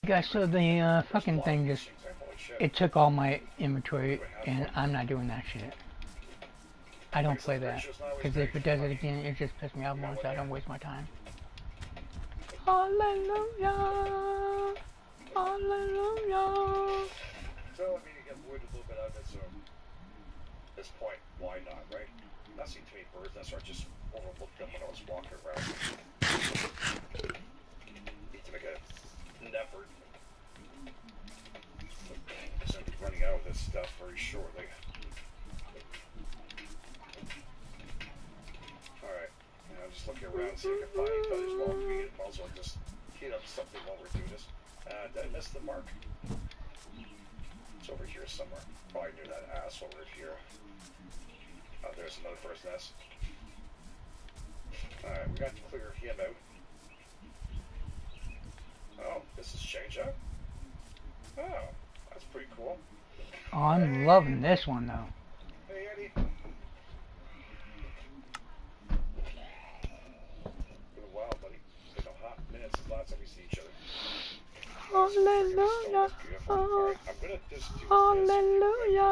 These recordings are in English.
Guys, so the fucking thing just, it took all my inventory, and I'm not doing that shit. I don't play that, because if it does it again, it just pisses me off more, so I don't waste my time. Hallelujah! Hallelujah! So, I mean, you get wood a little bit out of it, so at this point, why not, right? Not seeing too many birds, that's why I just overlooked them when I was walking around. Need to make an effort. Because I'm running out of this stuff very shortly. Alright, I'm just looking around, see if I can find any feathers while we might as well just heat up something while we're doing this. Did I miss the mark? It's over here somewhere. Probably near that asshole right here. Oh, there's another bird's nest. Alright, we got to clear him out. Oh, this is change up? Oh, that's pretty cool. Oh, I'm loving this one, though. Hey, Eddie. Been a while, buddy. Been a hot minute since last time we see each other. Hallelujah! Alright, I'm gonna just do Hallelujah!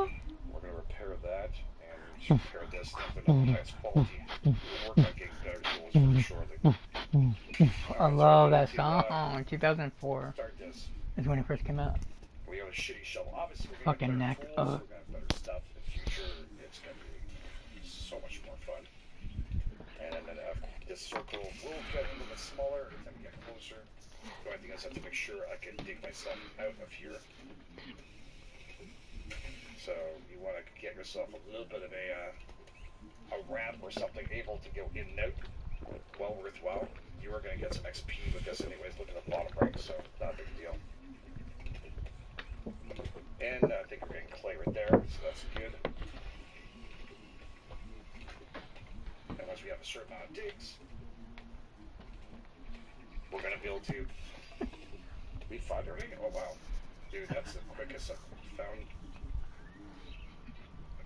this. We're gonna repair that, and repair this, but not the highest quality. We'll work on getting better tools very shortly. I love that song. 2004 Start this. is when it first came out. We have a shitty shovel. Obviously, we're Fucking gonna neck. get better tools, we're gonna have better stuff in the future. It's gonna be so much more fun. And then this circle will get a little bit smaller as we get closer. The only thing is I have to make sure I can dig myself out of here. So you want to get yourself a little bit of a ramp or something able to go in and out. Well worthwhile. You are going to get some XP with this anyways. Look at the bottom right, so not a big deal. And I think we're getting clay right there, so that's good. And once we have a certain amount of digs, we're going to be able to we find everything. Oh wow. Dude, that's the quickest I've found.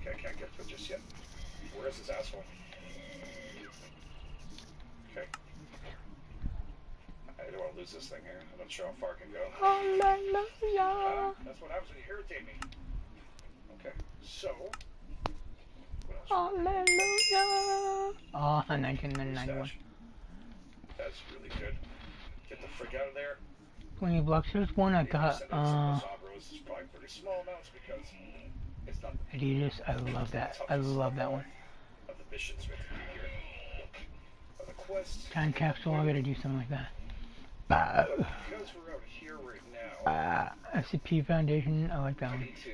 Okay, I can't get to it just yet. Where is this asshole? Okay. I don't want to lose this thing here. I'm not sure how far I can go. Hallelujah! That's what happens when you irritate me. Okay, so. Hallelujah! Oh, 1991. That's really good. Get the frick out of there. 20 blocks. There's one I got. This is probably pretty small amounts because it's not. Adidas. I love that. I love that one. Of the missions we have to do here. Of the quests. Time capsule. I gotta do something like that. Because we're out here right now. SCP Foundation. I like that I one. need to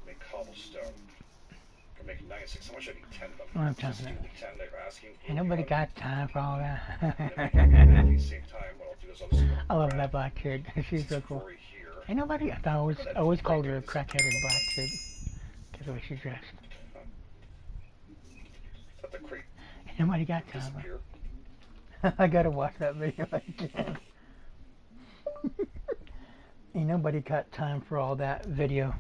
make cobblestone. I can make 96. How much I need 10 of them? I don't have time for that. 10 they're asking. Ain't nobody got time for all that. At the same time, what I'll do is I'll just I love that black chick. She's so cool. Ain't nobody. I always called her a crack-headed black chick because of the way she dressed. Ain't nobody got time. I gotta watch that video again. Ain't nobody got time for all that video.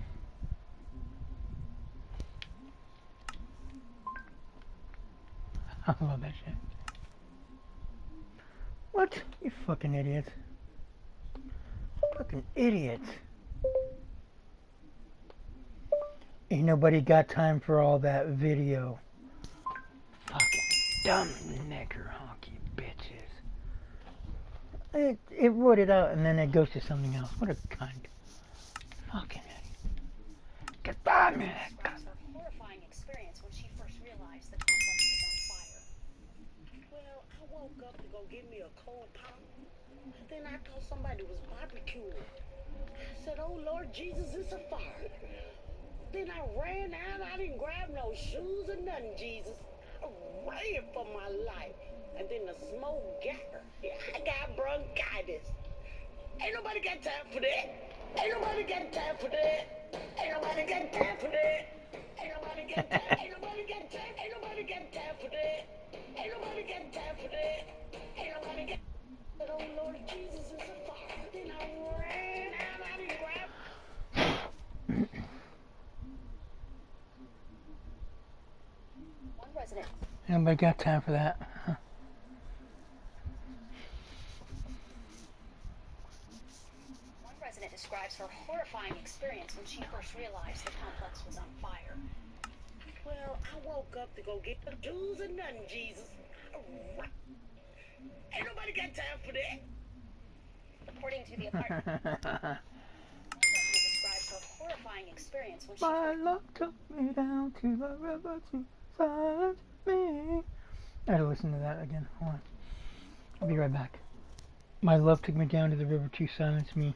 I love that shit. What? You fucking idiots. Fucking idiots. Ain't nobody got time for all that video. Fucking dumb nigger honky bitches. It wrote it out and then it goes to something else. What a cunt. Fucking idiot. Goodbye, man. Horrifying experience when she first realized the complex was on fire. Well, I woke up to go get me a cold pop. Then I thought somebody was barbecuing. I said, oh Lord Jesus, it's a fire. Then I ran out. I didn't grab no shoes or nothing, Jesus. I ran for my life. And then the smoke got her. Yeah, I got bronchitis. Ain't nobody got time for that. Ain't nobody got time for that. Ain't nobody got time for that. Ain't nobody got time. Ain't nobody got time. Ain't nobody got time for that. Ain't nobody got time for that. Ain't nobody got. But oh Lord Jesus, is a fire. Then I ran out. I didn't grab. One resident. Nobody got time for that. describes her horrifying experience when she first realized the complex was on fire. Well, I woke up to go get the jewels and nothing, Jesus. Right. Ain't nobody got time for that. According to the apartment, describes her horrifying experience when she My love took me down to the river to silence me. I gotta listen to that again. Hold on. I'll be right back. My love took me down to the river to silence me.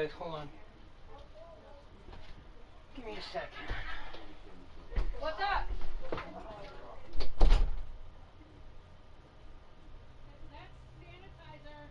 Hold on. Give me a second. What's up? That's sanitizer.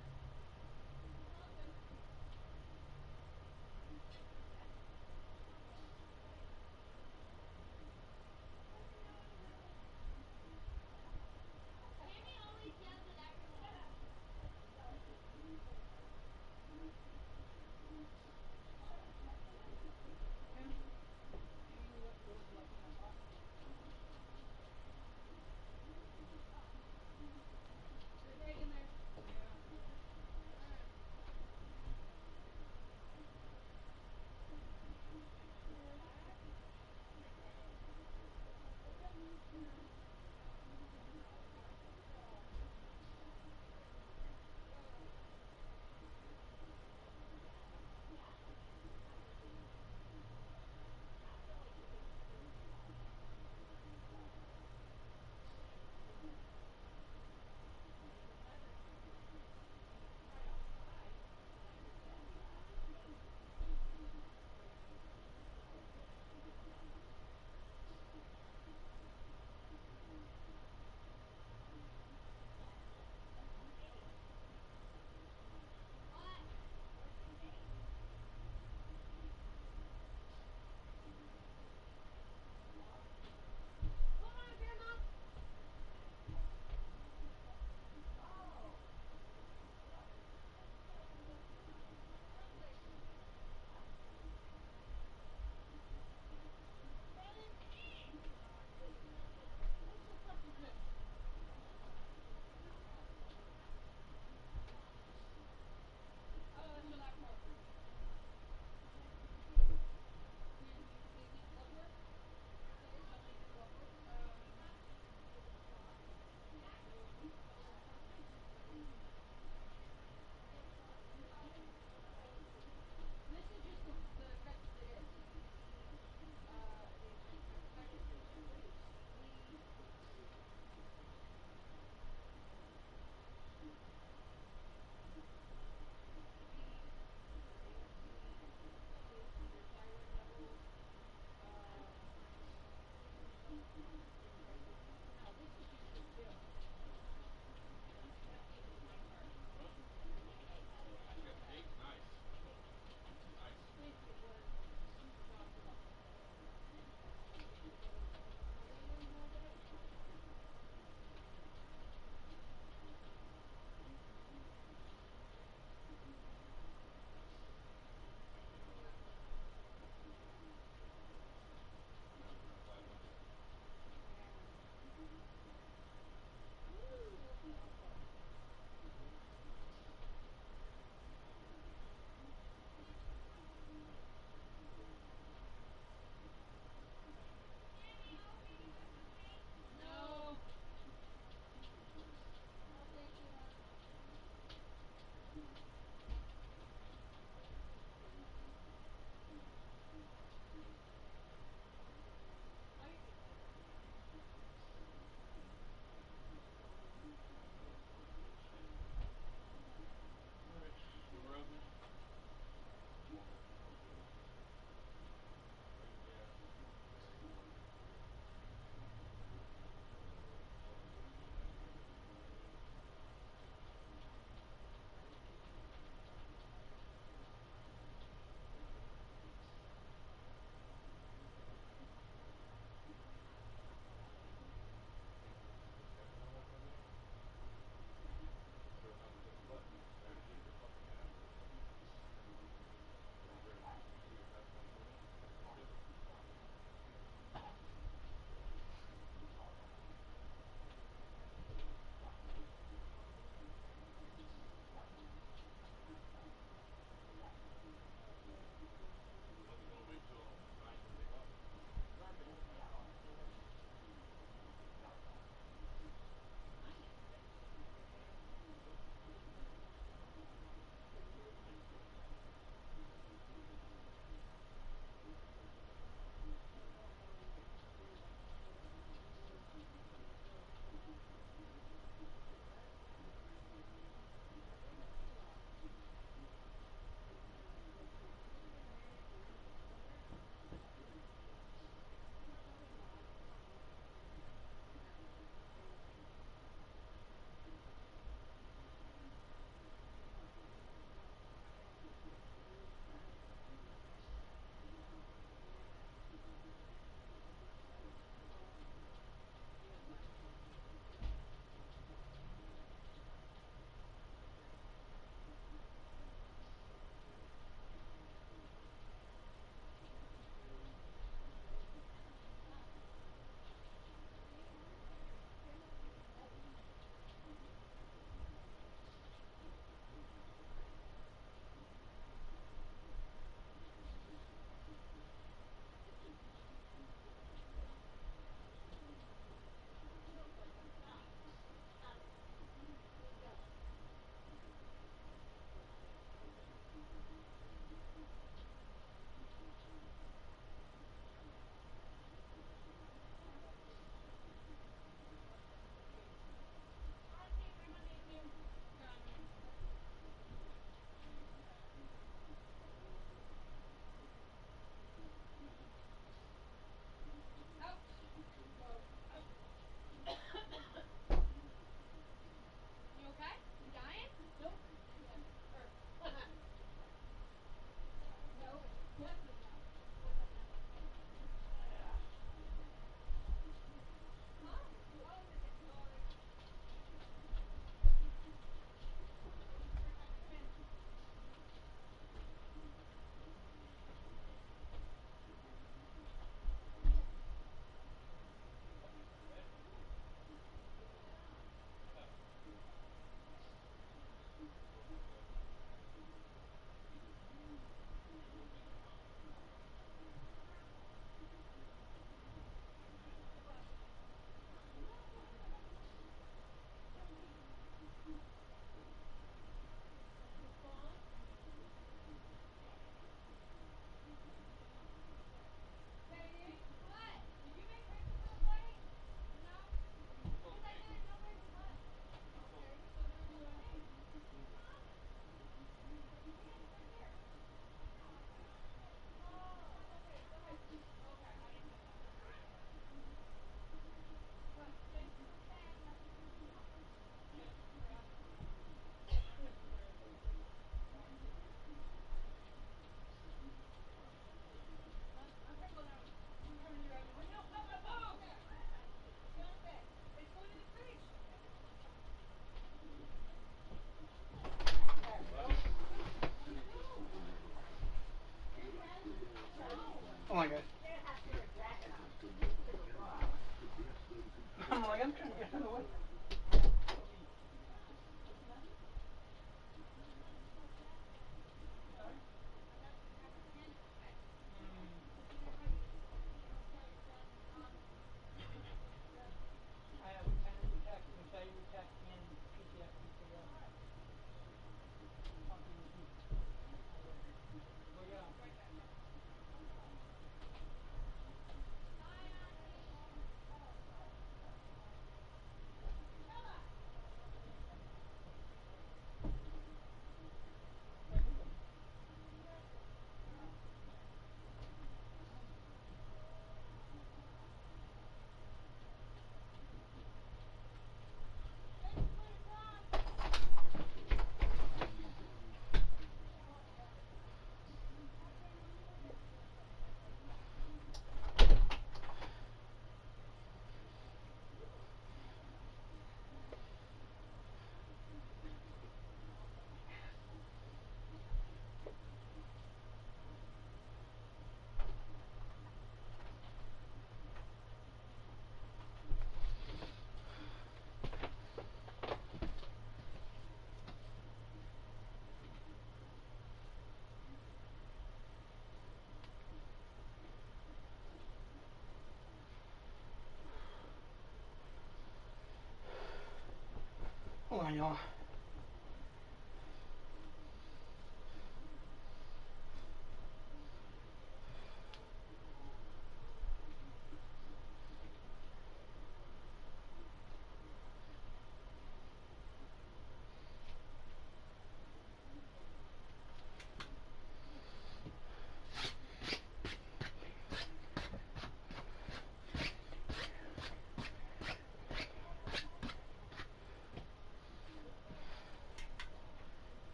y'all.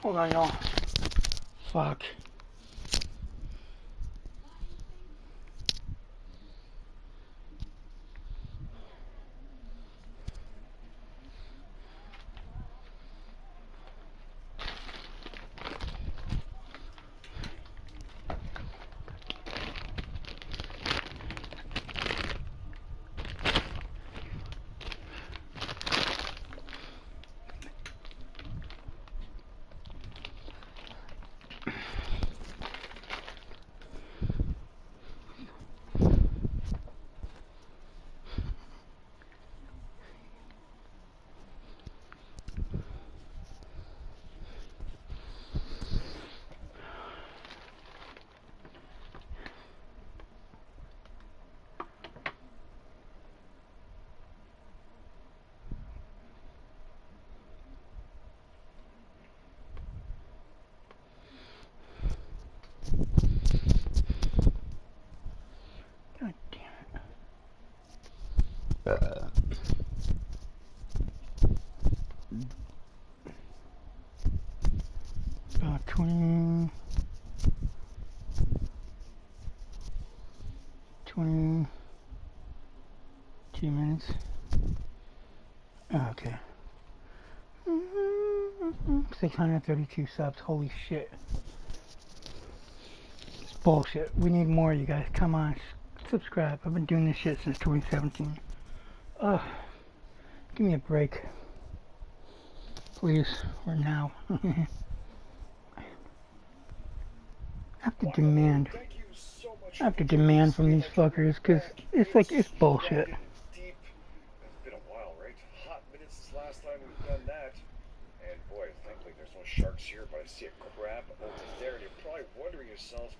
Hold on, y'all. Fuck. God damn it. 20, 22 minutes. Okay. 632 subs. Holy shit. It's bullshit. We need more, you guys. Come on. Subscribe. I've been doing this shit since 2017. Ugh. Give me a break. Please. Or now. I have to demand. I have to demand from these fuckers, because it's like, it's bullshit. Deep. It's been a while, right? Hot minutes since last time we've done that. And boy, thankfully there's no sharks here, but I see a crab over there, and you're probably wondering yourself,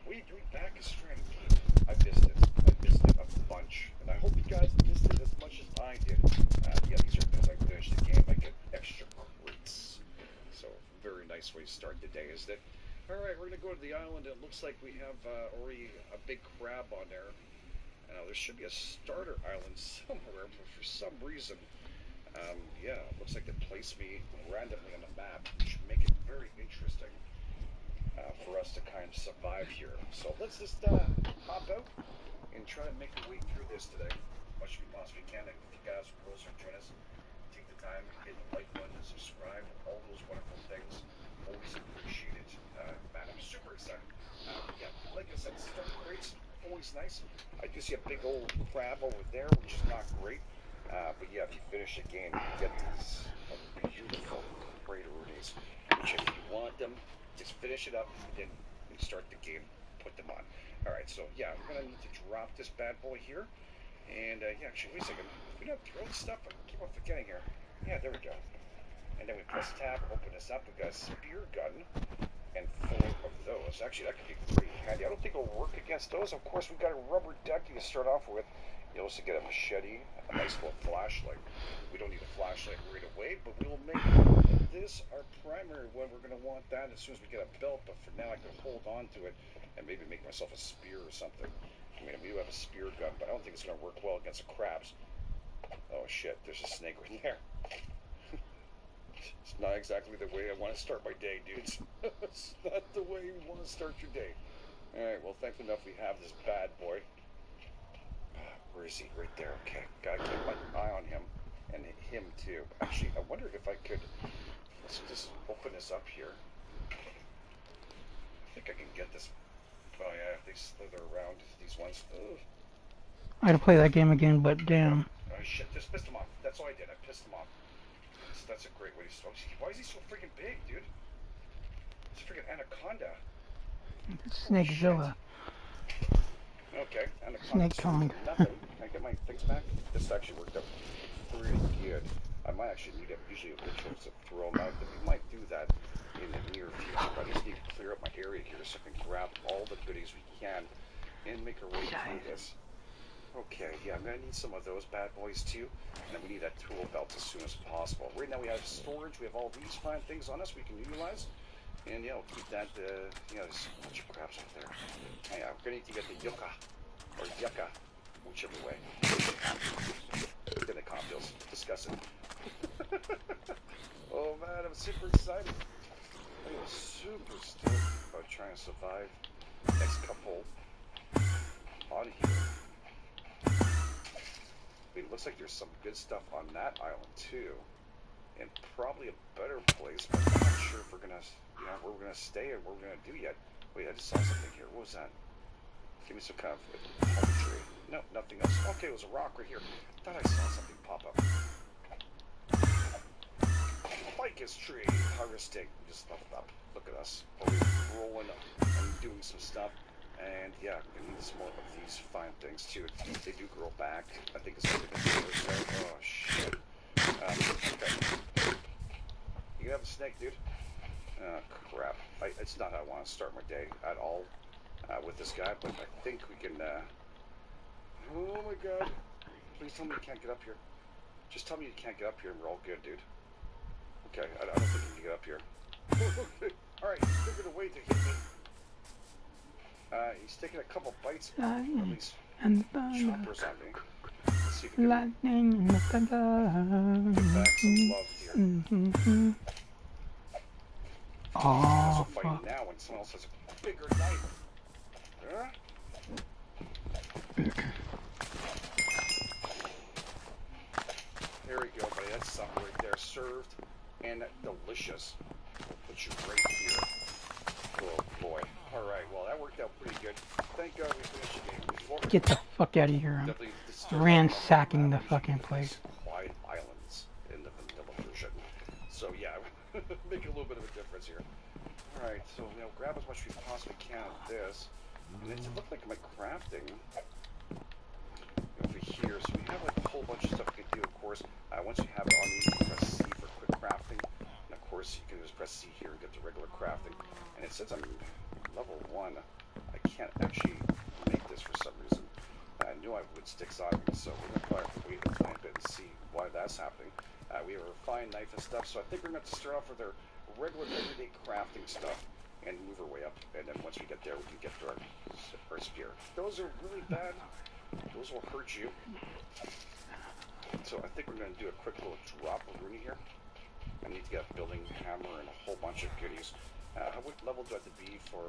what are you doing back in Stranded Deep? I missed it. I missed it a bunch. And I hope you guys missed it as much as I did. Yeah, these are as I finish the game, I get extra crates. So, very nice way to start the day, isn't it? Alright, we're going to go to the island. It looks like we have already a big crab on there. There should be a starter island somewhere, but for some reason, yeah, it looks like they placed me randomly on the map, which should make it very interesting for us to kind of survive here. So let's just hop out and try to make our way through this today. Much we possibly can. If you guys or girls are joining us, take the time, hit the like button, subscribe, all those wonderful things. Always appreciate it. Man, I'm super excited. Yeah, like I said, start crates, always nice. I do see a big old crab over there, which is not great. But yeah, if you finish the game, you get these beautiful crateroonies, which if you want them, just finish it up, then you start the game, put them on. Alright, so yeah, we're going to need to drop this bad boy here. And yeah, actually, wait a second. We don't throw stuff, I keep on forgetting here. Yeah, there we go. And then we press tab, open this up, we've got a spear gun. And 4 of those. Actually, that could be pretty handy. I don't think it'll work against those. Of course, we've got a rubber ducky to start off with. You also get a machete, a nice little flashlight. We don't need a flashlight right away, but we will make this our primary one. We're going to want that as soon as we get a belt, but for now I can hold on to it and maybe make myself a spear or something. I mean, we do have a spear gun, but I don't think it's going to work well against the crabs. Oh shit, there's a snake right there. It's not exactly the way I want to start my day, dudes. It's not the way you want to start your day. Alright, well, thankfully enough we have this bad boy. Where is he? Right there. Okay. Gotta keep my eye on him. And him, too. Actually, I wonder if I could... Let's just open this up here. I think I can get this... Oh, yeah, if they slither around, these ones. Ugh. I gotta play that game again, but damn. Oh, shit. Just pissed him off. That's all I did. I pissed him off. That's a great way to start. Why is he so freaking big, dude? It's a freaking anaconda. Snakezilla. Okay, anaconda. Snake Kong. Nothing. Can I get my things back? This actually worked out pretty good. I might actually need it. Usually a ritual to throw them out, but we might do that in the near future. But I just need to clear up my area here so I can grab all the goodies we can and make our way through this. Okay, yeah, I'm gonna need some of those bad boys too, and then we need that tool belt as soon as possible. Right now we have storage, we have all these fine things on us we can utilize, and yeah, we'll keep that, you know, there's a bunch of crabs up there. Yeah, we're gonna need to get the yucca, or yucca, whichever way. Then the cocktails, disgusting. Oh man, I'm super excited. I am super stoked about trying to survive the next couple on here. I mean, it looks like there's some good stuff on that island too, and probably a better place. But I'm not sure if we're gonna, you know, where we're gonna stay and what we're gonna do yet. Wait, I just saw something here. What was that? Give me some kind of palm tree. No, nothing else. Okay, it was a rock right here. I thought I saw something pop up. Ficus tree harvesting. We just leveled up. Look at us. We're rolling up and doing some stuff. And yeah, we need some more of these fine things too. They do grow back. I think it's something like oh shit. Okay. You can have a snake, dude. Crap. It's not how I want to start my day at all with this guy, but I think we can. Oh my god. Please tell me you can't get up here. Just tell me you can't get up here and we're all good, dude. Okay, I don't think you can get up here. Alright, figured a way to hit me. He's taking a couple bites, at least choppers on me. Let's see if we can Lightning in the thunder. get back some love here. Oh, Also fuck. fighting now when someone else has a bigger knife. Huh? There we go, buddy. That's something right there. Served and delicious. Put you right here. Oh boy. Alright, well that worked out pretty good. Thank God we finished the game before. Get the fuck out of here. I'm Definitely disturbed ransacking the by fucking these place. Quiet islands in the vanilla version. So yeah, make a little bit of a difference here. Alright, so you know, grab as much as we possibly can of this. And it looked like my crafting over here. So we have like a whole bunch of stuff we can do, of course. Once you have it on you, you can press C for quick crafting. And of course you can just press C here and get the regular crafting. And it says I'm level 1. I can't actually make this for some reason. I knew I would stick on me, so we're going to probably have to wait a tiny bit and see why that's happening. We have a refined knife and stuff, so I think we're going to start off with our regular everyday crafting stuff and move our way up. And then once we get there, we can get to our spear. Those are really bad. Those will hurt you. So I think we're going to do a quick little drop of rune here. I need to get a building hammer and a whole bunch of goodies. What level do I have to be for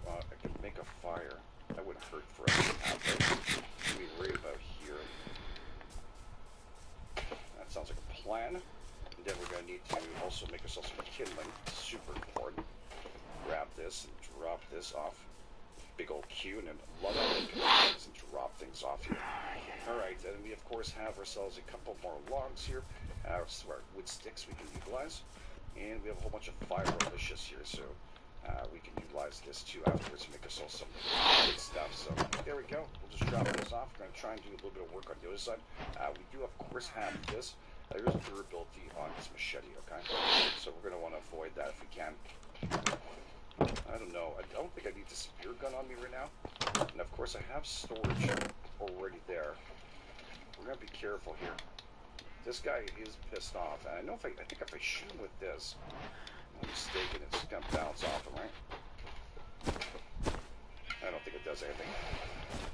I can make a fire? That wouldn't hurt for us to have that. Be right about here. That sounds like a plan. And then we're going to need to also make ourselves some kindling. Super important. Grab this and drop this off. Big old Q and then love it and drop things off here. Alright, and we of course have ourselves a couple more logs here. Our wood sticks we can utilize. And we have a whole bunch of fire delicious here, so we can utilize this too afterwards to make ourselves some good stuff. So there we go. We'll just drop this off. We're going to try and do a little bit of work on the other side. We do of course have this. There's durability on this machete, okay? So we're going to want to avoid that if we can. I don't know. I don't think I need the spear gun on me right now. And of course I have storage already there. We're going to be careful here. This guy is pissed off. And I know if I think if I shoot him with this, I'm mistaken, it's going to bounce off him, right? I don't think it does anything.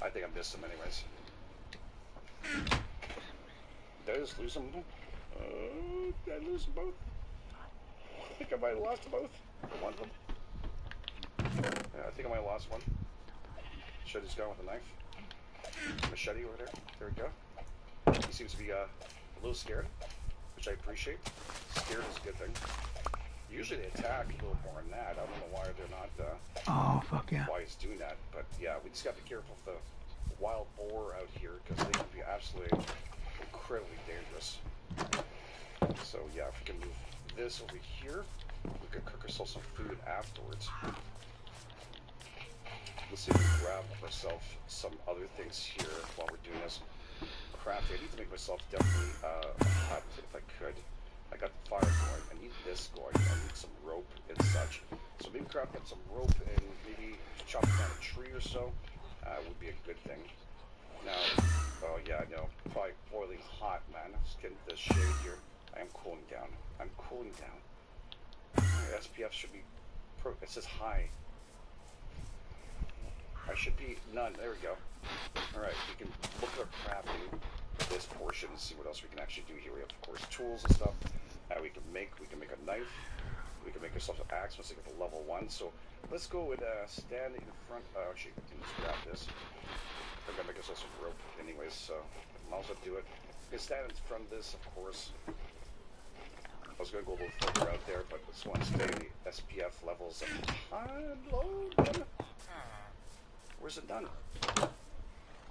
I think I missed him anyways. Did I just lose them? Did I lose them both? I think I might have lost both. One of them. Yeah, I think I might have lost one. Machete's gone with a knife. Machete over there. There we go. He seems to be a little scared, which I appreciate. Scared is a good thing. Usually they attack a little more than that. I don't know why they're not. Oh, fuck yeah. Why he's doing that, but yeah, we just got to be careful of the wild boar out here because they can be absolutely incredibly dangerous. So yeah, if we can move this over here, we can cook ourselves some food afterwards. Let's see if we can grab ourselves some other things here while we're doing this. Crafting. I need to make myself definitely a hut if I could. I got the fire going. I need this going. I need some rope and such. So maybe craft up some rope and maybe chop down a tree or so would be a good thing. Now, oh yeah, I know. Probably boiling hot, man. Just getting the shade here. I am cooling down. I'm cooling down. SPF should be. It says high. I should be none. There we go. Alright, we can look at our crafting for this portion and see what else we can actually do here. We have, of course, tools and stuff. We can make a knife. We can make ourselves an axe once we get to level 1. So let's go and stand in front. Actually, let's grab this. I'm gonna make ourselves some rope, anyways. So might as well do it. We can stand in front of this, of course. I was gonna go a little further out there, but this one stay SPF levels and load. Where's it done?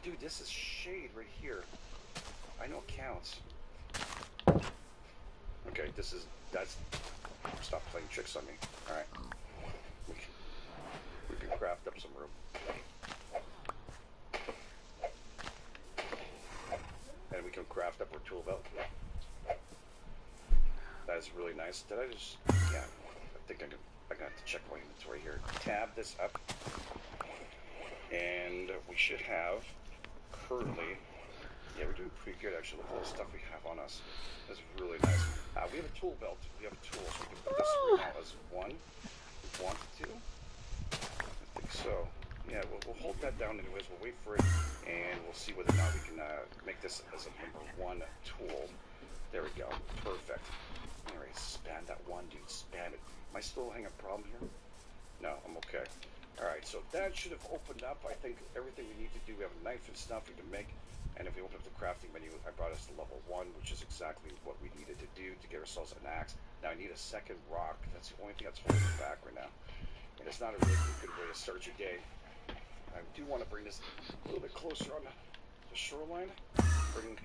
Dude, this is shade right here. I know it counts. Okay, that's... Stop playing tricks on me. Alright. We can craft up some room. And we can craft up our tool belt. That is really nice. Did I just... Yeah. I think I'm gonna have to check my inventory here. Tab this up. And we should have currently, yeah, we're doing pretty good actually. Look at all the stuff we have on us. That's really nice. We have a tool belt. We have a tool, so we can put this right now as 1. We want to. I think so. Yeah, we'll hold that down anyways. We'll wait for it, and we'll see whether or not we can make this as a number 1 tool. There we go. Perfect. Alright, span that 1, dude. Span it. Am I still having a problem here? No, I'm okay. Alright, so that should have opened up. I think everything we need to do, we have a knife and stuff we can make. And if we open up the crafting menu, I brought us to level 1, which is exactly what we needed to do to get ourselves an axe. Now I need a second rock. That's the only thing that's holding me back right now. And it's not a really good way to start your day. I do want to bring this a little bit closer on the shoreline.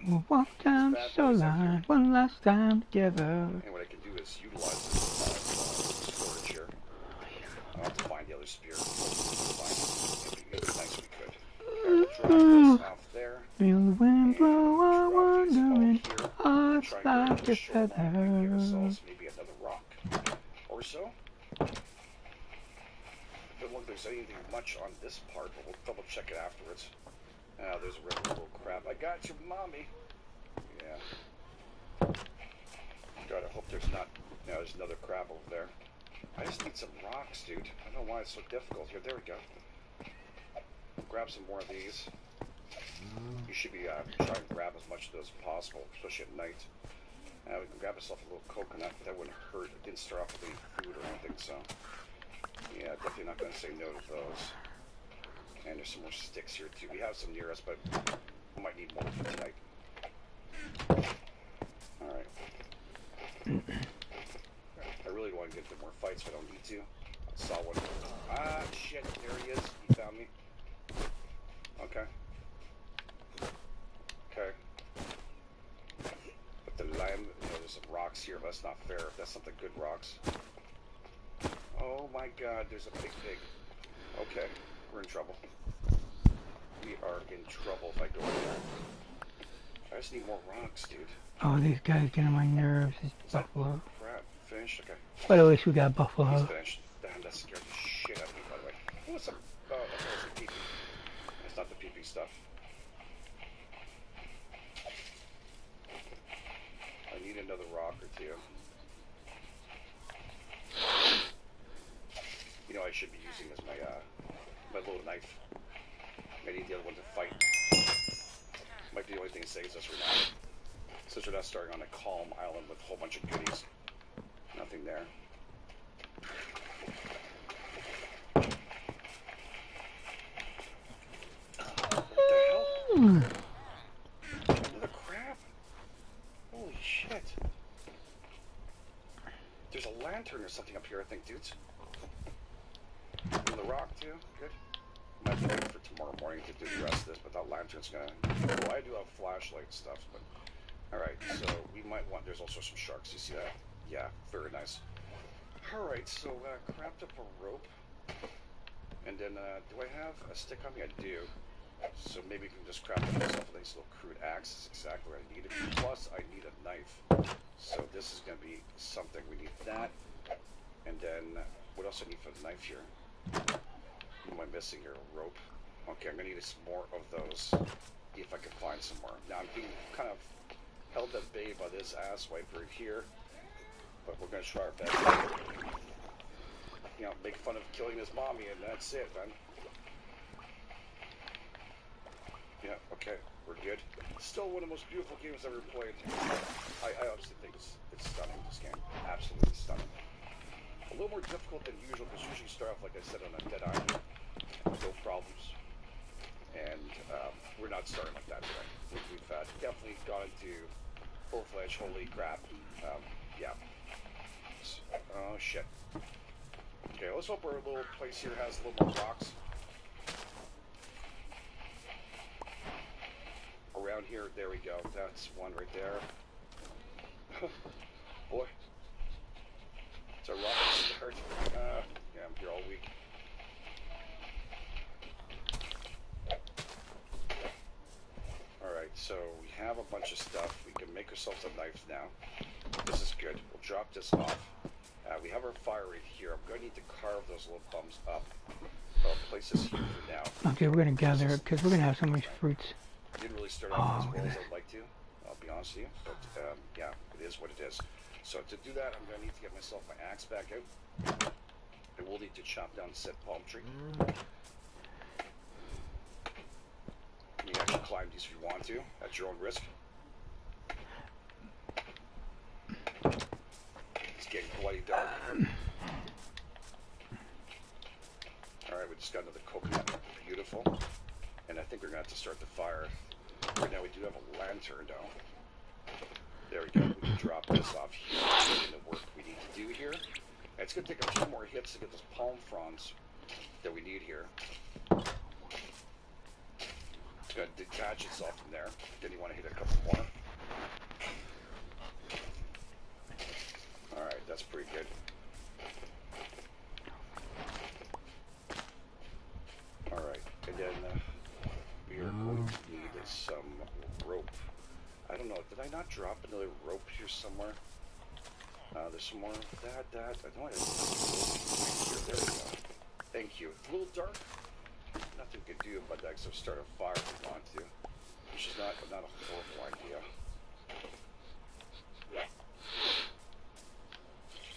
We'll walk down the shoreline one last time together. And what I can do is utilize this storage here. I'll have to find the other spear. It'd be nice if we could. Drop this off there. Feel the wind blow, I'm wandering, hearts like a feather. Maybe another rock or so. Don't look like there's anything much on this part, but we'll double check it afterwards. There's a regular little crab. I got you, mommy. Yeah. God, I hope there's not. No, there's another crab over there. I just need some rocks, dude. I don't know why it's so difficult here. There we go. Grab some more of these. You should be trying to grab as much of those as possible, especially at night. We can grab ourselves a little coconut. That wouldn't hurt. It didn't start off with any food or anything, so yeah, definitely not going to say no to those. And there's some more sticks here too. We have some near us, but we might need more for tonight. All right. I really want to get into more fights, but I don't need to. I saw one. Ah, shit. There he is. He found me. Okay. Okay. But the lime, there's some rocks here, but that's not fair. That's not the good rocks. Oh my god, there's a big pig. Okay, we're in trouble. We are in trouble if I go in there. I just need more rocks, dude. Oh, these guys get on my nerves. It's buffalo. Crap, finished? Okay. But at least we got buffalo. He's finished. Damn, that scared the shit out of me, by the way. What's some? Oh, that was the pee-pee. That's not the pee-pee stuff. I need another rock or two. You know, I should be using as my little knife. I need the other one to fight. Might be the only thing that saves us right now. Since we're not starting on a calm island with a whole bunch of goodies. Nothing there. There's a lantern or something up here, I think, dudes. And the rock, too. Good. Might have to wait for tomorrow morning to do the rest of this, but that lantern's gonna... Well, I do have flashlight stuff, but... Alright, so we might want... There's also some sharks, you see that? Yeah, very nice. Alright, so craft up a rope. And then, do I have a stick on me? I do. So maybe you can just craft myself a nice little crude axe. Is exactly what I need. Plus, I need a knife. So this is going to be something. We need that. And then, what else I need for the knife here? What am I missing here? A rope. Okay, I'm going to need some more of those. If I can find some more. Now, I'm being kind of held at bay by this ass wiper here. But we're going to try our best. You know, make fun of killing this mommy, and that's it, man. Yeah, okay, we're good. Still one of the most beautiful games I've ever played. I honestly think it's stunning, this game. Absolutely stunning. A little more difficult than usual, because usually you start off, like I said, on a dead island. No problems. And we're not starting like that today. We've definitely gone into full-fledged holy crap. Yeah. Oh, shit. Okay, let's hope our little place here has a little more rocks. Around here, there we go. That's one right there. Boy. It's a rock start. Yeah, I'm here all week. Alright, so we have a bunch of stuff. We can make ourselves a knife now. This is good. We'll drop this off. We have our fire right here. I'm going to need to carve those little bums up. So I'll place this here for now. Okay, we're going to gather it because we're going to have so many fruits. Didn't really start off as well as I'd like to. I'll be honest with you. But yeah, it is what it is. So to do that, I'm going to need to get myself my axe back out. I will need to chop down said palm tree. You can actually climb these if you want to, at your own risk. It's getting bloody dark. Alright, we just got another coconut. Beautiful. And I think we're going to have to start the fire. Right now we do have a lantern though. There we go. We can drop this off here in the work we need to do here. And it's going to take a few more hits to get those palm fronds that we need here. It's going to detach itself from there. Then you want to hit a couple more. Alright, that's pretty good. Alright, and then we are going to need some rope. I don't know, did I not drop another rope here somewhere? There's some more of that. I know I have here. There we go. Thank you. It's a little dark. Nothing we can do about that except start a fire if we want to. Which is not a horrible idea.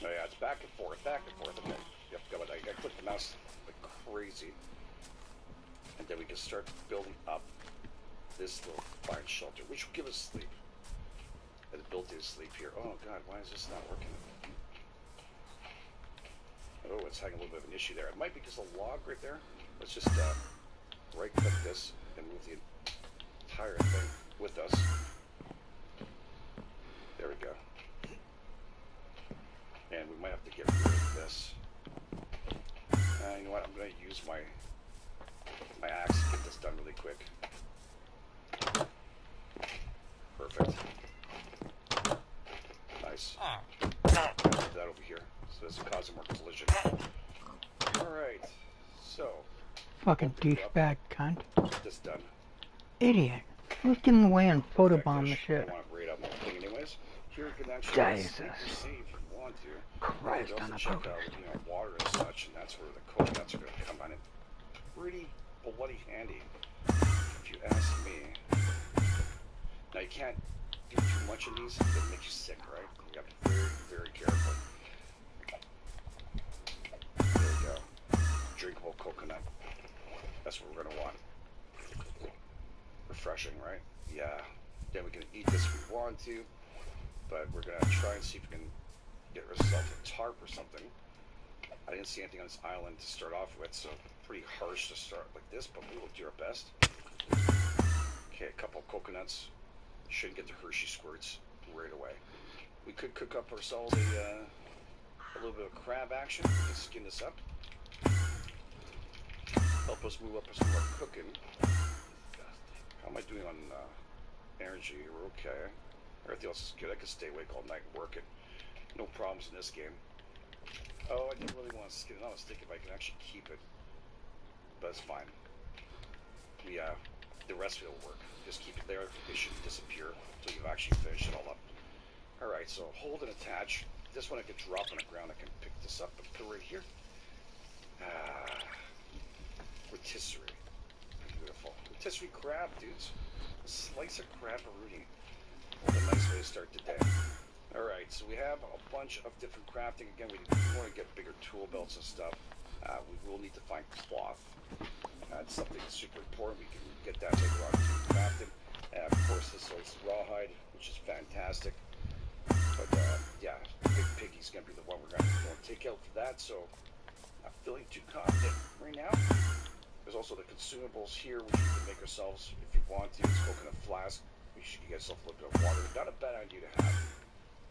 Oh yeah, it's back and forth. Okay. Yep, got it. I click the mouse like crazy. And then we can start building up this little fine shelter, which will give us sleep. And the built-in sleep here. Oh god, why is this not working? Oh, it's having a little bit of an issue there. It might be because of the log right there. Let's just right-click this and move the entire thing with us. There we go. And we might have to get rid of this. You know what? I'm going to use my axe to get this done really quick. Perfect. Nice. Move that over here so it doesn't cause more collision. Alright. So. Fucking douchebag cunt. Get this done. Idiot. Who's getting away and photobomb the I shit? want to raid up the thing anyways. Here you can actually Jesus. see if you want to. Christ You can on also a check boat. out, water and such, and that's where the coconuts are going to come on in. Pretty bloody handy, if you ask me. Now you can't do too much of these; it'll make you sick, right? You got to be very, very careful. There we go. Drinkable coconut. That's what we're going to want. Refreshing, right? Yeah. Then we can eat this if we want to, but we're going to try and see if we can get ourselves a tarp or something. I didn't see anything on this island to start off with, so pretty harsh to start like this, but we will do our best. Okay, a couple coconuts. Shouldn't get the Hershey squirts right away. We could cook up ourselves a little bit of crab action. We can skin this up. Help us move up some more cooking. How am I doing on energy? We're okay. Everything else is good. I could stay awake all night and work it. No problems in this game. Oh, I didn't really want to skin it. I was thinking if I can actually keep it. But it's fine. The rest of it will work. Just keep it there. It shouldn't disappear until you've actually finished it all up. Alright, so hold and attach. This one I can drop on the ground. I can pick this up and put it right here. Rotisserie. Beautiful. Rotisserie crab, dudes. A slice of crab-a-rooty. What a nice way to start the day. Alright, so we have a bunch of different crafting. Again, we want to get bigger tool belts and stuff. We will need to find cloth. That's something super important. We can get that later on to crafting. And of course, this is rawhide, which is fantastic. But yeah, Big Piggy's going to be the one we're going to take out for that. So, not feeling too confident right now. There's also the consumables here, which we can make ourselves if you want to. It's coconut flask. You should get yourself a little bit of water. Not a bad idea to have.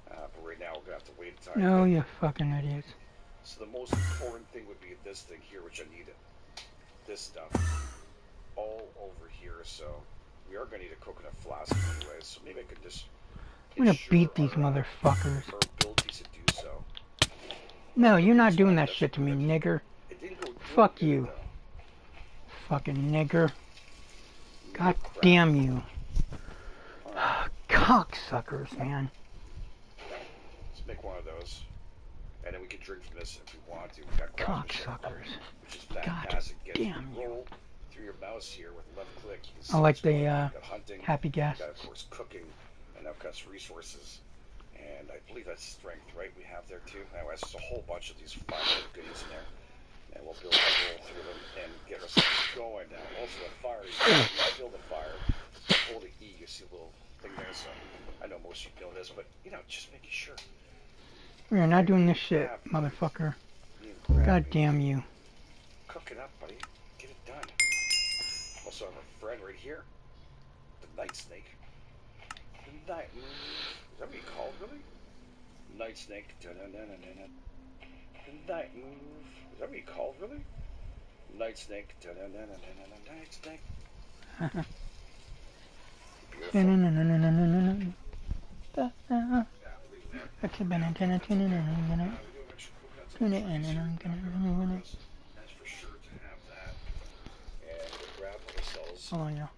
But right now, we're going to have to wait a time. No, you fucking idiots. So the most important thing would be this thing here, which I need this stuff all over here. So we are going to need a coconut flask anyway. So maybe I could just. I'm gonna beat these motherfuckers. Our abilities to do so. No, you're not doing that shit to me, nigger. It didn't go Fuck good, you. though. Fucking nigger. God damn you. Cocksuckers, man. Let's make one of those. And then we can drink from this if we want to. We got Cocksuckers. which is fantastic. damn you. Roll through your mouse here with left click. You can see I like what's going the on. You got hunting, happy gas. you got, of course, cooking, and of course, resources. And I believe that's strength, right? We have there too. Anyway, there's a whole bunch of these fine little goodies in there. And we'll be able to roll through them and get ourselves going now. Also, the fire, you feel the fire. Hold the E, you see a little thing there. So I know most of you know this, but you know, just making sure. We're not doing this shit, motherfucker. God damn you. Cook it up, buddy. Get it done. Also, have a friend right here. The night snake. The night. Is that what you call it, really? Night snake. The night move. Is that what you call it, really? Night snake. Night snake. That's for sure to have that. And we'll grab ourselves. Hold on, y'all.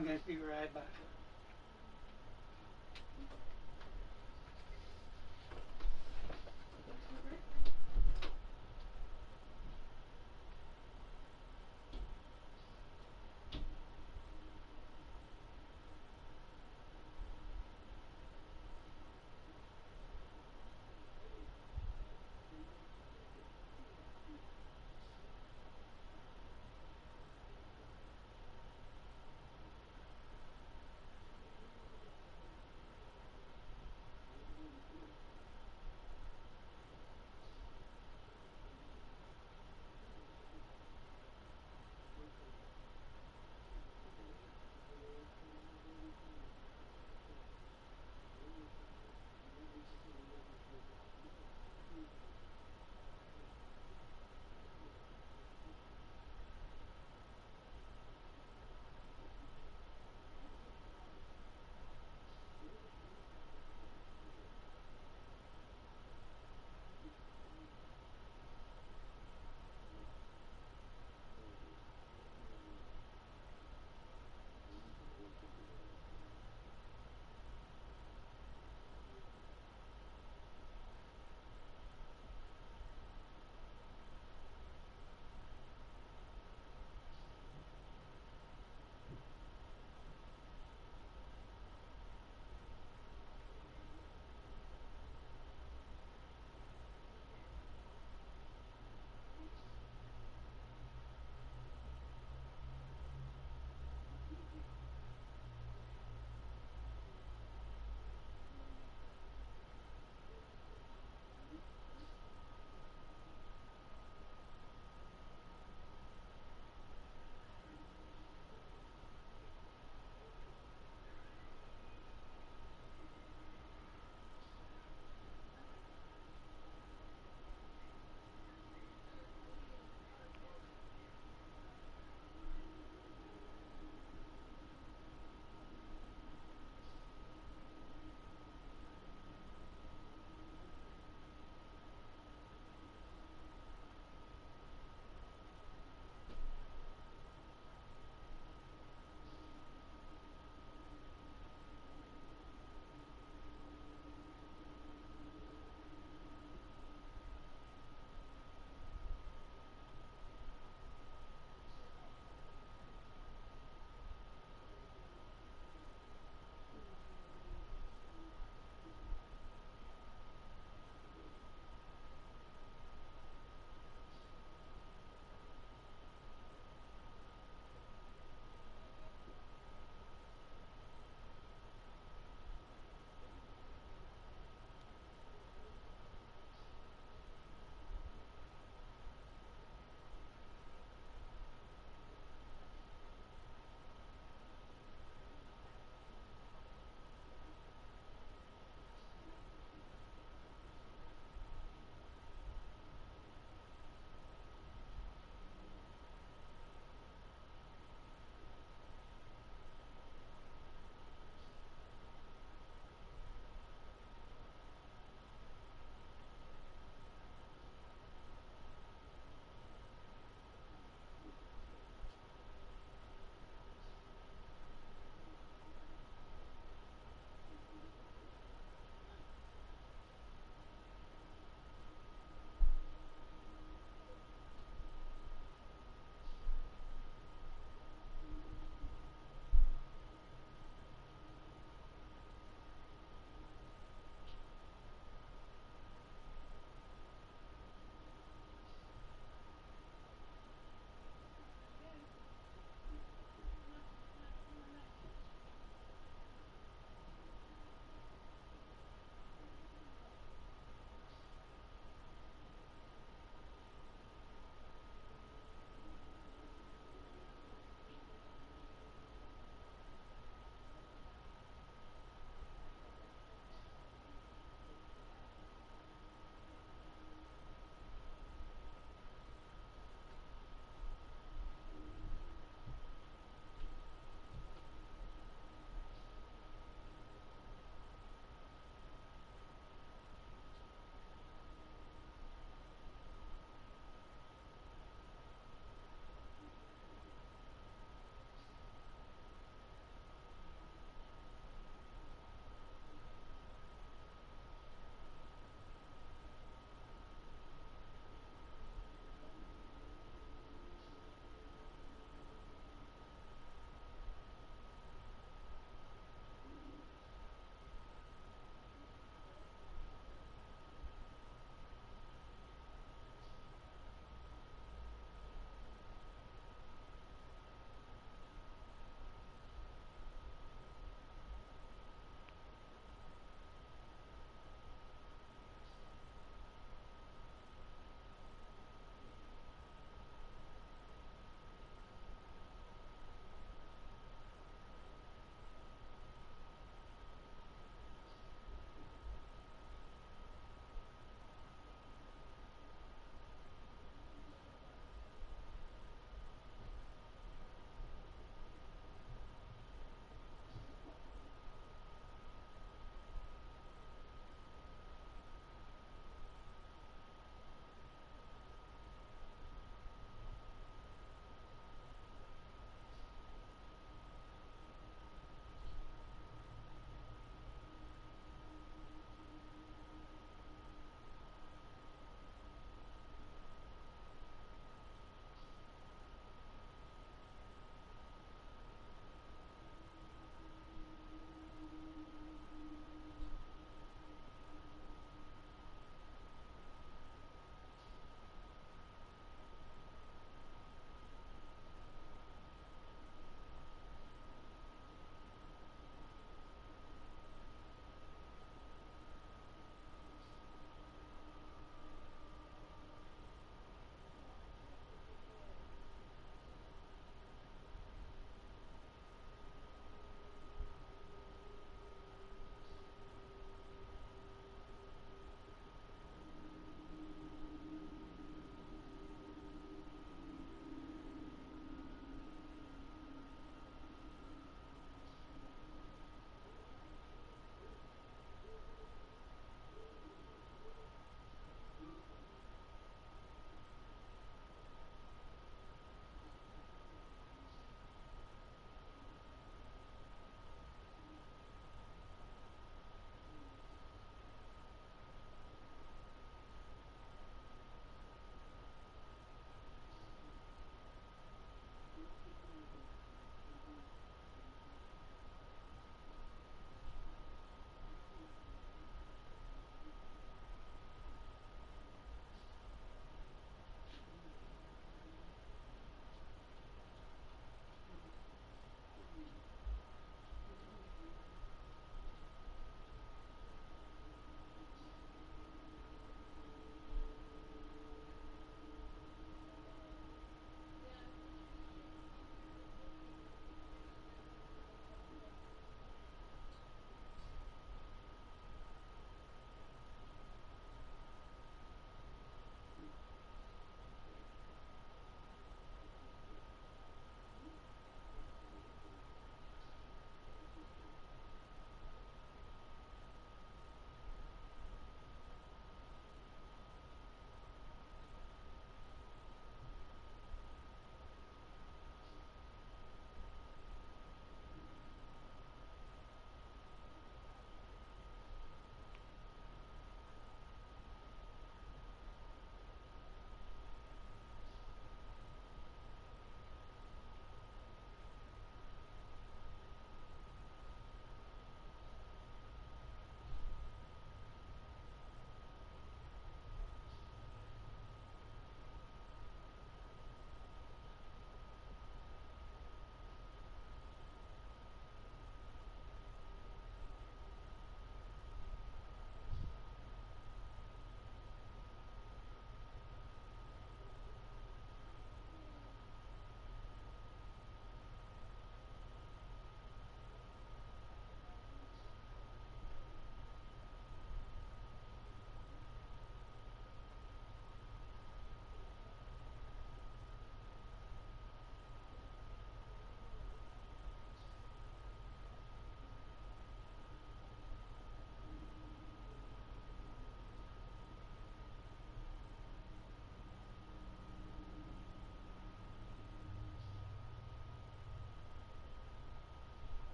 I'm going to be right back.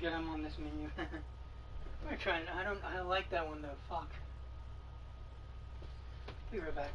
forget I'm on this menu. I'm trying. I like that one though. Fuck. Be right back.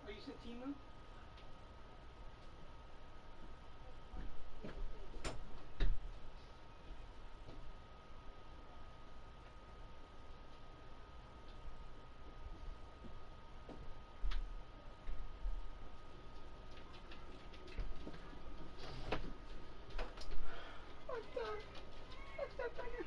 Oh, you said Timu? What's that thing?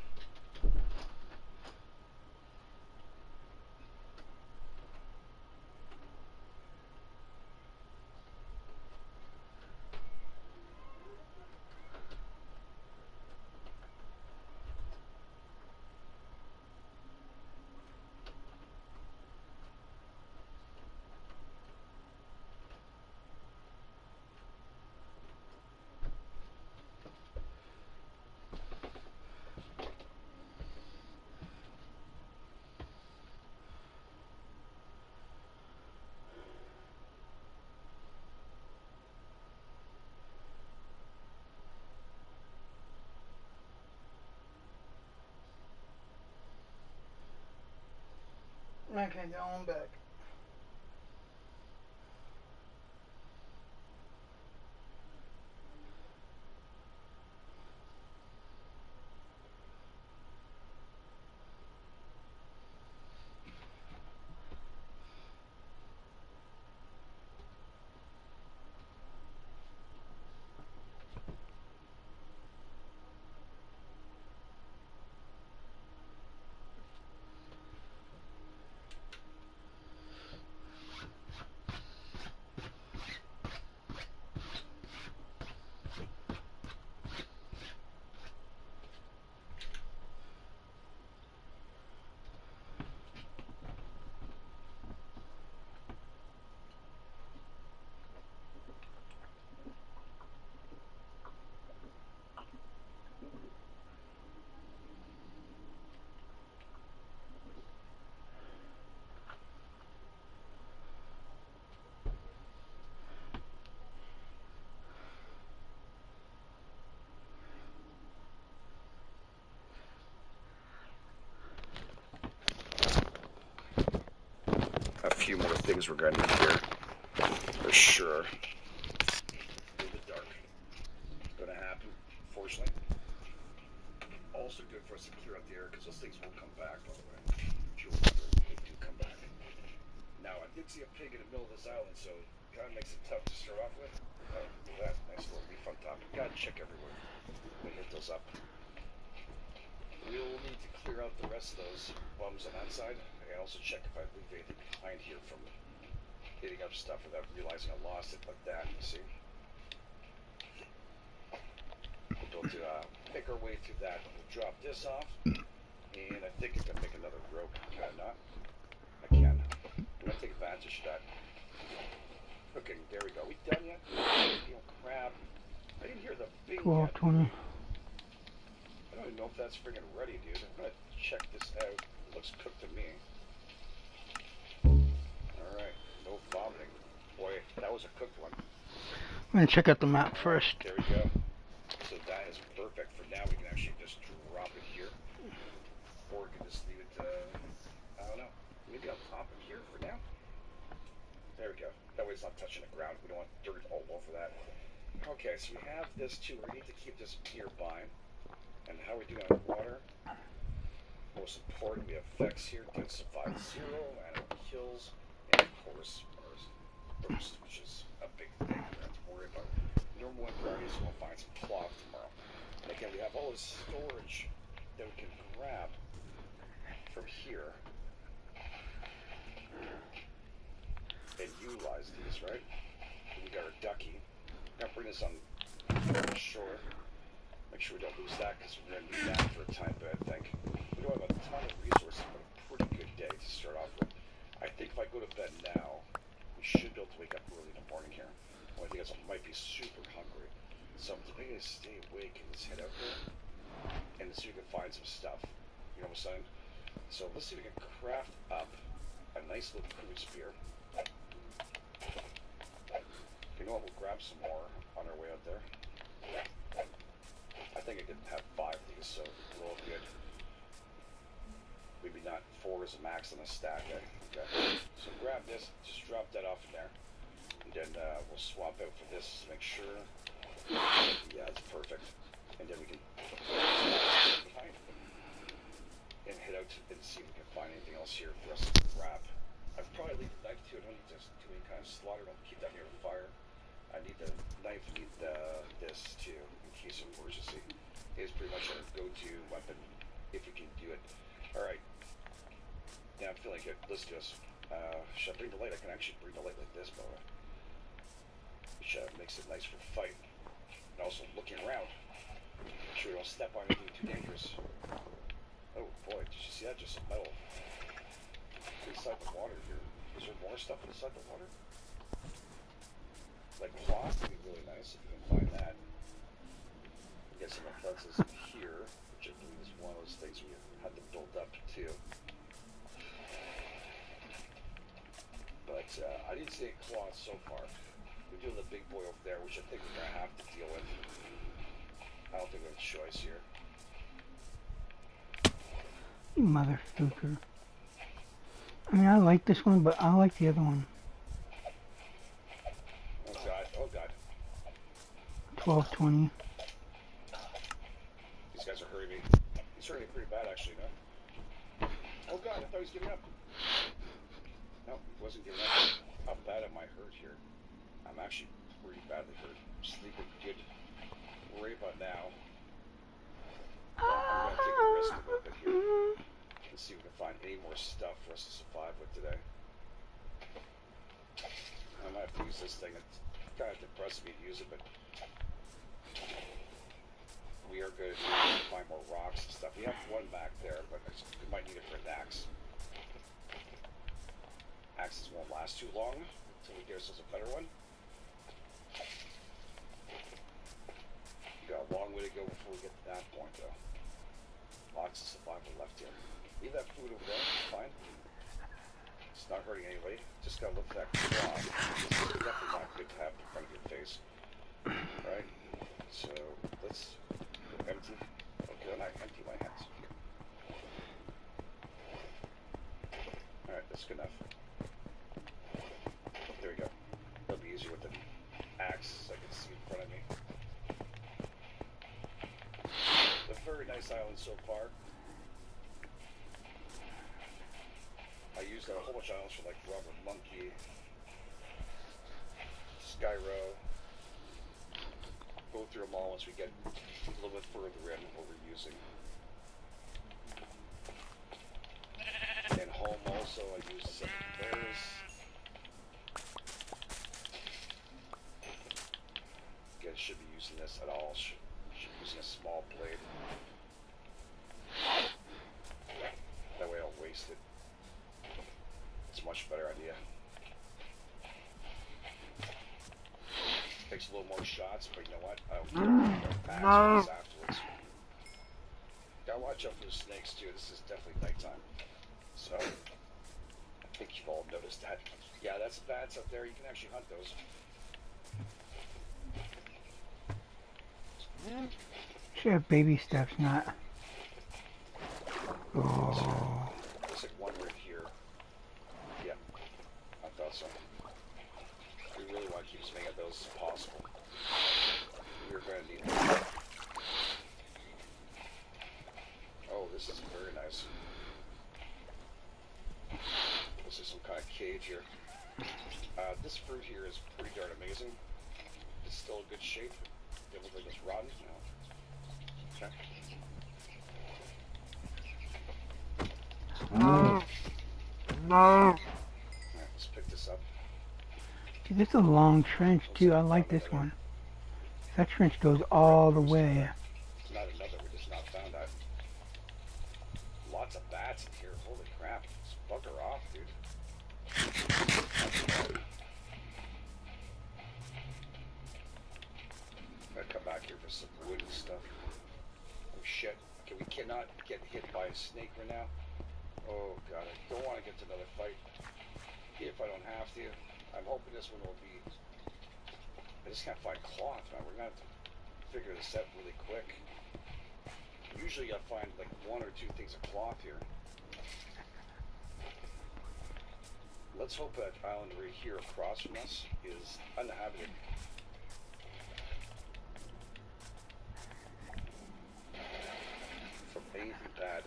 Okay, going back. A few more things we're gonna need here, for sure. In the dark. Gonna happen, fortunately. Also good for us to clear out the air, because those things will come back, by the way. If you remember, they do come back. Now, I did see a pig in the middle of this island, so it kind of makes it tough to start off with. That nice little reef on top. Gotta check everywhere. I'm gonna hit those up. We'll need to clear out the rest of those bums on that side. I also check if I leave anything behind here from hitting up stuff without realizing I lost it like that, you see? We'll do, pick our way through that. We'll drop this off, and I think I can make another rope. Can I not? I can. advantage of that. Okay, there we go. We done yet? You know, crap. I didn't hear the bing 12, yet. 20. I don't even know if that's friggin' ready, dude. I'm gonna check this out. It looks cooked to me. Alright, no vomiting. Boy, that was a cooked one. I'm gonna check out the map first. There we go. So that is perfect. For now, we can actually just drop it here. Or we can just leave it, I don't know. Maybe I'll top it here for now. There we go. That way it's not touching the ground. We don't want dirt all over that. Okay, so we have this too. We need to keep this nearby. And how are we doing on water? Most important, we have Vex here, densified 0, and kills, and of course, burst, which is a big thing we have to worry about. Normal priorities, we'll find some cloth tomorrow. And again, we have all this storage that we can grab from here and utilize these, right? We got our ducky. We're gonna bring this on shore. Make sure we don't lose that because we're gonna need that for a time, but I think we don't have a ton of resources, but a pretty good day to start off with. I think if I go to bed now, we should be able to wake up early in the morning here. Only thing is I might be super hungry. So I'm debating to stay awake and just head out there and see if we can find some stuff. You know what I'm saying? So let's see if we can craft up a nice little cruise spear. You know what, we'll grab some more on our way out there. I think I could have 5 of these, so we're all good. Maybe not 4 is a max on a stack, eh? Okay. So grab this, just drop that off in there. And then we'll swap out for this to make sure. Yeah, it's perfect. And then we can behind and head out and see if we can find anything else here for us to grab. I'd probably leave the knife too. I don't need to do any kind of slaughter. Don't keep that near the fire. I need the knife, need this too, in case of emergency. It's pretty much our go-to weapon, if we can do it. Alright. Yeah, I'm feeling good. Let's do this. Should I bring the light? I can actually bring the light like this, by the way. Which makes it nice for the fight. And also looking around. Make sure we don't step on anything too dangerous. Oh boy, did you see that? Just some metal inside the water here. Is there more stuff inside the water? Like cloth would be really nice if you can find that. Get some defenses here, which I believe is one of those things we had to build up too. But I didn't see any cloth so far. We're doing the big boy over there, which I think we're gonna have to deal with. I don't think we have a choice here. You motherfucker. I mean, I like this one, but I like the other one. Oh god, oh god. 12, 20. These guys are hurting me. He's hurting me pretty bad actually, no? Oh god, I thought he was giving up. No, he wasn't giving up. How bad am I hurt here? I'm actually pretty badly hurt. I'm sleeping good right about now. Well, I'm gonna take a risk a little bit here. Let's see if we can find any more stuff for us to survive with today. I might have to use this thing. It's kind of depressing me to use it, but we are good to find more rocks and stuff. We have one back there, but we might need it for an axe. Axes won't last too long until we get ourselves a better one. We got a long way to go before we get to that point, though. Lots of survival left here. Leave that food over there, it's fine. It's not hurting anybody. Just gotta look for that claw. This is definitely not good to have in front of your face. Right? So, let's empty. Okay, I'm not empty my hands. Alright, that's good enough. There we go. That'll be easier with an axe so I can see in front of me. A very nice island so far. I used a whole bunch of islands for like Rubber Monkey, Skyro. Go through them all once we get a little bit further in what we're using. And home also I used some bears. Again, should be using this at all. Should be using a small blade. That way I don't waste it. It's a much better idea. slow mo shots, but you know what? I'll get back to this afterwards. Gotta watch out for the snakes too. This is definitely nighttime. So, I think you've all noticed that. Yeah, that's bats up there. You can actually hunt those. Should have baby steps, not. Oh. There's like one right here. Yeah, I thought so. We really want to keep as many of those as possible. We're going to need them. Oh, this is very nice. This is some kind of cage here. This fruit here is pretty darn amazing. It's still in good shape. It looks like it's rotten. No. Okay. Alright, let's pick this up. See, this is a long trench too. I like this one. That trench goes all the way. It's not another. We just not found that. Lots of bats in here. Holy crap. Let's bugger off, dude. I'm gonna come back here for some wood and stuff. Oh shit. Okay, we cannot get hit by a snake right now. Oh god, I don't want to get to another fight. If I don't have to. I'm hoping this one will be... I just can't find cloth, man. We're gonna have to figure this out really quick. Usually I find like one or two things of cloth here. Let's hope that island right here across from us is uninhabited. From anything bad.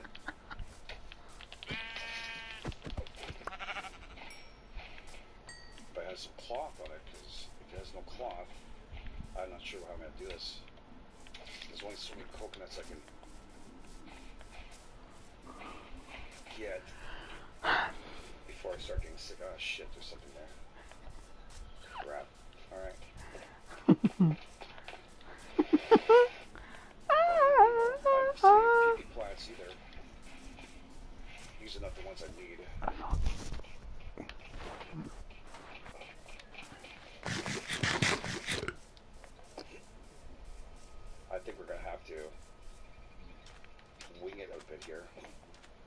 But it has some cloth on it, because if it has no cloth, I'm not sure how I'm going to do this. There's only so many coconuts I can get before I start getting sick. Oh shit, there's something there. Crap. Alright. I'm seeing PP plants either. These are not the ones I need. I think we're gonna have to wing it a bit here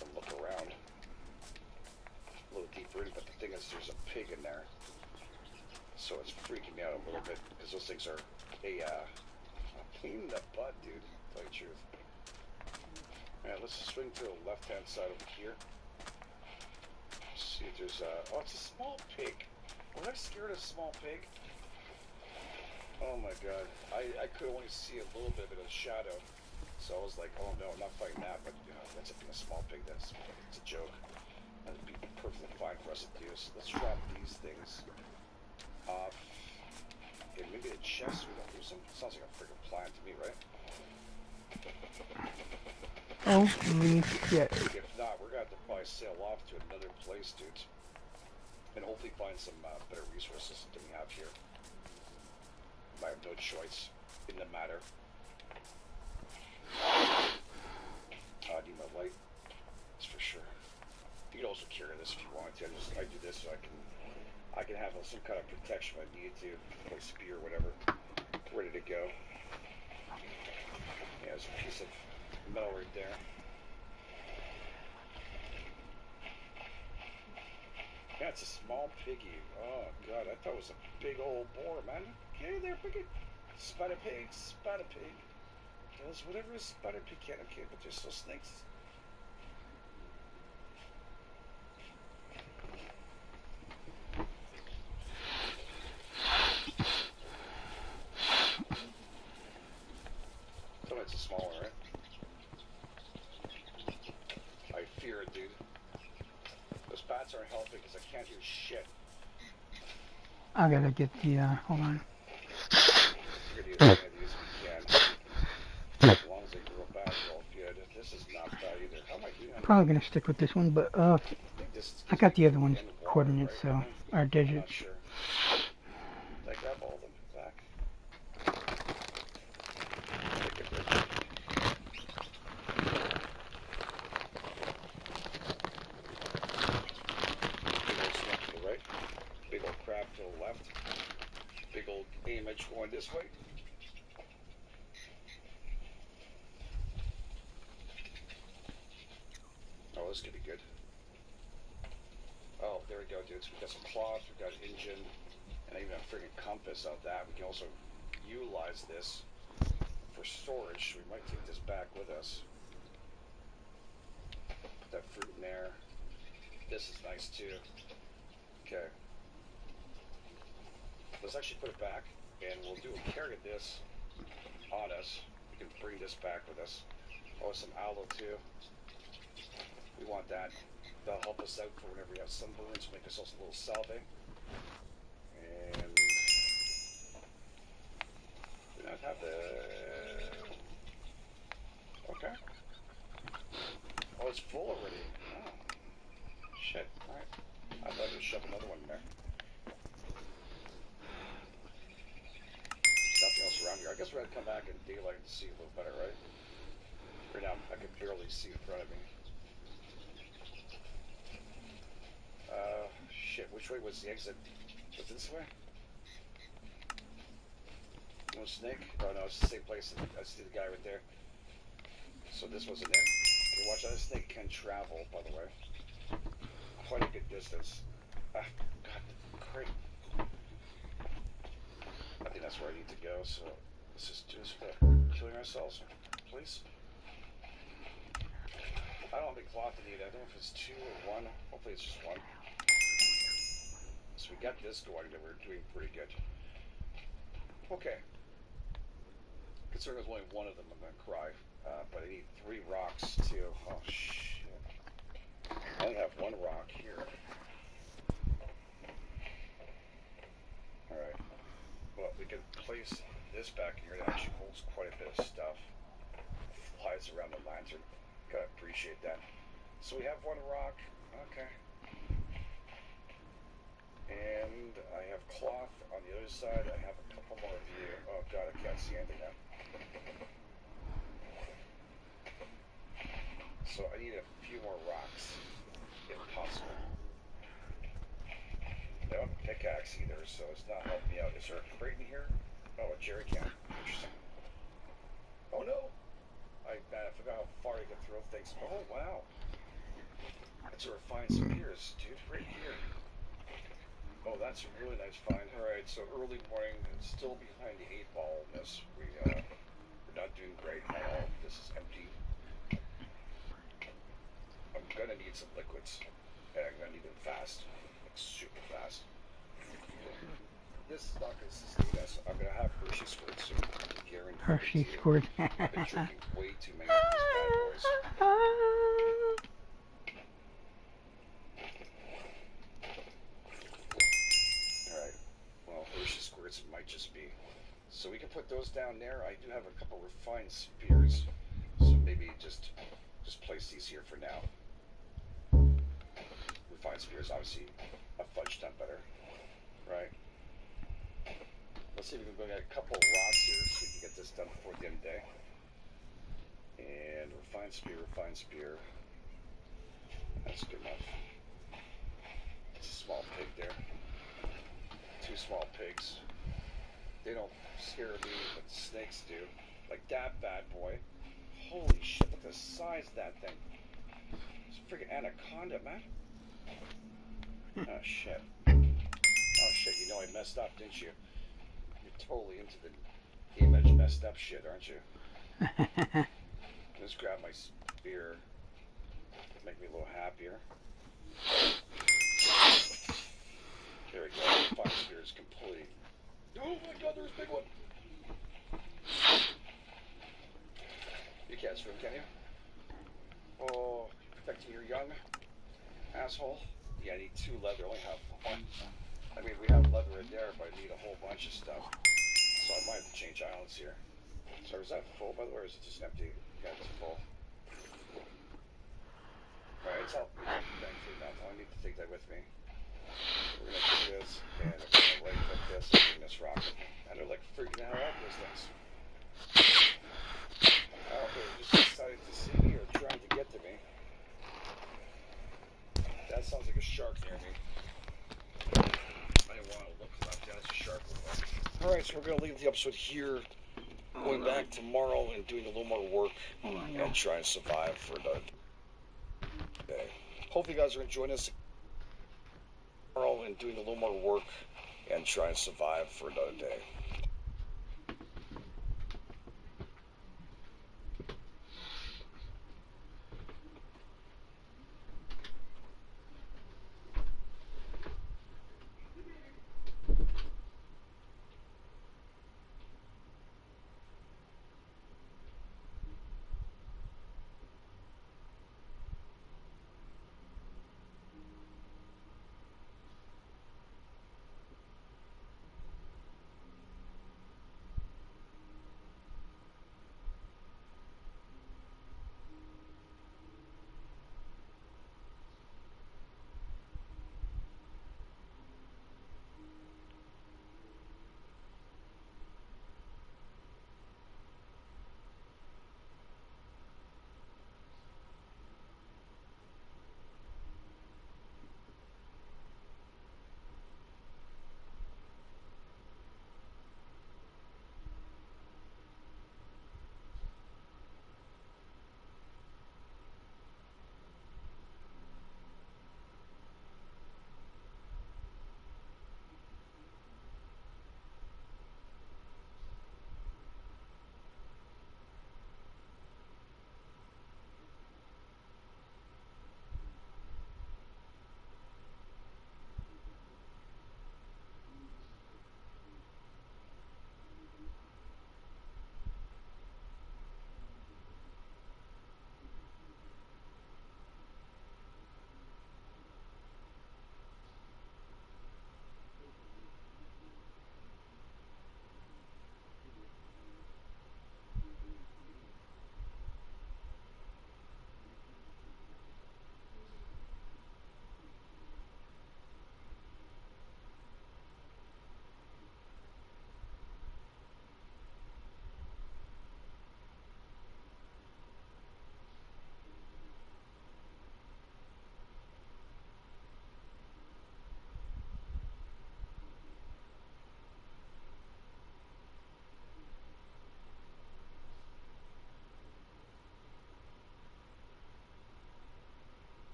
and look around a little deeper in, but the thing is there's a pig in there, so it's freaking me out a little bit because those things are a pain in the butt, dude, to tell you the truth. Alright, let's swing to the left hand side over here. See if there's oh, it's a small pig. Was I scared of a small pig? Oh my god, I could only see a little bit of a shadow, so I was like, oh no, I'm not fighting that, but you know, that's a small pig, it's a joke. That'd be perfectly fine for us to do, so let's drop these things off. Okay, maybe a chest, we don't lose them. Sounds like a freaking plan to me, right? Holy shit. If not, we're gonna have to probably sail off to another place, dudes, and hopefully find some better resources than we have here. I have no choice in the matter. I need my light, that's for sure. You can also carry this if you want to. I do this so I can have some kind of protection if I need to, like a spear or whatever, ready to go. Yeah, there's a piece of metal right there. Yeah, it's a small piggy. Oh god, I thought it was a big old boar, man. Get in there, piggy. Spider pig, spider pig. Does whatever a spider pig can. Okay, but there's still snakes. Tell me it's a small one, right? I fear it, dude. Those bats aren't helping because I can't do shit. I gotta get the, hold on. We're gonna use as many of these as we can. As long as they grow back, they're all good. This is not bad either. How am I doing? I'm probably gonna stick with this one, but, I think this I got the other one's in water, coordinates, right? so, or I'm not digits. sure. Did I grab all of them back? Take a break. Big old snake to the right. Big old crab to the left. Big old image Going this way. Oh, this could be good. Oh, there we go, dudes. We got some cloth, we got an engine, and even a freaking compass out that. We can also utilize this for storage. We might take this back with us. Put that fruit in there. This is nice too. Okay. Let's actually put it back, and we'll do a carry of this on us. We can bring this back with us. Oh, some aloe too. We want that. That'll help us out for whenever we have sunburns, make ourselves a little salve. And we not have the. Okay. Oh, it's full already. Oh. Shit. Alright. I thought I'd shove another one in there. Nothing else around here. I guess we're gonna come back in daylight to see a little better, right? Right now, I can barely see in front of me. Shit, which way was the exit? Was it this way? No snake? Oh no, it's the same place. I see the guy right there. So this wasn't it. Okay, watch out, this snake can travel, by the way. Quite a good distance. Ah, God, great. I think that's where I need to go, so let's just do this without killing ourselves, please. I don't have any cloth to need. I don't know if it's 2 or 1. Hopefully it's just 1. So we got this going, that we're doing pretty good. Okay. Considering there's only 1 of them, I'm going to cry. But I need 3 rocks too. Oh shit. I only have 1 rock here. Alright. Well, we can place this back here. That actually holds quite a bit of stuff. Flies around the lantern. Gotta appreciate that. So we have 1 rock. Okay. And I have cloth on the other side. I have a couple more of you. Oh god, I can't see anything now. So I need a few more rocks, if possible. I don't have a pickaxe either, so it's not helping me out. Is there a crate in here? Oh, a jerry can. Interesting. Oh no! I forgot how far you can throw things. Oh wow! That's a refined spears, dude. Right here. Oh, that's a really nice find. Alright, so early morning, still behind the 8 ball in this. We're not doing great at all. This is empty. I'm gonna need some liquids. And I'm gonna need them fast. Like super fast. This is not gonna sustain us. I'm gonna have Hershey squirts soon. Guaranteed. Hershey squirt. I've been drinking way too many of these bad boys. Alright. Well, Hershey squirts might just be. So we can put those down there. I do have a couple refined spears. So maybe just place these here for now. Refined spears, obviously, a fudge done better. Right? Let's see if we can go get a couple of rocks here so we can get this done before the end of the day. And refined spear. That's good enough. It's a small pig there. 2 small pigs. They don't scare me, but snakes do. Like that bad boy. Holy shit, look at the size of that thing. It's a freaking anaconda, man. Oh shit. Oh shit, you know I messed up, didn't you? You're totally into the game edge messed up shit, aren't you? Just grab my spear. Make me a little happier. There we go. Fire spear is complete. Oh my god, there's a big one. You can't swim, can you? Oh, protecting your young asshole. Yeah, I need 2 leather. I only have 1. I mean, we have leather in there, but I need a whole bunch of stuff. So I might have to change islands here. So is that full, by the way, or is it just empty? Yeah, it's full. Alright, it's all thankfully enough. I need to take that with me. We're gonna do this, and I'm gonna right click this and bring this rock. And they're like freaking the hell out of those things. Oh, they're just excited to see me or trying to get to me. That sounds like a shark near me. I didn't want to look left. Yeah, that's a shark. Alright, so we're going to leave the episode here. Going back tomorrow and doing a little more work and trying to survive for the day. Hopefully you guys are enjoying this tomorrow and doing a little more work and trying to survive for another day.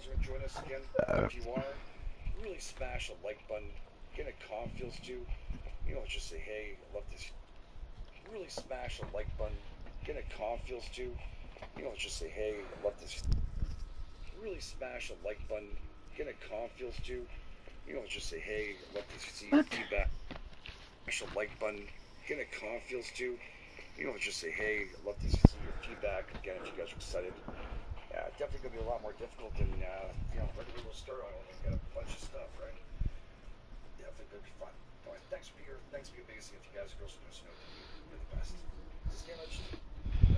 guys are enjoying this again. If you are, really smash the like button. Get a Caulfield's too. You know, just say, hey, I love this. Really smash the like button. Get a Caulfield's too. You know, just say, hey, I love this. Really smash the like button. Get a Caulfield's too. You know, just say, hey, I love to see your feedback. Smash the like button. Get a Caulfield's too. You know, just say, hey, I'd love to see your feedback. Again, if you guys are excited. Definitely going to be a lot more difficult than, regular little Star Island and get a bunch of stuff, right? Definitely going to be fun. All right, thanks, Peter. Thanks for being amazing. If you guys are girls and know you're the best. This is Damage.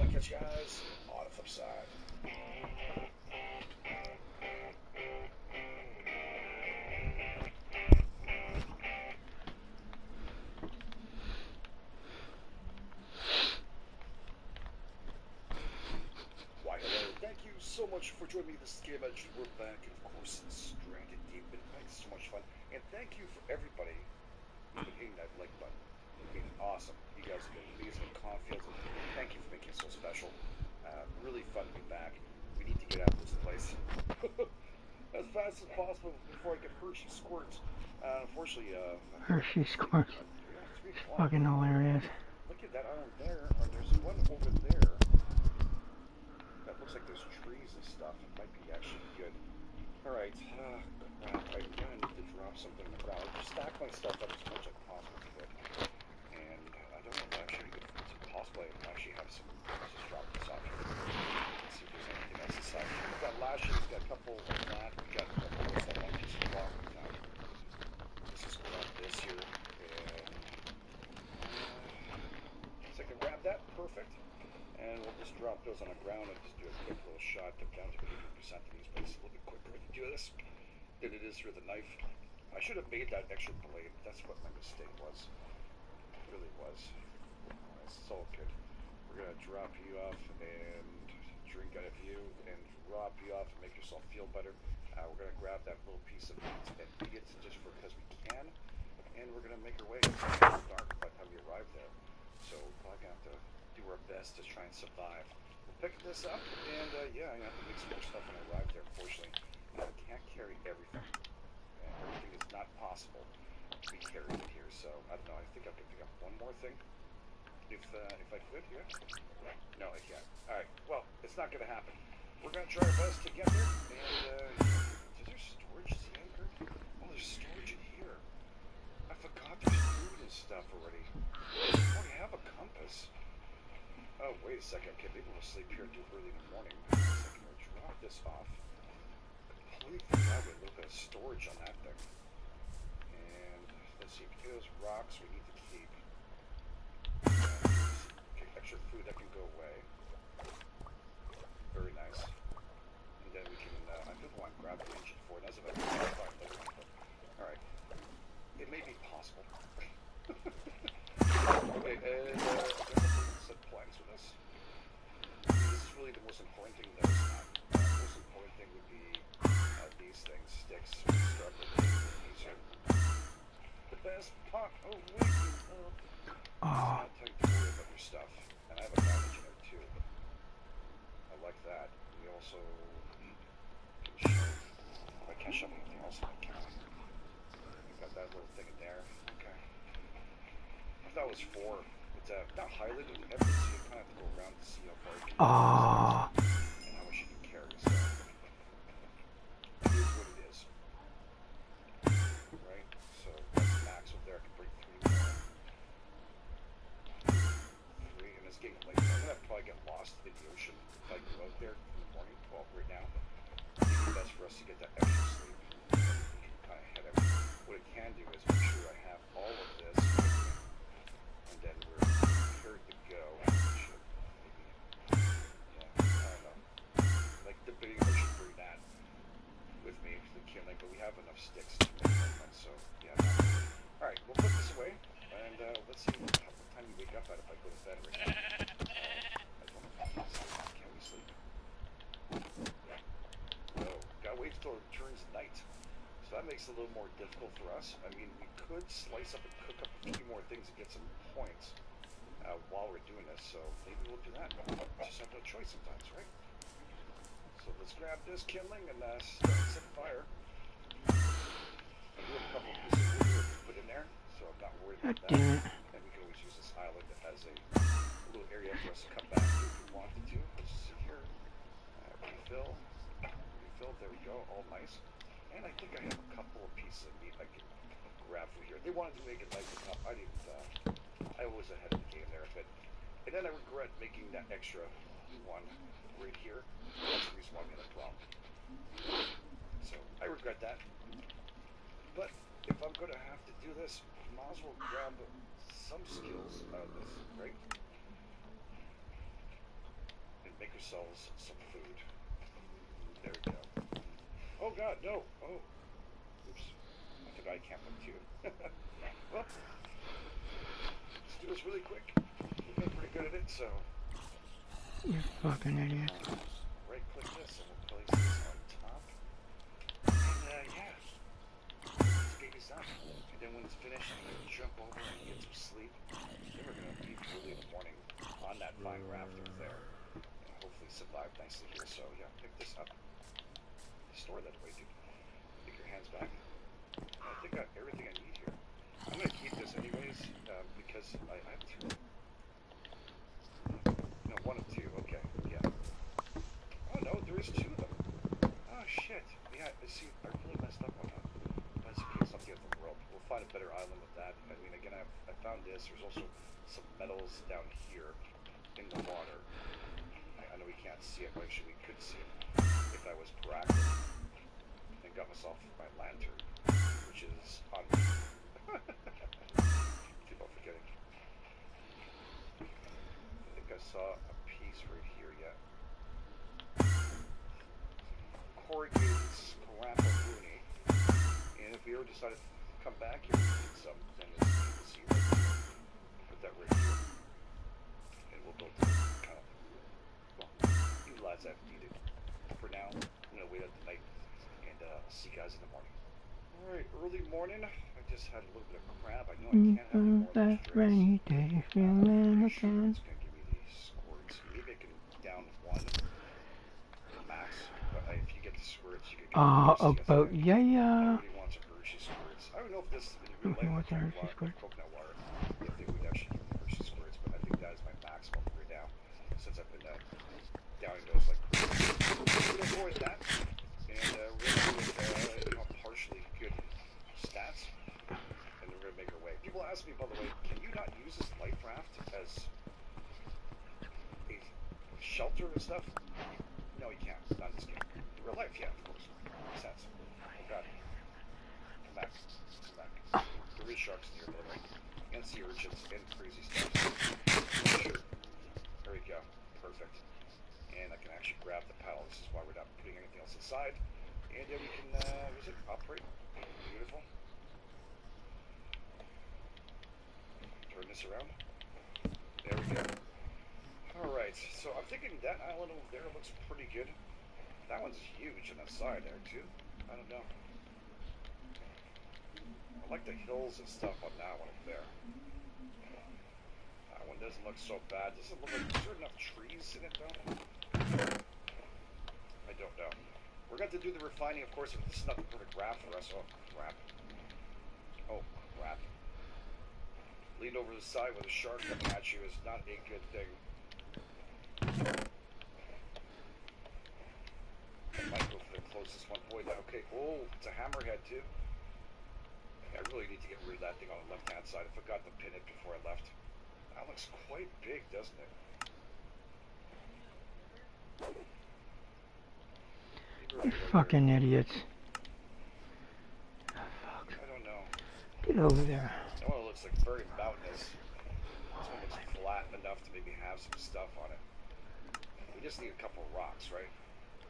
I'll catch you guys on the flip side. Why, hello. Thank you so much for joining me. This is Game Edge. We're back, and of course, it's Stranded Deep. And it's so much fun. And thank you for everybody who's been hitting that like button. It's been awesome. You guys have been amazing at Caulfield. Thank you for making it so special. Really fun to be back. We need to get out of this place as fast as possible before I get Hershey squirts. Unfortunately, Hershey squirt. yeah, 3 o'clock. Fucking hilarious. Look at that iron there, or there's one over there. That looks like there's trees and stuff. It might be actually good. Alright, crap. I'm gonna need to drop something on the ground. I'll just stack my stuff up as much as possible today. And I don't know if actually if it's possible I actually have some. Let's just drop this off here. Let's see if there's anything else inside. We've got lashes, we've got a couple of that, we've got almost that one piece of rock we found. Let's just grab this here and so I can grab that, perfect. And we'll just drop those on the ground and just do a quick little shot. Get down to 80% of these places a little bit quicker to do this than it is through the knife. I should have made that extra blade. That's what my mistake was. It really was. It's so good. We're gonna drop you off and drink out of you and drop you off and make yourself feel better. We're gonna grab that little piece of meat and eat it just because we can. And we're gonna make our way. It's dark by the time we arrive there. So we're probably gonna have to do our best to try and survive. We'll pick this up, and yeah, I have to make some more stuff when I arrive there. Unfortunately, I can't carry everything, and everything is not possible to be carried in here. So I don't know. I think I could pick up one more thing, if I could. Yeah. No, I can't. All right. Well, it's not gonna happen. We're gonna try our best to get there. And is there storage? Is the anchor? Oh, there's storage in here. I forgot there's food and stuff already. Oh, I have a compass. Oh, wait a second. Okay, maybe we'll sleep here too early in the morning. Wait a second. We'll drop this off. Completely forgot we had a little bit of storage on that thing. And let's see. Potatoes, rocks we need to keep. Okay, extra food that can go away. Very nice. And then we can, I think we'll grab the engine for it. As if I can find it. Alright. It may be possible. Okay, and set plans with this. This is really the most important thing that is not. The most important thing would be these things, sticks. Start with these here. The best part. Oh wait, it's not time to worry about your stuff. And I have a bandage in there too. I like that. We also can shove. I can't shove anything else in my account. We've got that little thing in there. Okay. I thought it was 4. It's not highlighted in every, so you kind of have to go around to see how far you can go and how much you can carry. So it is what it is. Right? So that's max up there. I can bring 3 more. 3, and it's getting late. I'm gonna probably get lost in the ocean if I go out there in the morning. Well, right now, it's best for us to get that extra sleep. We can kind of head out. What it can do is make sure I have all of this. And then we're prepared to go. Should maybe, yeah, I don't know. Like debating if I should bring that with me to the kindling, but we have enough sticks to make that one, so yeah. Alright, we'll put this away, and let's see what time you wake up at if I go to bed right now. I don't know if I can sleep. Can we sleep? No. Gotta wait till it turns night. So that makes it a little more difficult for us. I mean, we could slice up and cook up a few more things and get some points while we're doing this, so maybe we'll do that. Just have no choice sometimes, right? So let's grab this kindling and start some fire. I do have a couple pieces of wood here to put in there, so I'm not worried God about that. damn it. And we can always use this island as a little area for us to come back to if we wanted to. Let's see here. Refill. Refill. There we go. All nice. And I think I have a couple of pieces of meat I can grab from here. They wanted to make it nice and tough. I didn't. I was ahead of the game there a bit. And then I regret making that extra one right here. That's the reason why we had a problem. So I regret that. But if I'm going to have to do this, might as well grab some skills out of this, right? And make ourselves some food. There we go. Oh God, no. Oh. Oops. I forgot I can't look too. Well, let's do this really quick. We've been pretty good at it, so. You fucking idiot. Right click this and we'll place this on top. And yeah. This baby's done. And then when it's finished, I'm going to jump over and get some sleep. Then we're going to leave early in the morning on that fine raft over there. And hopefully survive nicely here. So yeah, pick this up. Store that away, dude. Take your hands back. I think I got everything I need here. I'm going to keep this anyways because I have two. No, one of two. Okay, yeah. Oh no, there is two of them. Oh shit. Yeah, I see. I really messed up on that. That's okay. It's not the end of the world. We'll find a better island with that. I mean, again, I found this. There's also some metals down here in the water. I know we can't see it, but actually we could see it if I was proactive and got myself my lantern, which is on me. Keep on forgetting. I think I saw a piece right here yet. Corrugated scrap of Rooney. And if we ever decide to come back here and get some, then you can see right here. Put that right here. And we'll build kind of, well, utilize that if needed. For now, I'm going to wait out the night and see you guys in the morning. Alright, early morning. I just had a little bit of crab. I know I can't have any more of those drinks. Rainy day, feeling Sure, again. it's going to give me these squirts. Maybe I can down one max, but if you get the squirts, you can get About yeah. Nobody wants a Hershey squirts. I don't know if this in real Who life wants a would Hershey squirt? coconut water, if they would actually give me Hershey squirts, but I think that is my maximum right now, since I've been downing those like crazy. We're going to avoid that, and we're going to do it partially good stats, and then we're going to make our way. People ask me, by the way, can you not use this life raft as a shelter and stuff? No, you can't. Not in this game. In real life, yeah, of course. Makes sense. Oh god. Come back. Come back. There is sharks in here, by the way. And sea urchins and crazy stuff. Sure. There we go. Perfect. And I can actually grab the paddle. This is why we're not putting anything else inside. And then we can, what is it? Operate. Beautiful. Turn this around. There we go. Alright, so I'm thinking that island over there looks pretty good. That one's huge on that side there, too. I don't know. I like the hills and stuff on that one over there. That one doesn't look so bad. Does it look like, is there enough trees in it, though? I don't know. We're going to do the refining, of course, if this is not the perfect raft for us. Oh, crap. Oh, crap. Lean over the side with a shark coming at you is not a good thing. I might go for the closest one. Boy, okay. Oh, it's a hammerhead, too. I really need to get rid of that thing on the left-hand side. I forgot to pin it before I left. That looks quite big, doesn't it? You fucking idiots. Fuck. I don't know. Get over there. That one looks like very mountainous. This one looks flat enough to maybe have some stuff on it. We just need a couple of rocks, right?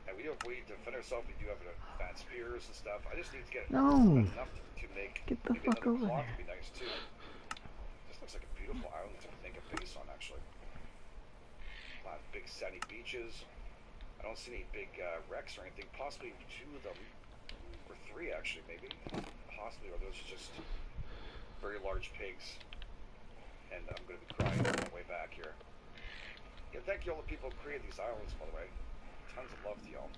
And we need to defend ourselves. We do have fat spears and stuff. I just need to get enough to make Get the maybe fuck another over clock there. would be nice too. This looks like a beautiful island to make a base on, actually. A lot of big sandy beaches. I don't see any big wrecks or anything. Possibly two of them, or three actually, maybe. Possibly, or those are just very large pigs. And I'm going to be crying on my way back here. Yeah, thank you all the people who created these islands, by the way. Tons of love to y'all.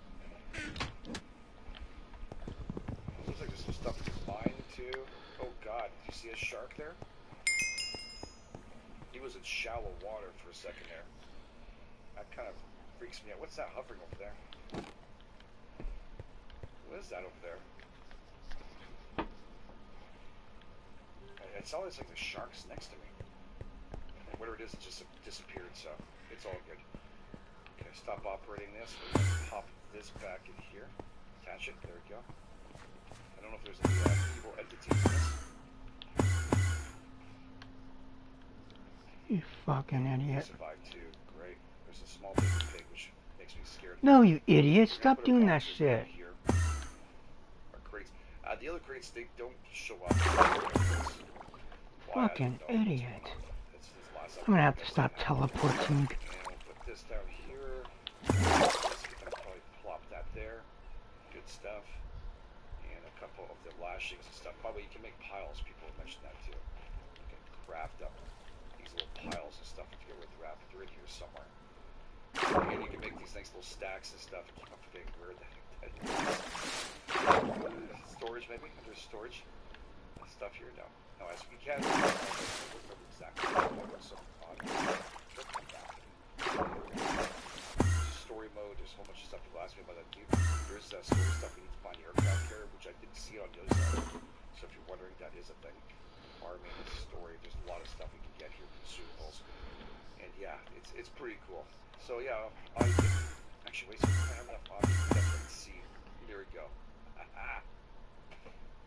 Looks like there's some stuff to mine too. Oh god, did you see a shark there? He was in shallow water for a second there. That kind of freaks me out. What's that hovering over there? What is that over there? It's always like the shark's next to me. And whatever it is, it just disappeared, so it's all good. Okay, stop operating this. We're going to pop this back in here. Attach it. There we go. I don't know if there's any evil entities in this. You fucking idiot. Survived too. Great. There's a small baby pig, which makes me scared. No, you idiot. Stop doing that shit. Here. Our crates. The other crates, they don't show up. Fucking idiot. I'm gonna have to stop teleporting. And we'll put this down here. Probably plop that there. Good stuff. And a couple of the lashings and stuff. By the way, you can make piles. People have mentioned that too. You can craft up these little piles of stuff to get rid of the wrap. They're in here somewhere. And you can make these nice little stacks and stuff. I keep on forgetting where the heck that is. Storage maybe? Under storage? Stuff here? No. No, as we can. I don't remember exactly what was so odd. Story mode, there's a whole bunch of stuff people ask me about that too. There's story stuff you need to find the aircraft carrier, which I didn't see on the other side. So if you're wondering, that is a thing. Farming, story, there's a lot of stuff you can get here, consumables. And yeah, it's pretty cool. So yeah, I actually wait, so I have enough audio to definitely see. There we go.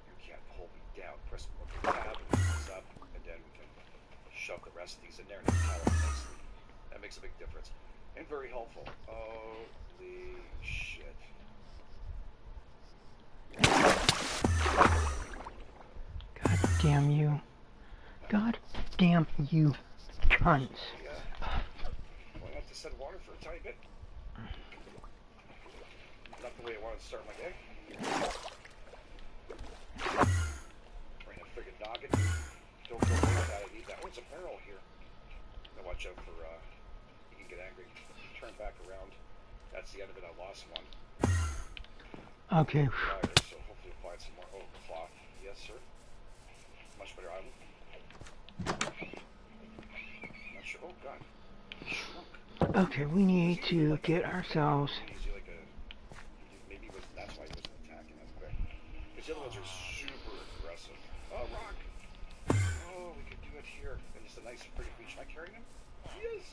You can't hold me down. Press the tab, and it comes up, and then we can shove the rest of these in there and pile them nicely. That makes a big difference. And very helpful. Holy shit. God damn you. God damn you, cunts. Yeah. Well, I have to set water for a tiny bit. Not the way I wanted to start my day. Bring a friggin' noggin. Don't go away without it. Eat that. Oh, it's a barrel here. Now watch out for, you can get angry. Turn back around. That's the end of it. I lost one. Okay. Fire, so hopefully we'll find some more. Oh, cloth. Yes, sir. Much better island. Not sure. Oh, God. Shrunk. Okay, we need to get ourselves. Maybe that's why he wasn't attacking as quick. Because the other ones are super aggressive. Oh, rock! Oh, we could do it here. And just a nice pretty beach. Am I carrying him? Yes!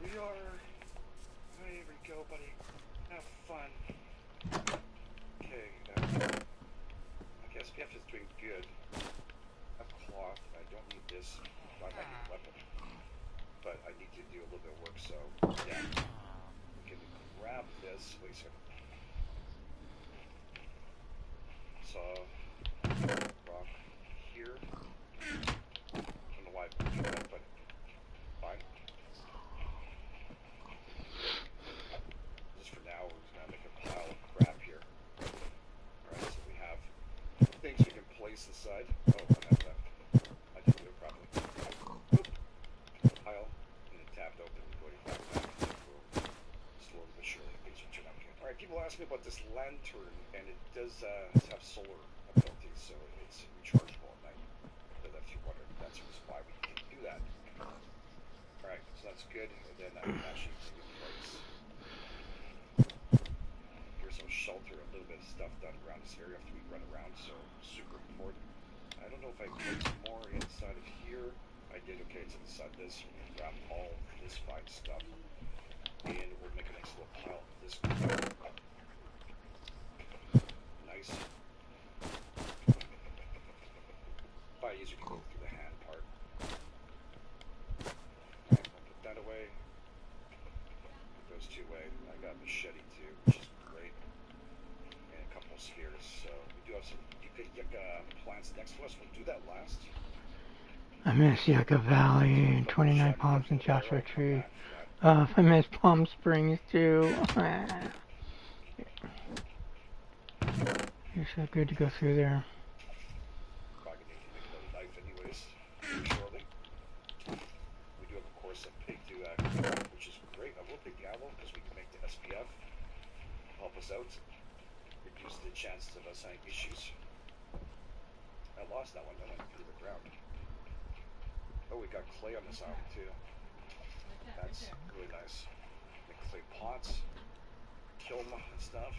We are. There we go, buddy. Have fun. Okay, I guess SPF is doing good. I have cloth. I don't need this. I might need a weapon. But I need to do a little bit of work, so yeah. We can grab this. Wait a second. Saw rock here. I don't know why I put that, but fine. Just for now, we're just gonna make a pile of crap here. Alright, so we have things we can place inside. Oh, I have that. I didn't do it properly. Pile. And it tapped open. Go to your backpack. Slowly but surely, things will turn out okay. Alright, people ask me about this lantern, and it does have solar abilities, so it's rechargeable at night. So that's your wondering. That's why we can do that. Alright, so that's good. And then actually take in place. Here's some shelter, a little bit of stuff done around this area after we run around, so super important. I don't know if I placed more inside of here. I did. Okay, it's inside this. We're going to grab all this fine stuff. And we'll make a nice little pile of this. Nice. Probably easier to go through the hand part. Alright, I'll put that away. Put those two away. I got a machete too, which is great. And a couple of spears. So we do have some yucca plants next to us. We'll do that last. I miss Yucca Valley, 29 Palms and Joshua Tree. I miss Palm Springs too. You're so good to go through there. Probably need to make another knife anyways, shortly. We do have, of course, a pig to which is great. I will pick the apple because we can make the SPF, help us out, reduce the chances of us having issues. I lost that one, that went through the ground. Oh, we got clay on this island too. That's really nice. The clay pots, kiln and stuff.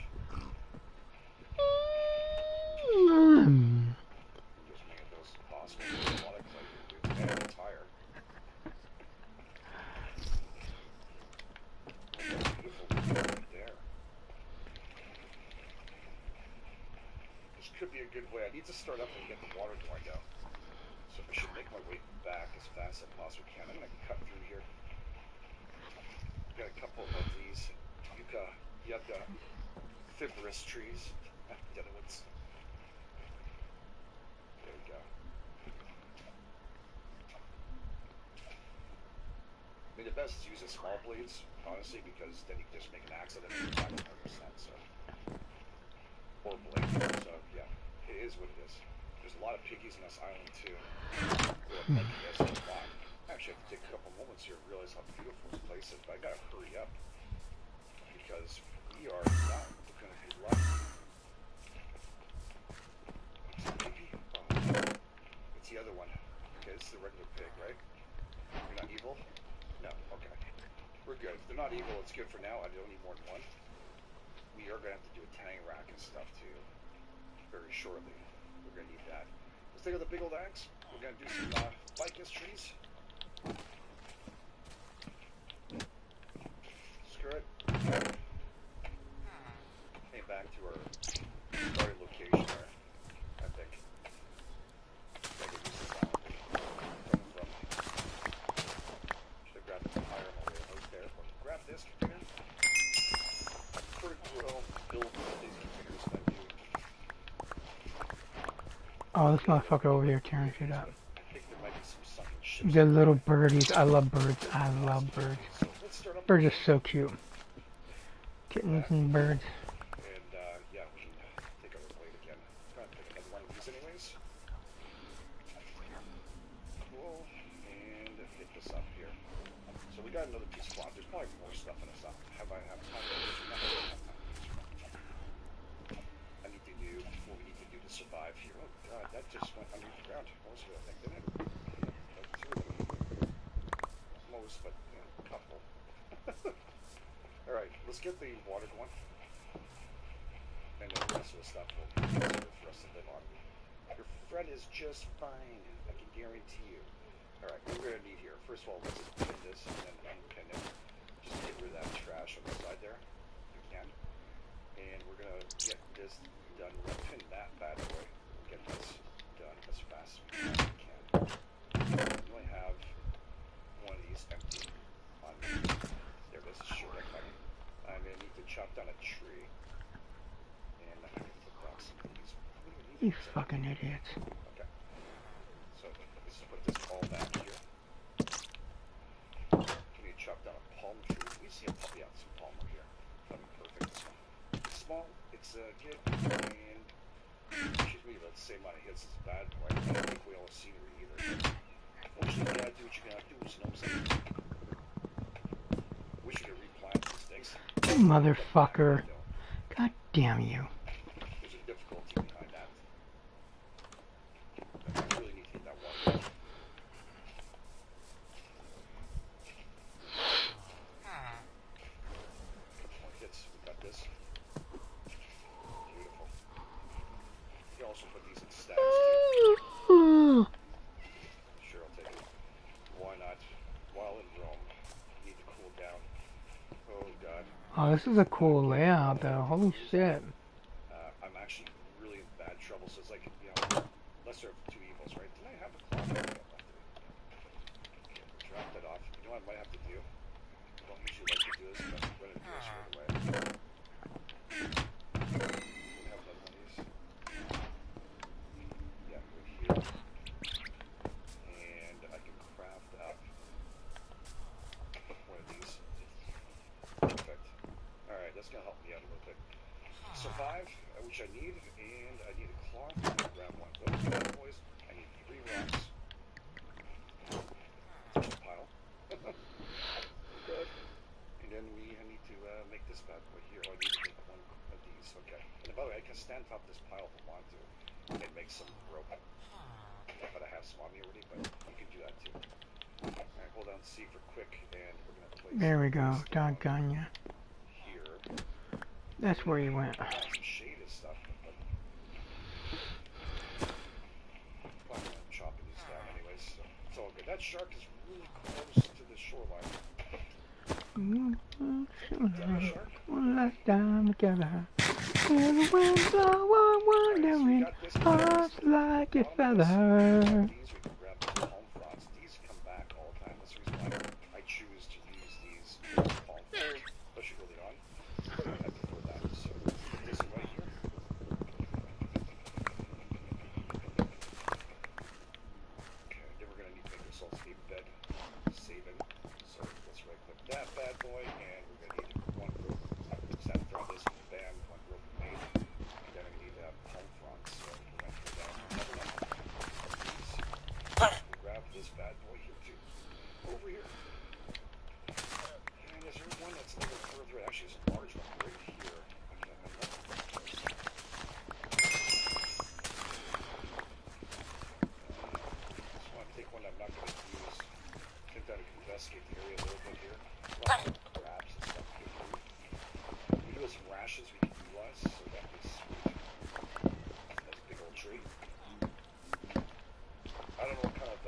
Just make those possible. There's a lot of clay here, dude. And a tire. That's beautiful right there. This could be a good way. I need to start up and get the water going down. So I should make my way back as fast as I possibly can. I'm going to cut through here. Got a couple of these yucca fibrous trees. The other ones. There we go. I mean, the best is use the small blades, honestly, because then you can just make an axe of it and back 100%. So, or blade. So yeah, it is what it is. There's a lot of piggies on this island too. Like this a lot. Actually, I have to take a couple moments here and realize how beautiful this place is, but I gotta hurry up because we are not going to be lucky. It's the other one. Okay, this is the regular pig, right? You're not evil? No, okay. We're good. If they're not evil, it's good for now. I don't need more than one. We are going to have to do a tanning rack and stuff too very shortly. We're going to need that. Let's take out the big old axe. We're going to do some ficus trees. Screw it. Came back to our starting location there, I think. Should have grabbed the tire on my way out there. But grab this container. Pretty well build these containers that I do. Oh, this motherfucker over here tearing shit up. I think there might be some sunken ships. The little birdies. I love birds. I love birds. So let's start up. Birds are so cute. Kittens and birds. And yeah, we can take out the blade again. Try and pick another one of these anyways. Cool. And hit this up here. So we got another piece of cloth. There's probably more stuff in this. Have I have time to do this or not? I don't have time to do this or not. I need to do what we need to do to survive here. Oh god, that just went under the ground. Most of it, I think, didn't it? Like two of them. Most, but you know, a couple. Alright, let's get the water going. And then the rest of the stuff will be easier for us to live on. Your friend is just fine, I can guarantee you. Alright, what we're going to need here. First of all, let's just pin this and then unpin it. Just get rid of that trash on the side there, if you can. And we're going to get this done. We're going to pin that bad boy. Get this done as fast as we can. We only have one of these empty on me. There it is, short cutting. I'm going to need to chop down a tree. And I'm going to put down some of these. You fucking idiots. Okay. So let's just put this all back here. Can you chop down a palm tree? We see a puppy out some palm right here. That'd be perfect. This one. It's small, it's good, and excuse me, let's say my hits is bad. I don't think we all have scenery either. Unfortunately, you gotta do what you gotta do, you know what I'm saying? Wish you could replant these things. Motherfucker. God damn you. There's a difficulty behind that. I really need to get that water. More hits. We got this. Beautiful. You can also put these in stacks too. Sure, I'll take it. Why not? While in Rome, you need to cool down. Oh god. Oh, this is a cool layout, though. Holy shit. I'm actually really in bad trouble, so it's like, you know, lesser of two evils, right? Did I have a clock? Okay, drop that off. You know what I might have to do? I don't usually like to do this, but I'm going to do this right away. We have another one of these. Yeah, right here. And I can craft up one of these. Perfect. Alright, that's going to help me out a little bit. Survive, which I need, and I need a cloth. Grab one of those bad boys. I need 3 rocks. There's a pile. Good. And then I need to make this this bad boy here. Oh, I need to make one of these. Okay. And by the way, I can stand top this pile if I want to and make some rope. But I have some on me already, but you can do that too. Alright, hold on C for quick, and we're going to place There we go. Doggone ya. here. That's where you went. Some shaded stuff, but I'm chopping these down anyways, so it's all good. That shark is really close to the shoreline. One last time together. When the wind blow, I'm wondering, hearts like a feather. These we can grab the palm fronds. These come back all the time. That's the reason why I choose to use these palm fronds, especially early on. I prefer that. So this one right here. Okay, then we're gonna need to make this all escape bed. Saving. So let's right click that bad boy, and we're gonna need one rope. Snap throw this, bam, one rope made. And then we need palm fronds. So we're gonna put down another one of these. We'll grab this bad boy here too. Over here. And is there one that's a little further? Actually, there's a large one right here. Okay, I love this. Just want to take one I'm not going to use. Get down and investigate the area a little bit here. Lots of crabs and stuff here. We do have some rashes we can utilize, so that'd be sweet. That's a big old tree. I don't know what kind of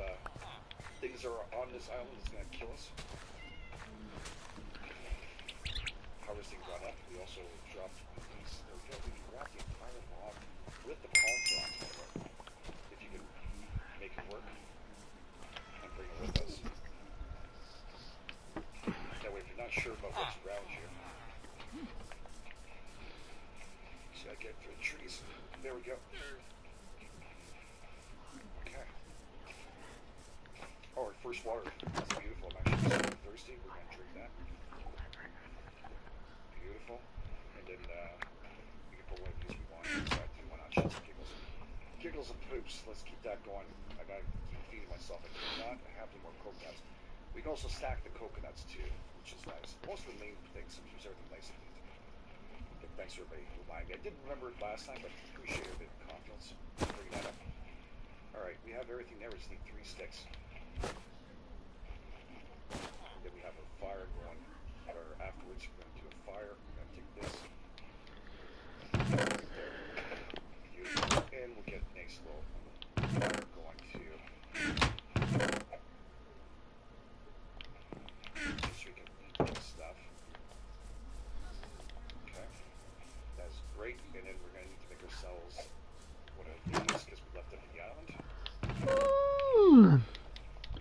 things are on this island that's going to kill us. Harvesting brought up. We also dropped these. There we go. We can grab the entire log with the palm fronds, by the way. If you can make it work and bring it with us. That way, if you're not sure about what's around you, see, I get through the trees. There we go. Okay. Oh, our first water. That's beautiful. I'm actually so thirsty. We're going to drink that. Beautiful. And then we can put one of these we want inside too. Why not? Shits and giggles. Giggles and poops. Let's keep that going. I gotta keep feeding myself. I cannot have any more coconuts. We can also stack the coconuts too, which is nice. Most of the main things, use everything nice and neat. But thanks everybody who reminded me. I didn't remember it last time, but appreciate a bit of confidence. Bring that up. Alright, we have everything there. We just need 3 sticks. And then we have a fire going. Or afterwards, we're going to do a fire. We're going to take this. Beautiful. And we'll get a nice little fire going too. Just so we can eat this stuff. Okay. That's great. And then we're going to need to make ourselves one of these because we left them on the island.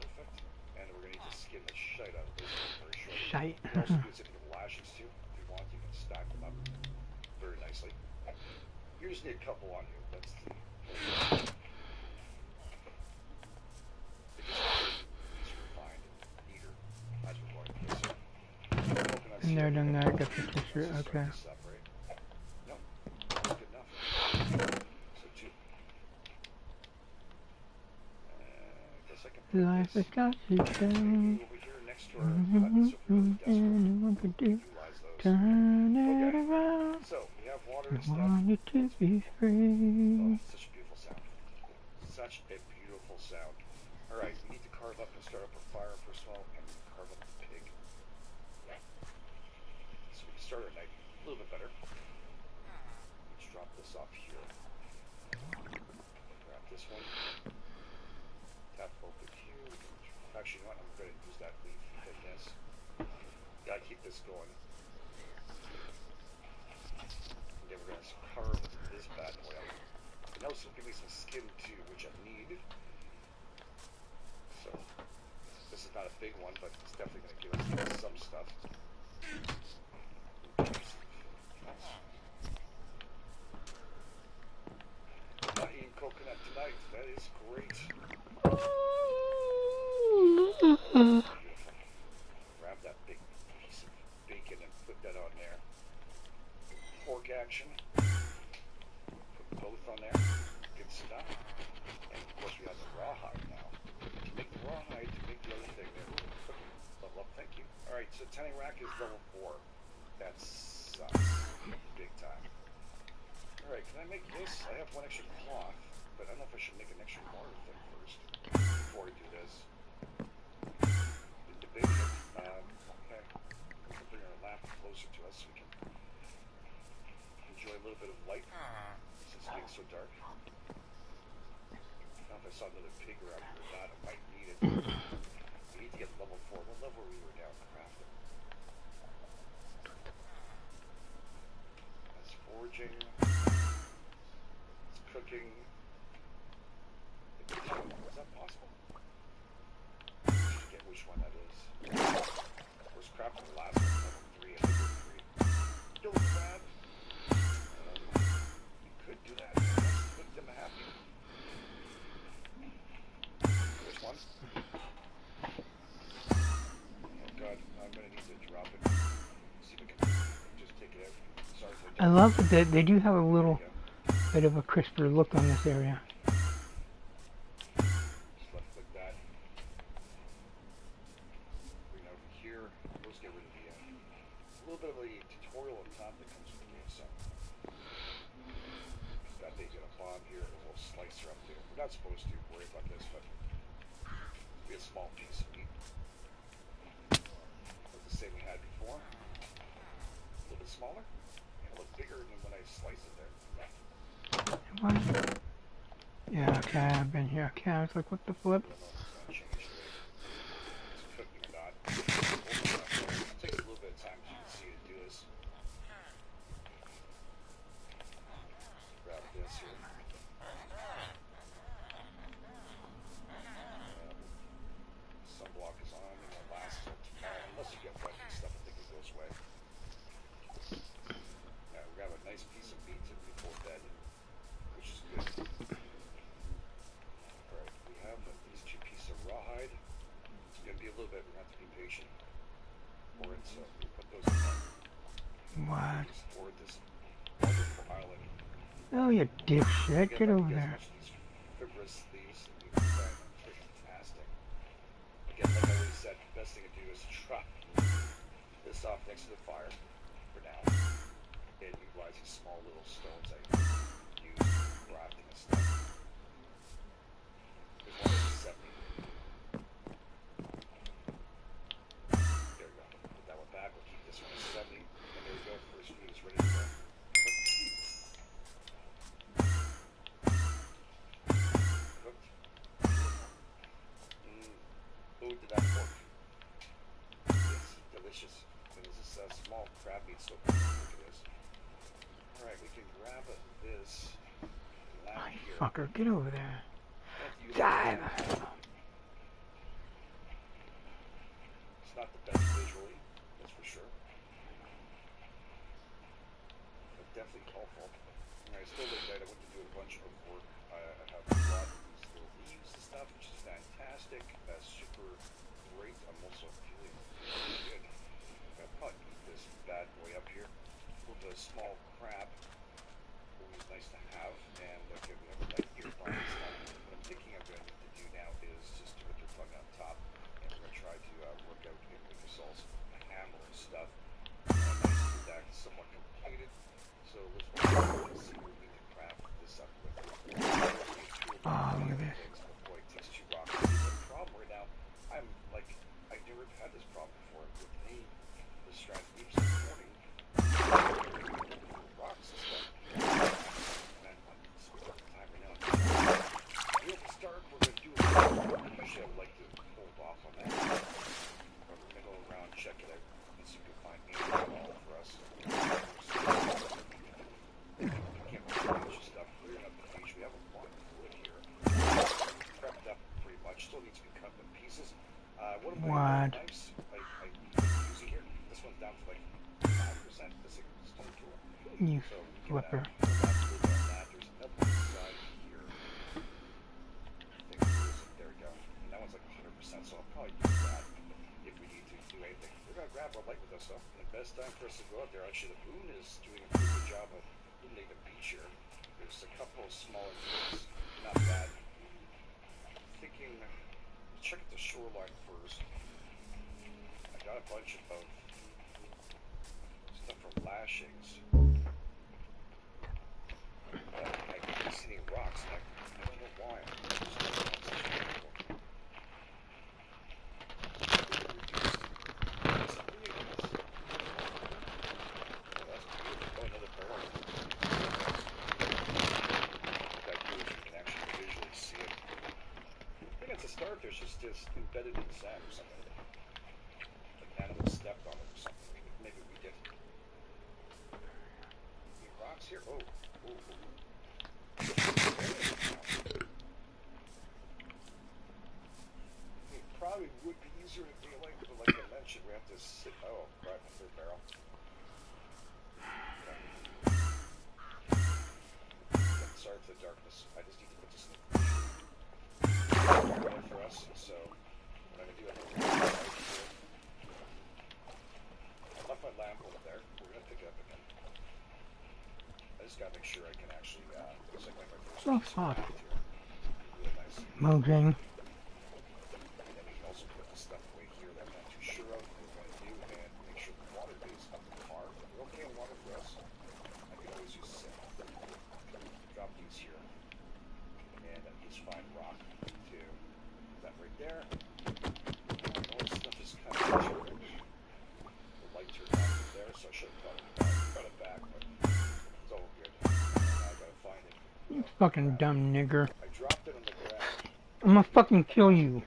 Perfect. And then we're going to need to skin the shite out of this very shortly. Shite. You can also use it for lashes too. If you want, you can stack them up very nicely. You just need a couple on you. That's the refined and neater as we're going through. So, coconuts And they're here. done that. Got the t-shirt. So Okay. this up, right? No, that's good enough. So 2. I guess I can put Life this is not easy. over here next to our hut, so if we go to the desert, Anyone could do. utilize those. Turn it Okay. around. So we have water I and stuff. want you to be Oh, free. such a beautiful sound. Such a beautiful sound. Alright, we need to carve up and start up a fire first of all, and carve up the pig. So we can start our night a little bit better. Let's drop this off here. Grab this one. Tap open here. Actually, you know what? I'm going to use that leaf. Hit this. Gotta keep this going. And then we're going to carve this bad boy out. And also give me some skin too, which I need. So, this is not a big one, but it's definitely going to give us some stuff. Not eating coconut tonight. That is great. Beautiful. Grab that big piece of bacon and put that on there. Pork action. Put both on there. Good stuff. And of course we have the rawhide now. To make the rawhide, to make the other thing there. Level up, thank you. Alright, so tanning rack is level 4. That's Big time. Alright, can I make this? I have one extra cloth, but I don't know if I should make an extra water thing first before I do this. Debate it. Okay. We can bring our lamp closer to us so we can enjoy a little bit of light since it's getting so dark. I don't know if I saw another pig around here or not. I might need it. We need to get level 4. What level we were down crafting? That's foraging. It's cooking. Is that possible? I forget which one that is. Was crafting the last one, level 3, I think it was 3. Kill the crab. You could do that. Make them happy. Which one? Oh god, I'm gonna need to drop it. See if I can just take it out. Sorry for I love that they do have a little bit of a crisper look on this area. just left click that. Bring it over here. Let's get rid of the a little bit of a tutorial on top that comes with the game, so that thing's gonna bomb here and we'll slice her up there. We're not supposed to worry about this, but be a small piece of meat. Like the same we had before. A little bit smaller and a little bigger than when I sliced it there. What? Yeah, okay, I've been here. Okay, I was like, what the flip? I don't know if it's gonna change the way it's cooking or not. It takes a little bit of time as you can see to do this. Grab this here. Sunblock is on, and it lasts till tomorrow. Unless you get wet and stuff, I think it goes away. Yeah, we got a nice piece of meat before bed, which is good. Alright, we have these 2 pieces of rawhide. It's going to be a little bit, we're going to have to be patient for it, so we put those in there. What? For this wonderful island. Oh, you dipshit. Get over there. These fibrous leaves and we find them fantastic. Again, like I already said, the best thing to do is drop this off next to the fire for now. And utilize these small little stones I use for crafting and stuff. There's one that's 70. There we go. Put that one back. We'll keep this one at 70. And there we go. First food is ready to go. Cooked. Food to that pork. It's delicious. And this is small crab meat, so look at this. Alright, we can grab this lamp here. Fucker, get over there. Thank you. Dive! It's not the best visually, that's for sure. But definitely helpful. Alright, still late night. I went to do a bunch of work. I have a lot of these little leaves and stuff, which is fantastic. That's super great. I'm also feeling really good. I'll probably eat this bad boy up here. With a small crab. Always nice to have. And okay, we have a light here by this time. What I'm thinking I'm going to need to do now is just do a tongue on top. And we're going to try to work out in with the sauce, hammer and stuff. That somewhat completed. So let's see what we can craft this up with. Oh, look at this. Before it takes 2 rocks. The problem right now, I'm like, I've never had this problem before with any of the strat leaps in the morning. Rocks and stuff. Man, it's time right now. Real start, we're going to do it. Usually I would like to hold off on that. But we're going to go around, check it out, and see if we can find anything at all for us. Can't finish stuff, clearing up the beach. We have a lot of wood here. Prepped up pretty much. Still needs to be cut in pieces. One of my knives I use here. This one's down to like 5%. This is stone tool. You So flipper. there's another one side here. There we go. And that one's like 100%. So I'll probably use that if we need to do anything. We're gonna grab our light with us though. And the best time for us to go out there, actually, the moon is doing a pretty good job of illuminating the beach here. There's a couple of smaller things, not bad. I'm thinking, check out the shoreline first. I got a bunch of stuff from lashings. just embedded in sand or something. Like animal stepped on it or something. Maybe we did. Any rocks here? Oh. It probably would be easier in daylight, but like I mentioned, we have to sit. Oh, right, my third barrel. Sorry for the darkness. I just need to put this in the for us. So what I'm gonna do, I left my lamp over there. We're gonna pick it up again. I just gotta make sure I can actually looks like my first Oh fuck. Really nice. Mojang. And then we can also put the stuff away here that I'm not too sure of what we're gonna do and make sure the water is up to par. We're okay in water for us. I can always use sand. Drop these here, and just find rock too. That right there. All this stuff is kind of short. The light turned off there, so I should have got it back, but it's all good. Now I gotta find it. You fucking dumb nigger. I dropped it on the ground. I'm gonna fucking kill you.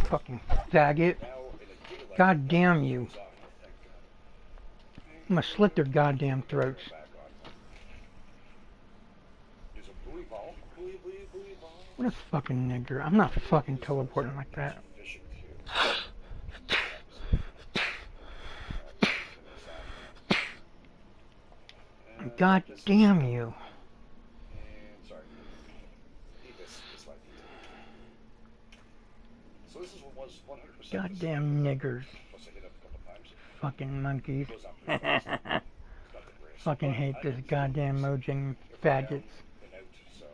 Fucking faggot. Now in a daylight, God damn you. it's off, thank God. I'm gonna slit their goddamn throats. Back on. There's a buoy ball. Buoy ball. What a fucking nigger. I'm not fucking teleporting like that. Fishing too. God damn you. And sorry. Need this light. So this is what was 100%. Goddamn niggers. Plus I hit up a couple times. Fucking monkeys. Goes on pretty fast. It's not the greatest. Fucking hate this goddamn Mojang faggots. And out, so.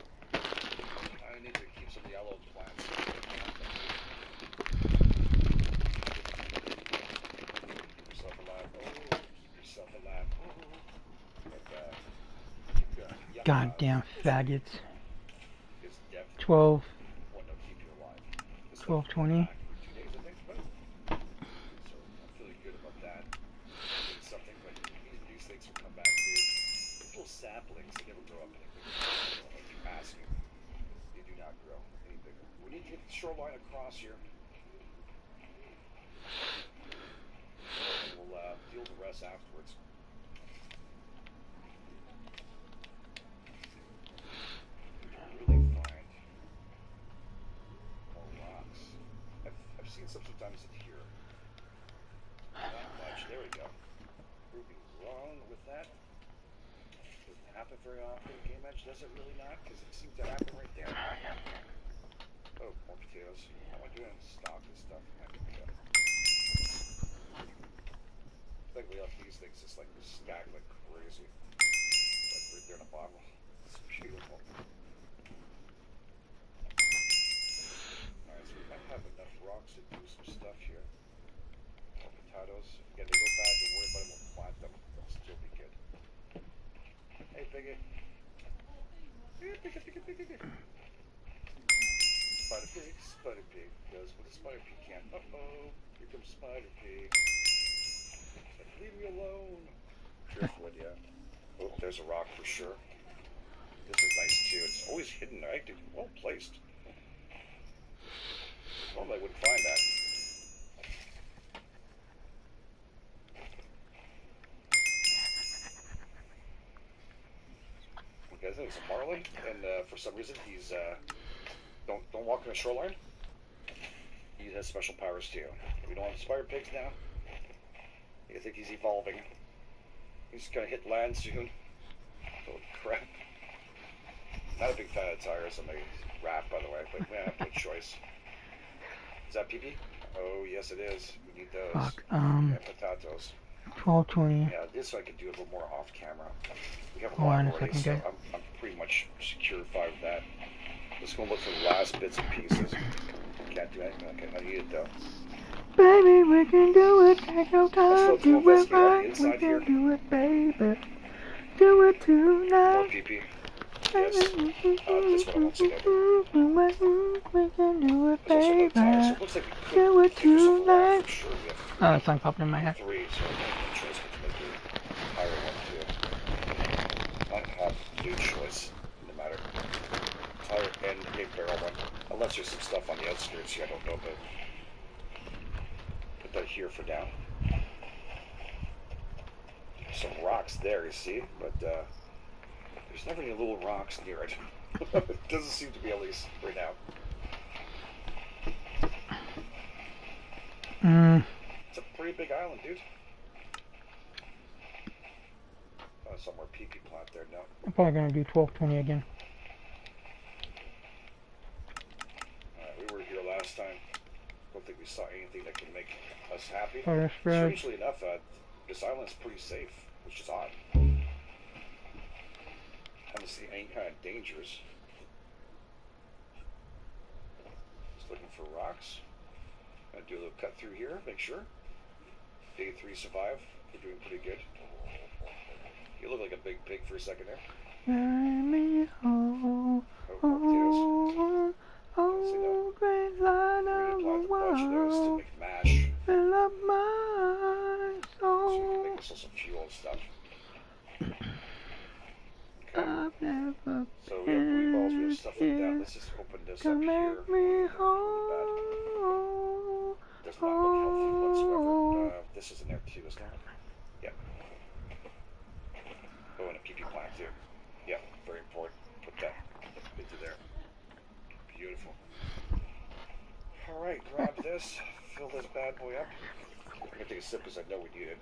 I need to keep some yellow plants. Keep yourself alive. Oh, keep yourself alive. And, Goddamn faggots. is depth 12, what will keep you alive. This 12, stuff 20. back for 2 days, I think. So I'm feeling good about that. It's something, but these things will come back to these little saplings. They never grow up any bigger. Like you ask me, they do not grow any bigger. We need to get the shoreline across here. And we'll deal with the rest afterwards. Really find more rocks. I've seen sometimes in here. Not much. There we go. Proving wrong with that. Doesn't happen very often. Game Edge does it really not, because it seems to happen right there. Oh, more potatoes. How am I doing? Stock and stuff. I think we left these things just like stacked like crazy. Like right there in the bottom. It's beautiful. Alright, so we might have enough rocks to do some stuff here. More potatoes. Again, they go bad, don't worry about them, we'll plant them. They'll still be good. Hey, Piggy. Piggy. Spider Pig does what a Spider Pig can. Uh-oh, here comes Spider Pig. Leave me alone. Driftwood, yeah. Oh, there's a rock for sure. This is nice too. It's always hidden, right? Well placed. Normally I wouldn't find that. Okay, I think it's a marlin, and for some reason he's don't walk on the shoreline. He has special powers too. We don't have spider pigs now. I think he's evolving. He's gonna hit land soon. Oh crap. Not a big fan of tires on my raft, by the way, but we have no choice. Is that pee-pee? Oh, yes it is. We need those. Fuck, And potatoes. 12, 20. Yeah, this I could do a little more off camera. We have a Hold lot on a already, second, so guys. I'm pretty much secure with that. Let's go look for the last bits and pieces. Can't do anything. Okay, I need it though. Baby, we can do it. Take no time. Let's Do go it investigate on the right. We inside here. can do it, baby. Do it More tonight. pee-pee. Yes. That's what I want to do. We can do it, There's also no tire, so baby. it looks like we could Do what take this you off the rack like. for sure. We have Oh, that song popped in my head. 3, so I have no choice but to make a tire one too. Might have no choice, no matter. Tire and a barrel one. Unless there's some stuff on the outskirts here, I don't know, but put that here for now. Some rocks there, you see, but there's never any little rocks near it. It doesn't seem to be, at least right now. It's a pretty big island, dude. Somewhere PP plant there, no. I'm probably gonna do 1220 again. We were here last time. Don't think we saw anything that could make us happy. Fire spread. Strangely enough, this island's pretty safe, which is odd. Haven't seen any kind of dangers. Just looking for rocks. Gonna do a little cut through here, make sure. Day 3 survive. We're doing pretty good. You look like a big pig for a second there. Carry me home, Oh, oh, great light of the a bunch of those to world, make mash. fill up my So we can soul. make ourselves some fuel and stuff. I've never So we have blue balls, we have stuff like that. been Let's just open this to up here. make me Does whole. not look healthy whatsoever. This is in there too, isn't it? Yep. Oh, and a PP plant too. Yep, very important. Put that into there. Beautiful. Alright, grab this. Fill this bad boy up. I'm going to take a sip because I know we need it.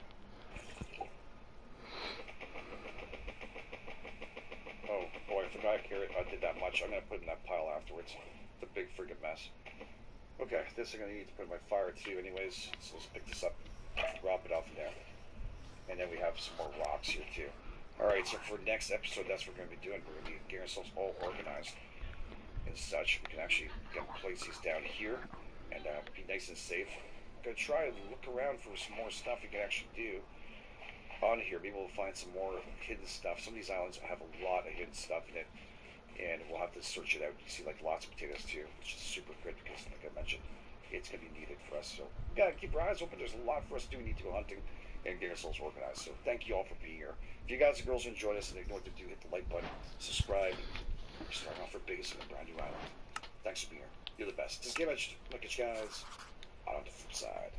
Oh, boy, I forgot I did that much. I'm going to put it in that pile afterwards. It's a big friggin' mess. Okay, this I'm going to need to put in my fire too anyways. So let's pick this up, drop it off in there. And then we have some more rocks here too. Alright, so for next episode, that's what we're going to be doing. We're going to be getting ourselves all organized and such. We can actually place these down here and be nice and safe. I'm going to try and look around for some more stuff we can actually do on here. Maybe we'll find some more hidden stuff. Some of these islands have a lot of hidden stuff in it, and we'll have to search it out. You see, like, lots of potatoes too, which is super good because, like I mentioned, it's going to be needed for us. So we got to keep our eyes open. There's a lot for us to do. We need to go hunting and get ourselves organized. So thank you all for being here. If you guys and girls enjoyed us and they know what to do, hit the like button, subscribe. We're starting off for base in a brand new island. Thanks for being here. You're the best. Just give it. Look at you guys on the flip side.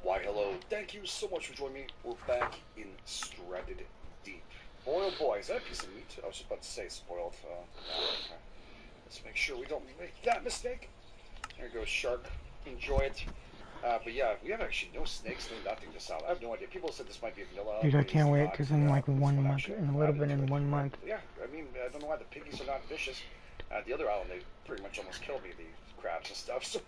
Why, hello. Thank you so much for joining me. We're back in Stranded Deep. Boy, oh boy, is that a piece of meat? I was about to say spoiled. Okay. Let's make sure we don't make that mistake. There goes shark. Enjoy it. But yeah, we have actually no snakes, no nothing to sell. I have no idea. People said this might be a vanilla. Dude, I It's can't wait not. because in like This 1 one month, actually in a little bit added in to it. 1 month. Yeah, I mean, I don't know why the piggies are not vicious. The other island, they pretty much almost killed me, the crabs and stuff. So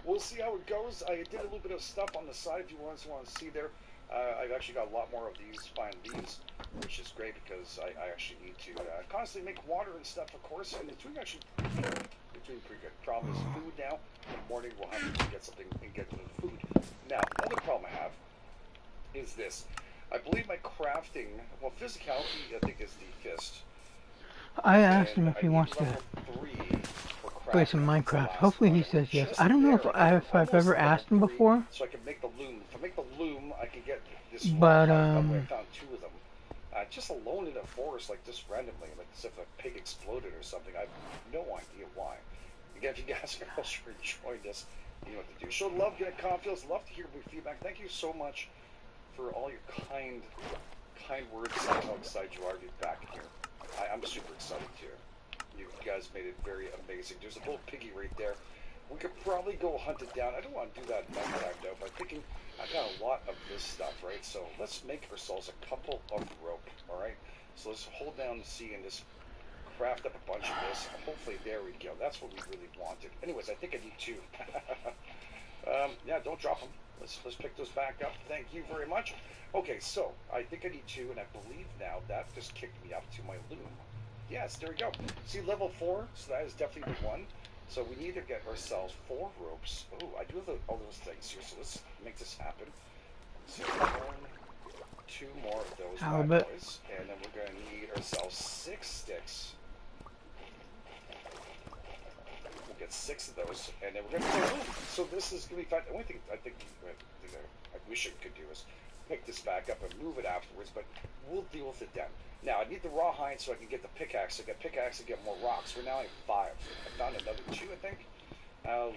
we'll see how it goes. I did a little bit of stuff on the side if you want to see there. I've actually got a lot more of these, find these, which is great because I actually need to constantly make water and stuff, of course, and it's doing actually pretty good. Problem is food now. In the morning we'll have to get something and get the food. Now, another problem I have is this. I believe my crafting, well, physicality, I think, is the fist. I asked him And if he I wants need to level 3 for play some crafting. Minecraft. Last Hopefully he one. says yes. Just I don't know there, if I've ever almost asked him level 3, before, so I can make the loom. If I make the loom, I can get this. but By the way, I found 2 of them. Just alone in a forest, like just randomly, like as if a pig exploded or something. I have no idea why. Again, if you guys are also enjoying this, you know what to do. Show love, get a confidence. Love to hear your feedback. Thank you so much for all your kind words and how excited you are to be back in here. I'm super excited too. You guys made it very amazing. There's a little piggy right there. We could probably go hunt it down. I don't want to do that next time though, but I'm thinking I've got a lot of this stuff, right? So let's make ourselves a couple of rope, alright? So let's hold down the sea and just craft up a bunch of this. Hopefully, there we go. That's what we really wanted. Anyways, I think I need 2. Yeah, don't drop them. Let's pick those back up. Thank you very much. Okay, so I think I need 2, and I believe now that just kicked me up to my loom. Yes, there we go. See, level 4, so that is definitely the one. So we need to get ourselves 4 ropes. Oh, I do have all those things here, so let's make this happen. So 1, 2 more of those bad Halibut. boys, and then we're going to need ourselves 6 sticks. We'll get 6 of those, and then we're going to move. So this is going to be fun. The only thing I think I wish I could do is pick this back up and move it afterwards, but we'll deal with it then. Now, I need the rawhide so I can get the pickaxe. So I get pickaxe to get more rocks. We're now at 5. I found another 2, I think,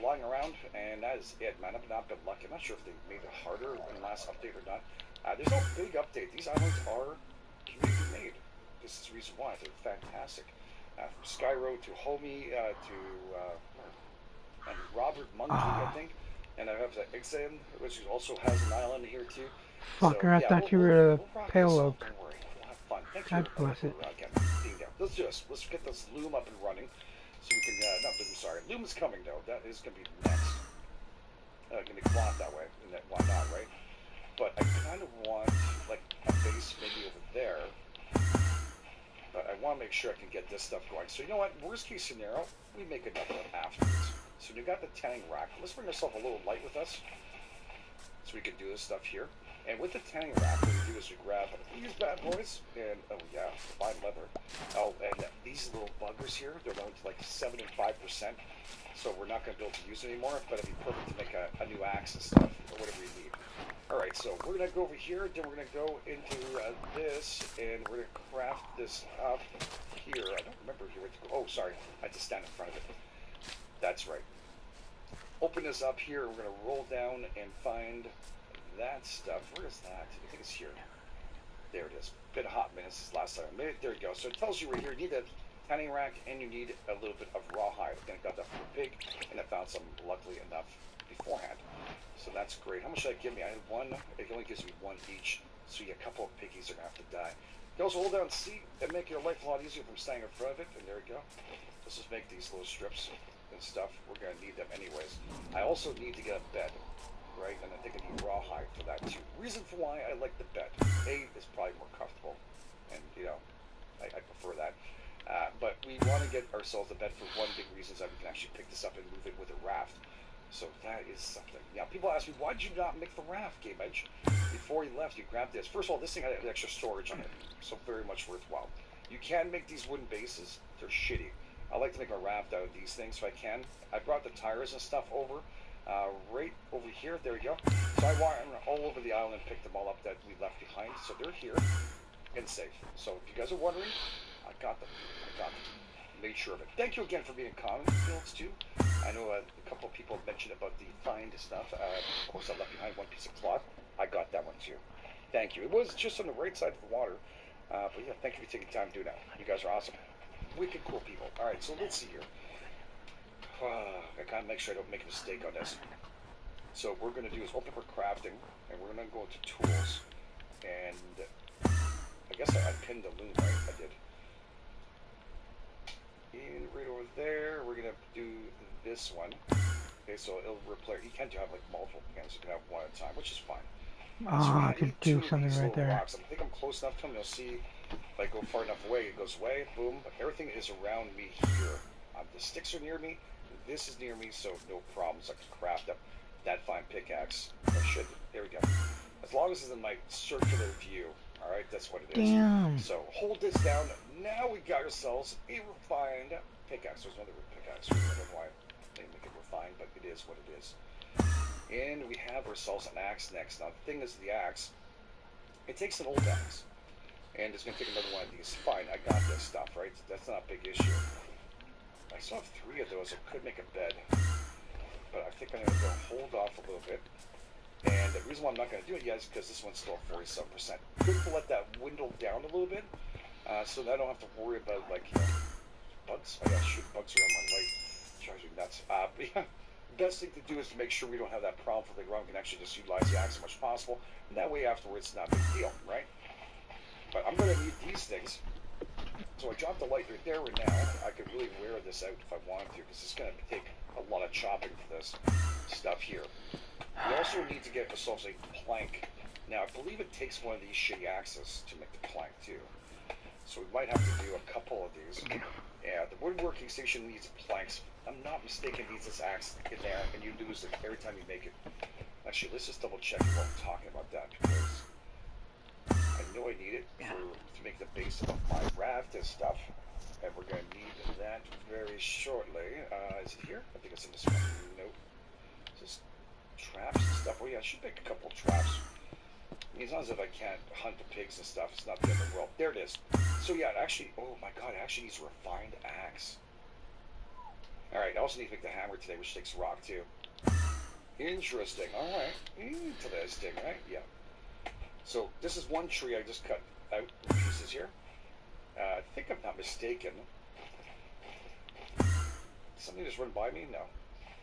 lying around, and that is it, man. I've not been lucky. I'm not sure if they made it harder in the last update or not. There's no big update. These islands are community made. This is the reason why. They're fantastic. From Skyro to Homie and Robert Monkey, I think. And I have the Exen, which also has an island here too. Fucker, So, I yeah, thought you were a rock payload. this. Don't worry. We'll have fun. Thank God you. bless it. Let's do this. Let's get this loom up and running. So we can, not loom, sorry. Loom is coming though. That is going to be next. Going to be cloth that way. And that, why not, right? But I kind of want, like, a base maybe over there. But I want to make sure I can get this stuff going. So you know what? Worst case scenario, we make another one afterwards. So we got the tanning rack. Let's bring ourselves a little light with us. So we can do this stuff here. And with the tanning rack, what we do is we grab these bad boys, and oh yeah, fine leather. Oh, and these little buggers here, they're down to like 7 and 5%. So we're not going to be able to use it anymore, but it'd be perfect to make a new axe and stuff, or whatever you need. Alright, so we're going to go over here, then we're going to go into this, and we're going to craft this up here. I don't remember here. Oh, sorry, I had to stand in front of it. That's right. Open this up here, we're going to roll down and find that stuff. Where is that? I think it's here. There it is. Been a hot minute since last time I made it. There you go. So it tells you right here, you need a tanning rack and you need a little bit of rawhide. I got that from the pig, and I found some, luckily enough, beforehand. So that's great. How much did that give me? I had 1. It only gives me 1 each. So a couple of piggies are going to have to die. You also hold down C and make your life a lot easier from staying in front of it. And there we go. Let's just make these little strips and stuff. We're going to need them anyways. I also need to get a bed. Right, and I think I need rawhide for that too. Reason for why I like the bed. A is probably more comfortable, and you know, I prefer that. But we want to get ourselves a bed for one big reason is that we can actually pick this up and move it with a raft. So that is something. Now people ask me, why did you not make the raft, Game Edge? Before you left, you grabbed this. First of all, this thing had extra storage on it, so very much worthwhile. You can make these wooden bases. They're shitty. I like to make a raft out of these things if I can. I brought the tires and stuff over. Right over here, there we go. So I went all over the island and picked them all up that we left behind. So they're here and safe. So if you guys are wondering, I got them. Made sure of it. Thank you again for being in common fields too. I know a couple of people mentioned about the find stuff. Of course, I left behind 1 piece of cloth. I got that one too. Thank you. It was just on the right side of the water. But yeah, thank you for taking time to do that. You guys are awesome. Wicked cool people. All right, so let's see here. I gotta make sure I don't make a mistake on this. So what we're gonna do is open for crafting, and we're gonna go to tools, and I guess I pinned the loom, right? I did. And right over there, we're gonna do this one. Okay, so it'll replace. You can't have like multiple pins. You can have one at a time, which is fine. I could do something right there. Rocks. I think I'm close enough to them. You'll see if I go far enough away, it goes away. Boom. But everything is around me here. The sticks are near me. This is near me, so no problems. I can craft up that fine pickaxe. I should. There we go. As long as it's in my circular view. Alright, that's what it is. Damn. So hold this down. Now we got ourselves a refined pickaxe. There's another pickaxe. I don't know why they make it refined, but it is what it is. And we have ourselves an axe next. Now the thing is, the axe, it takes an old axe. And it's going to take another one of these. Fine, I got this stuff, right? That's not a big issue. I still have 3 of those. I could make a bed. But I think I'm going to go hold off a little bit. And the reason why I'm not going to do it yet is because this one's still 47%. Good to let that dwindle down a little bit. So that I don't have to worry about, like, you know, bugs. I got to shoot bugs around my light. It drives me nuts. But yeah, the best thing to do is to make sure we don't have that problem for the ground. We can actually just utilize the axe as much as possible. And that way afterwards, it's not a big deal, right? But I'm going to need these things. So I dropped the light right there and now. I could really wear this out if I wanted to, because it's going to take a lot of chopping for this stuff here. We also need to get ourselves a plank. Now, I believe it takes one of these shitty axes to make the plank too. So we might have to do a couple of these. this. Yeah, the woodworking station needs planks. I'm not mistaken, it needs this axe in there, and you lose it every time you make it. Actually, let's just double check while I'm talking about that, because I know I need it to make the base of my raft and stuff, and we're going to need that very shortly. Is it here? I think it's in this one. Nope. Just traps and stuff. Oh yeah, I should make a couple traps. I mean, as long as if I can't hunt the pigs and stuff, it's not the end of the world. There it is. So yeah, it actually, oh my god, it actually needs a refined axe. Alright, I also need to make the hammer today, which takes rock too. Interesting. Alright. Interesting, right? Yeah. So this is one tree I just cut out in pieces here. I think I'm not mistaken. Did something just run by me? No.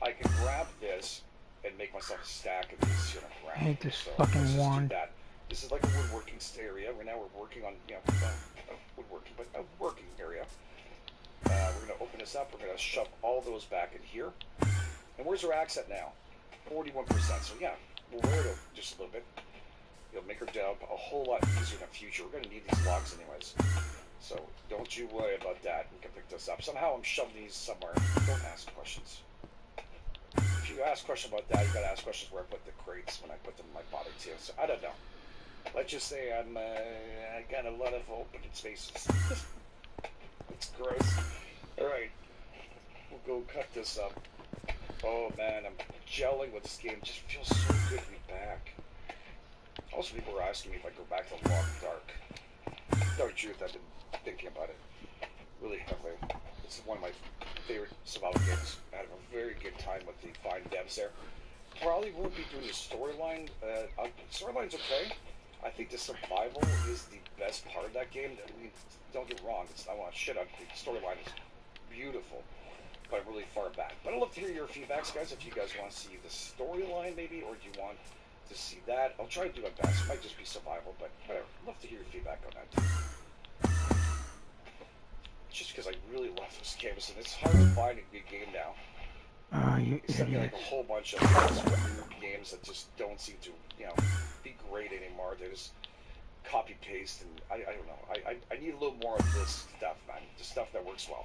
I can grab this and make myself a stack of these here on the ground. I hate this so fucking let's just wand. do that. This is like a woodworking area. Right now we're working on, you know, woodworking, but a working area. We're going to open this up. We're going to shove all those back in here. And where's our axe at now? 41%. So yeah, we'll wear it just a little bit. It'll make our job a whole lot easier in the future. We're going to need these logs anyways. So don't you worry about that. We can pick this up. Somehow I'm shoving these somewhere. Don't ask questions. If you ask questions about that, you got to ask questions where I put the crates when I put them in my body too. So I don't know. Let's just say I got a lot of open spaces. It's gross. Alright. We'll go cut this up. Oh man, I'm gelling with this game. It just feels so good to be back. Also, people are asking me if I go back to Long Dark. Tell the truth, I've been thinking about it really heavily. It's one of my favorite survival games. I had a very good time with the fine devs there. Probably won't be doing the storyline. Storyline's okay. I think the survival is the best part of that game. I mean, don't get me wrong. I want to shit on the storyline is beautiful, but I'm really far back. But I'd love to hear your feedbacks, guys. If you guys want to see the storyline, maybe, or do you want to see that? I'll try to do my best. It might just be survival, but whatever. I'd love to hear your feedback on that too. Just because I really love this game, and it's hard to find a good game now. Oh, you It's like idiot. a whole bunch of weird games that just don't seem to, you know, be great anymore. They just copy paste, and I don't know. I need a little more of this stuff, man. The stuff that works well,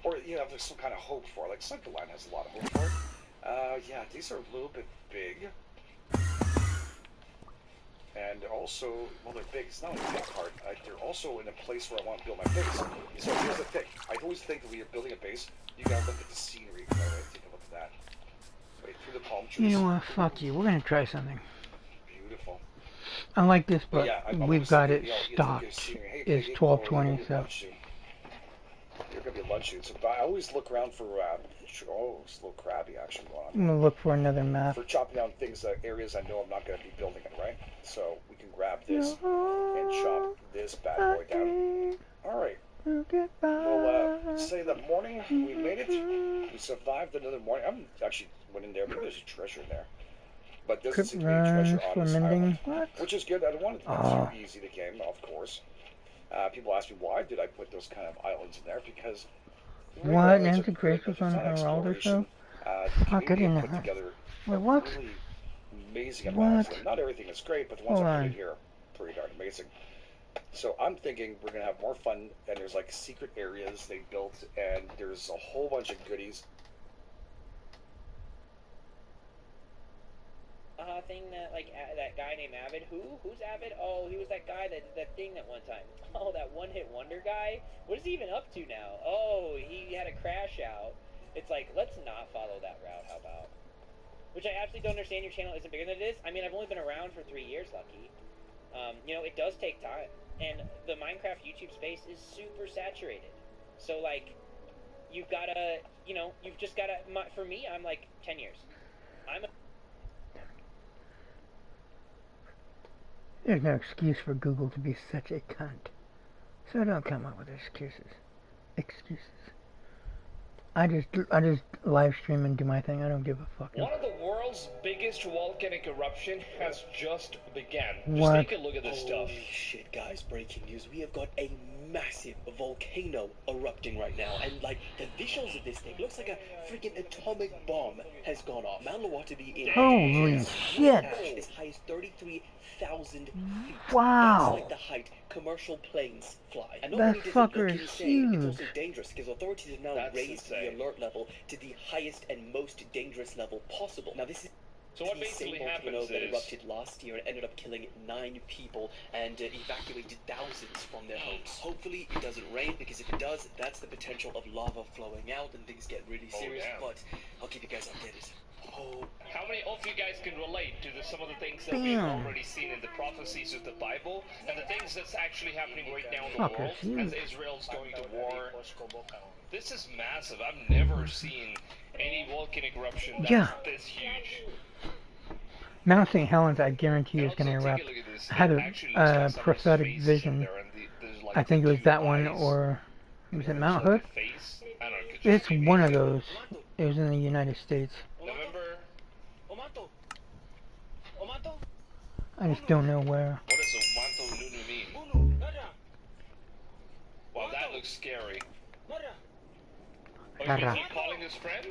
or you know, there's some kind of hope for it. Like Sunderland has a lot of hope for it. Yeah, these are a little bit big, and also, well, they're big. It's not only the big part. They're also in a place where I want to build my base. So here's the thing. I always think that when you're building a base, you gotta look at the scenery. By the way, take a look at that. Right through the palm trees. You know what? Fuck you. We're gonna try something. Beautiful. I like this, But but yeah, I'm we've almost got thinking, it you know, you look stocked. at the scenery. Hey, It's hey, 12:20, you're gonna be so lunch soon. You're gonna be lunch soon. So I always look around for it's a little crabby action going on. I'm gonna look for another map. For chopping down things, areas I know I'm not gonna be building in, right? So we can grab this and chop this bad boy down. All right. We'll say that morning we made it. We survived another morning. I'm actually went in there because there's a treasure in there. But doesn't Crypt seem to be any treasure runs on for this mending. island. What? Which is good. I don't want it to be Oh. too easy, the game, of course. People ask me why did I put those kind of islands in there, because What? islands Nancy are Grace great, was but on there's not Geraldo exploration. show? The Fuck, I community didn't put know. together Wait, a what? really amazing What? environment. Not everything is great, but the ones Hold I put on. in here are pretty darn amazing. So I'm thinking we're gonna have more fun, and there's like secret areas they built, and there's a whole bunch of goodies. Thing that like that guy named Avid. Who's Avid? Oh, he was that guy that did that thing that one time. Oh, that one-hit wonder guy. What is he even up to now? Oh, he had a crash out. It's like, let's not follow that route. How about? Which I absolutely don't understand. Your channel isn't bigger than it is. I mean, I've only been around for 3 years, Lucky. You know, it does take time, and the Minecraft YouTube space is super saturated. So like, you've gotta, you know, you've just gotta. For me, I'm like 10 years. I'm a There's no excuse for Google to be such a cunt. So don't come up with excuses. Excuses. I just live stream and do my thing. I don't give a fuck. One of the world's biggest volcanic eruption has just begun. Just What? take a look at this stuff. Holy shit, guys, breaking news. We have got a massive volcano erupting right now, and like the visuals of this thing looks like a freaking atomic bomb has gone off. Mount Lawatobi in Holy shit! as high as 33,000 feet. Wow. That's like the height commercial planes fly. And not That only does it fucker look is insane, it's huge. also dangerous because authorities have now That's raised the insane. alert level to the highest and most dangerous level possible. Now this is So what the same basically volcano happens that is erupted last year and ended up killing 9 people and evacuated thousands from their homes. Hopefully it doesn't rain, because if it does, that's the potential of lava flowing out and things get really serious. damn. But I'll keep you guys updated. Oh, how many of you guys can relate to some of the things that we've Damn. already seen in the prophecies of the Bible and the things that's actually happening right now in the Fuck, world it's huge. as Israel's going to war? This is massive. I've never seen any volcanic eruption that's Yeah. this huge. Mount St. Helens, I guarantee, is going to Also, take erupt. a look at this. I had It a actually looks like somebody's prophetic face is vision. in there, and there's like I think it the was two that one, eyes, or was it and Mount there's Hood? like a face. I don't know, it could just It's be me. one of those. It was in the United States. November. I just don't know where. What does Omanto Nunu mean? Wow, that looks scary. Oh, is Tara. he calling his friend?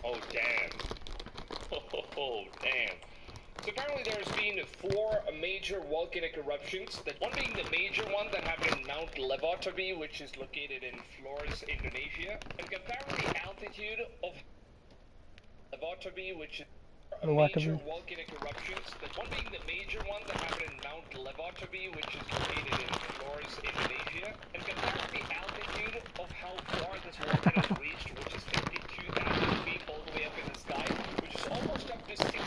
Oh, damn. Oh, damn. So apparently there's been 4 major volcanic eruptions. The one being the major one that happened in Mount Lawatobi, which is located in Flores, Indonesia. And comparing the altitude of Lawatobi, which is a major volcanic eruptions. The one being the major one that happened in Mount Lawatobi, which is located in Flores, Indonesia. And comparing the altitude of how far this volcano has reached, which is 52,000 feet all the way up in the sky, which is almost up to 16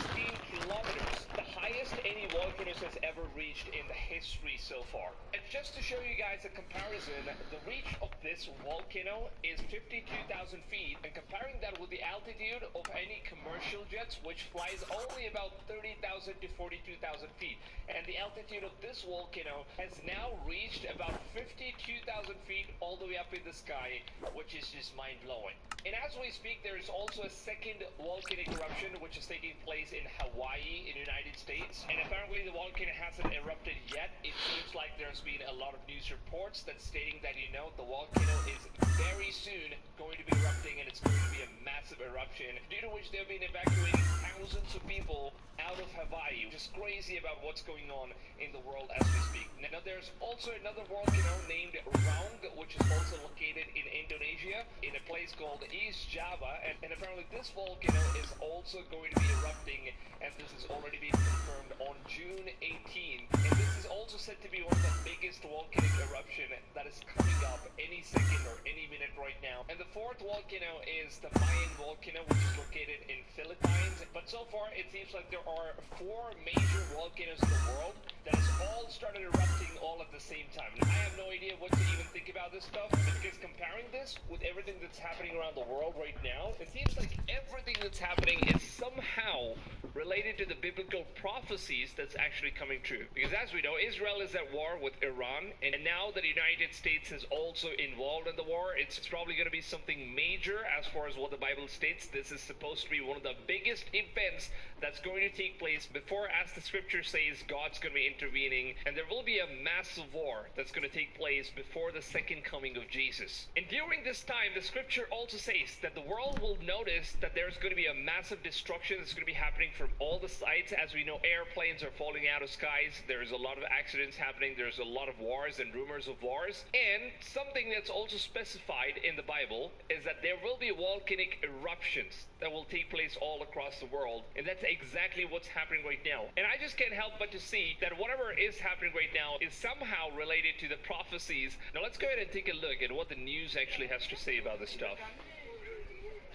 kilometers. The highest any volcano has ever reached in the history so far. And just to show you guys a comparison, the reach of this volcano is 52,000 feet, and comparing that with the altitude of any commercial jets, which flies only about 30,000 to 42,000 feet. And the altitude of this volcano has now reached about 52,000 feet all the way up in the sky, which is just mind-blowing. And as we speak, there is also a second volcanic eruption which is taking place in Hawaii in the United States. And apparently the volcano hasn't erupted yet. It seems like there's been a lot of news reports that's stating that, you know, the volcano is very soon going to be erupting, and it's going to be a massive eruption, due to which they've been evacuating thousands of people out of Hawaii, which is crazy about what's going on in the world as we speak. Now there's also another volcano named Raung, which is also located in Indonesia, in a place called East Java, and apparently this volcano is also going to be erupting, and this has already been confirmed on June 18. And this is also said to be one of the biggest volcanic eruption that is coming up any second or any minute right now. And the 4th volcano is the Mayan volcano, which is located in Philippines. But so far, it seems like there are 4 major volcanoes in the world that has all started erupting all at the same time. Now, I have no idea what to even think about this stuff, because comparing this with everything that's happening around the world right now, it seems like everything that's happening is somehow related to the biblical prophecies that's actually coming true. Because as we know, Israel is at war with Iran, and now that the United States is also involved in the war, it's probably going to be something major as far as what the Bible states. This is supposed to be one of the biggest events that's going to take place before, as the scripture says, God's going to be intervening, and there will be a massive war that's going to take place before the second coming of Jesus. And during this time, the scripture also says that the world will notice that there's going to be a massive destruction that's going to be happening from all the sides. As we know, airplanes are falling out of skies, there's a lot of accidents happening, there's a lot of wars and rumors of wars. And something that's also specified in the Bible is that there will be volcanic eruptions that will take place all across the world, and that's exactly what's happening right now. And I just can't help but to see that whatever is happening right now is somehow related to the prophecies. Now let's go ahead and take a look at what the news actually has to say about this stuff.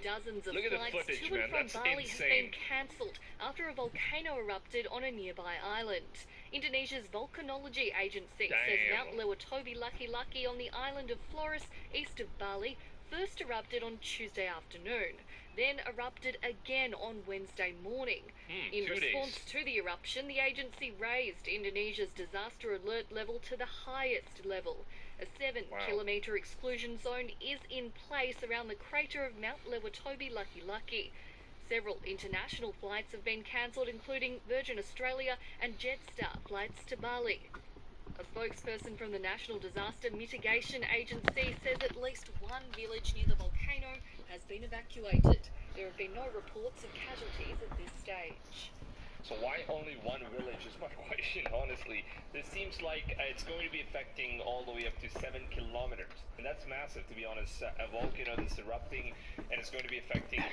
Dozens of Look at the flights footage, to and man. from That's Bali have been insane. cancelled after a volcano erupted on a nearby island. Indonesia's volcanology agency says Mount Lawatobi Laki-Laki on the island of Flores, east of Bali, first erupted on Tuesday afternoon, then erupted again on Wednesday morning. In 2 response days. to the eruption, the agency raised Indonesia's disaster alert level to the highest level. A 7-kilometre exclusion zone is in place around the crater of Mount Lawatobi Laki-Laki. Several international flights have been cancelled, including Virgin Australia and Jetstar flights to Bali. A spokesperson from the National Disaster Mitigation Agency says at least one village near the volcano has been evacuated. There have been no reports of casualties at this stage. So why only one village is my question, honestly. This seems like it's going to be affecting all the way up to 7 kilometers. And that's massive, to be honest. A volcano that's erupting, and it's going to be affecting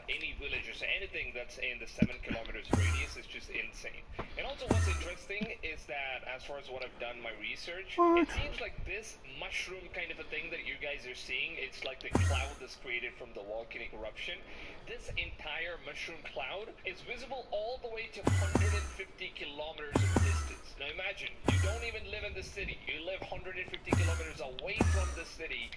any village or anything that's in the 7 kilometers radius is just insane. And also what's interesting is that, as far as what I've done my research, it seems like this mushroom kind of a thing that you guys are seeing, it's like the cloud that's created from the volcanic eruption. This entire mushroom cloud is visible all the way to 150 kilometers of distance. Now imagine, you don't even live in the city. You live 150 kilometers away from the city,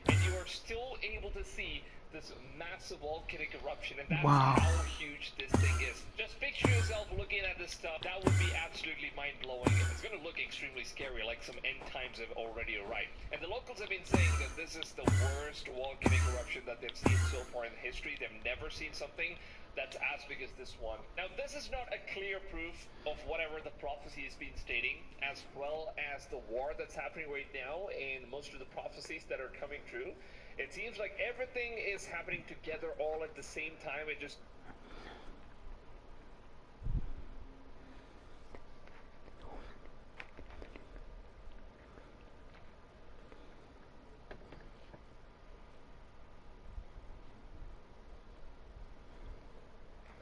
and you are still able to see this massive volcanic eruption, and that's how huge this thing is. Just picture yourself looking at this stuff. That would be absolutely mind-blowing. It's going to look extremely scary, like some end times have already arrived. And the locals have been saying that this is the worst volcanic eruption that they've seen so far in history. They've never seen something that's as big as this one. Now, this is not a clear proof of whatever the prophecy has been stating, as well as the war that's happening right now and most of the prophecies that are coming true. It seems like everything is happening together all at the same time. It just...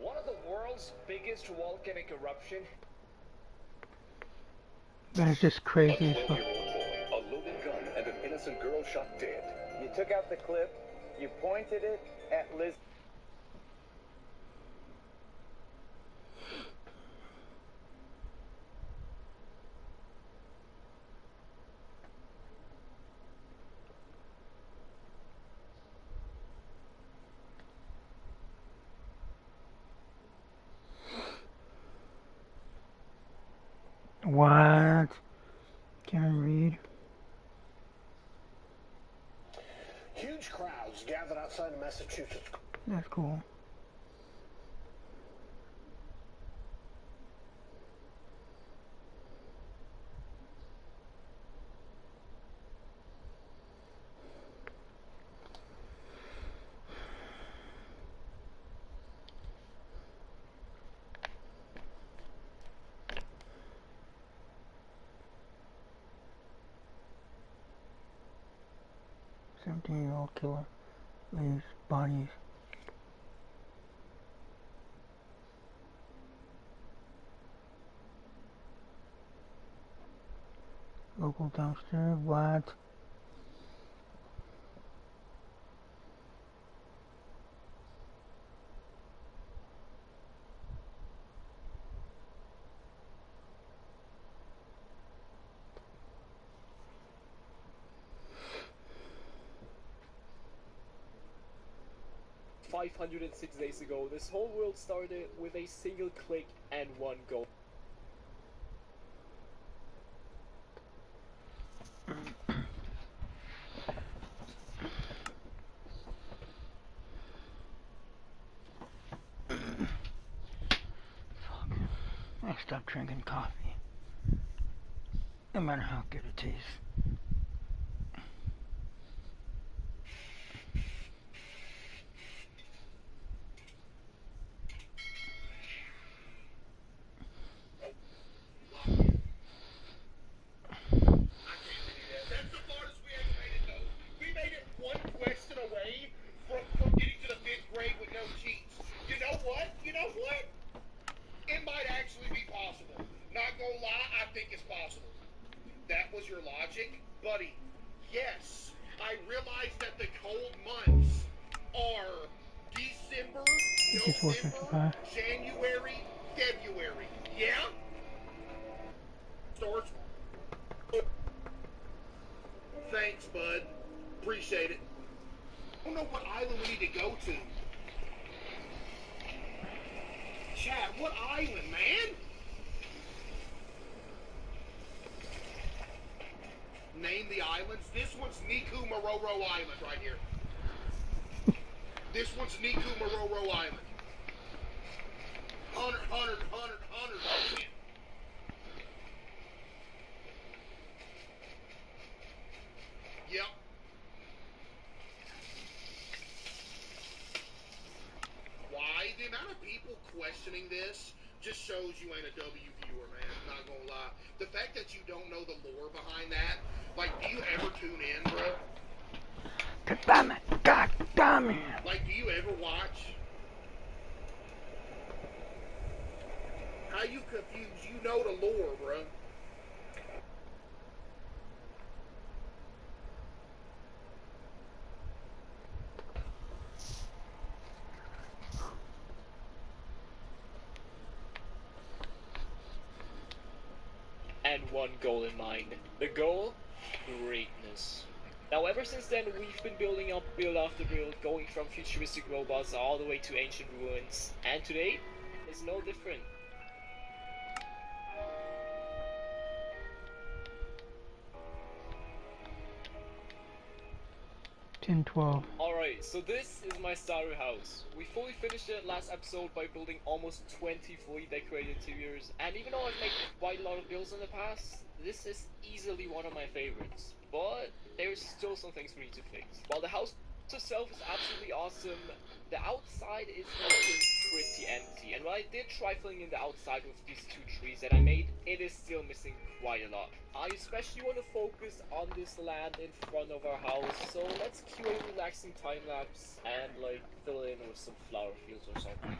One of the world's biggest volcanic eruption. That is just crazy. A 12-year-old boy, a loaded gun, and an innocent girl shot dead. You took out the clip, you pointed it at Liz. What? Can't read. Huge crowds gathered outside of Massachusetts. That's cool. Year-old killer leaves bodies. Local dumpster. What? .506 days ago, this whole world started with a single click and one goal. I stopped drinking coffee, no matter how good it tastes. January, February, yeah? Stores. Thanks, bud. Appreciate it. I don't know what island we need to go to. Chad, what island, man? Name the islands. This one's Niku Maroro Island right here. This one's Niku Maroro Island. 100. Yep. Why? The amount of people questioning this just shows you ain't a W viewer, man. I'm not gonna lie. The fact that you don't know the lore behind that, like, do you ever tune in, bro? God damn it! God damn it! Like, do you ever watch? How you confused? You know the lore, bro. And one goal in mind. The goal? Greatness. Now ever since then we've been building up build after build, going from futuristic robots all the way to ancient ruins, and today is no different. Alright, so this is my starter house. We fully finished it last episode by building almost 20 fully decorated interiors, and even though I've made quite a lot of builds in the past, this is easily one of my favorites. But there's still some things we need to fix. While the house itself is absolutely awesome, the outside is looking pretty empty, and while I did try filling in the outside with these 2 trees that I made, it is still missing quite a lot. I especially want to focus on this land in front of our house, so let's cue a relaxing time lapse and like fill it in with some flower fields or something.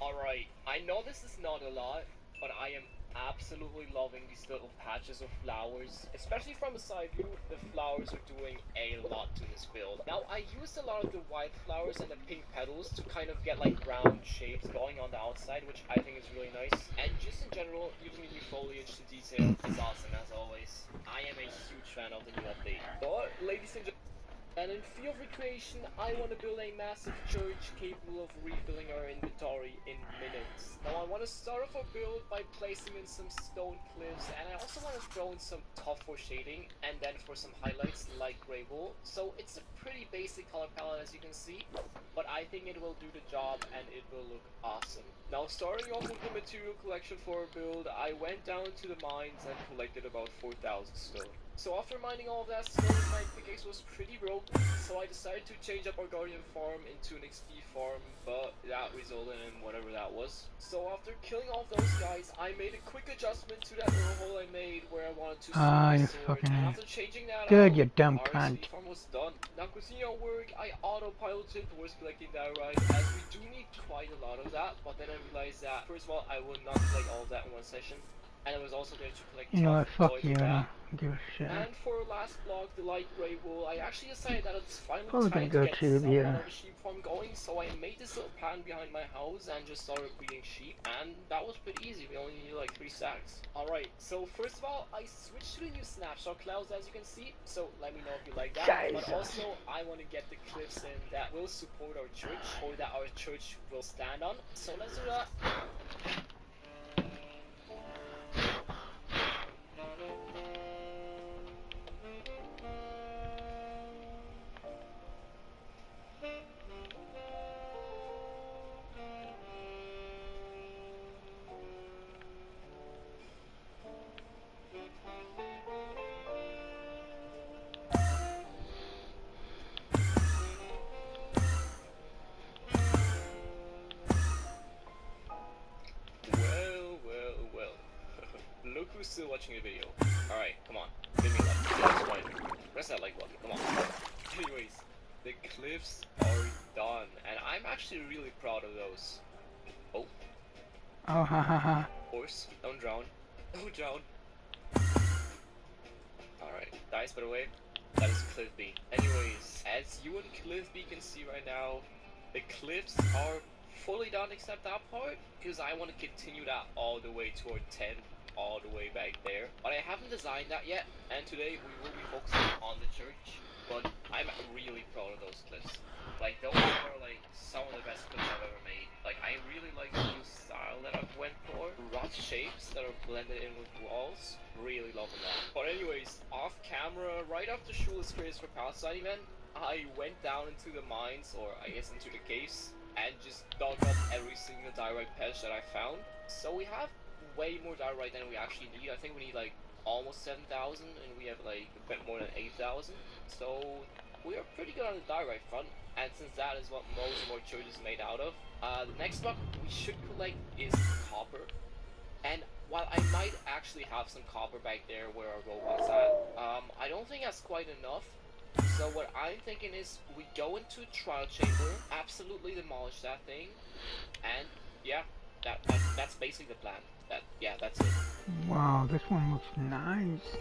Alright, I know this is not a lot, but I am absolutely loving these little patches of flowers. Especially from a side view, the flowers are doing a lot to this build. Now, I used a lot of the white flowers and the pink petals to kind of get like round shapes going on the outside, which I think is really nice. And just in general, using the new foliage to detail is awesome as always. I am a huge fan of the new update. But, ladies and gentlemen, and in field recreation, I want to build a massive church capable of refilling our inventory in minutes. Now I want to start off a build by placing in some stone cliffs, and I also want to throw in some tuff for shading, and then for some highlights like grey wool. So it's a pretty basic color palette as you can see, but I think it will do the job and it will look awesome. Now starting off with the material collection for our build, I went down to the mines and collected about 4,000 stone. So after mining all of that stone, my pickaxe was pretty broken, so I decided to change up our Guardian farm into an XP farm, but that resulted in whatever that was. So after killing all of those guys, I made a quick adjustment to that little hole I made where I wanted to store my sword, and after changing that Good, out, you dumb our cunt. XP farm was done. Now continuing on work, I autopiloted towards collecting that right, as we do need quite a lot of that, but then I realized that, first of all, I would not collect all of that in one session. And I was also there to collect You know what, fuck toys you, with I that. don't give a shit. And for our last block, the light grey wool, I actually decided that it's finally Probably time gonna go to get to the, somewhat of a sheep farm going, so I made this little pan behind my house and just started breeding sheep, and that was pretty easy. We only needed like 3 stacks. Alright, so first of all, I switched to the new snapshot clouds as you can see, so let me know if you like that. But also, I want to get the cliffs in that will support our church, or that our church will stand on, so let's do that. Look who's still watching the video. Alright, come on. Give me a like. Press that like button, come on. Anyways, the cliffs are done, and I'm actually really proud of those. Oh. Oh, ha ha ha. Horse, don't drown. Don't drown. Alright, dice by the way. That is Cliff B. Anyways, as you and Cliff B can see right now, the cliffs are fully done except that part, because I want to continue that all the way toward 10, all the way back there. But I haven't designed that yet, and today we will be focusing on the church. but I'm really proud of those clips. Like, those are like some of the best clips I've ever made. Like, I really like the new style that I've went for. Rough shapes that are blended in with walls. Really loving that. But anyways, off camera, right after Shula's Creators for Palestine event, I went down into the mines, or I guess into the caves, and just dug up every single diorite patch that I found. So we have way more diorite than we actually need. I think we need like almost 7,000, and we have like a bit more than 8,000. So we are pretty good on the diorite front, and since that is what most of our church is made out of, the next block we should collect is copper. And while I might actually have some copper back there where our robot's at, I don't think that's quite enough. So what I'm thinking is we go into trial chamber, absolutely demolish that thing, and yeah, that's basically the plan. That's it. Wow, this one looks nice.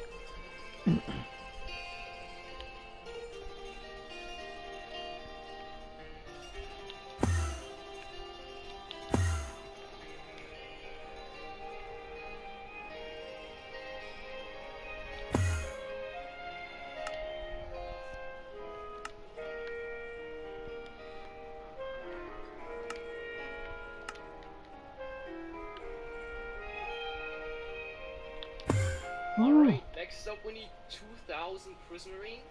Alright, next up we need 2,000 prismarine,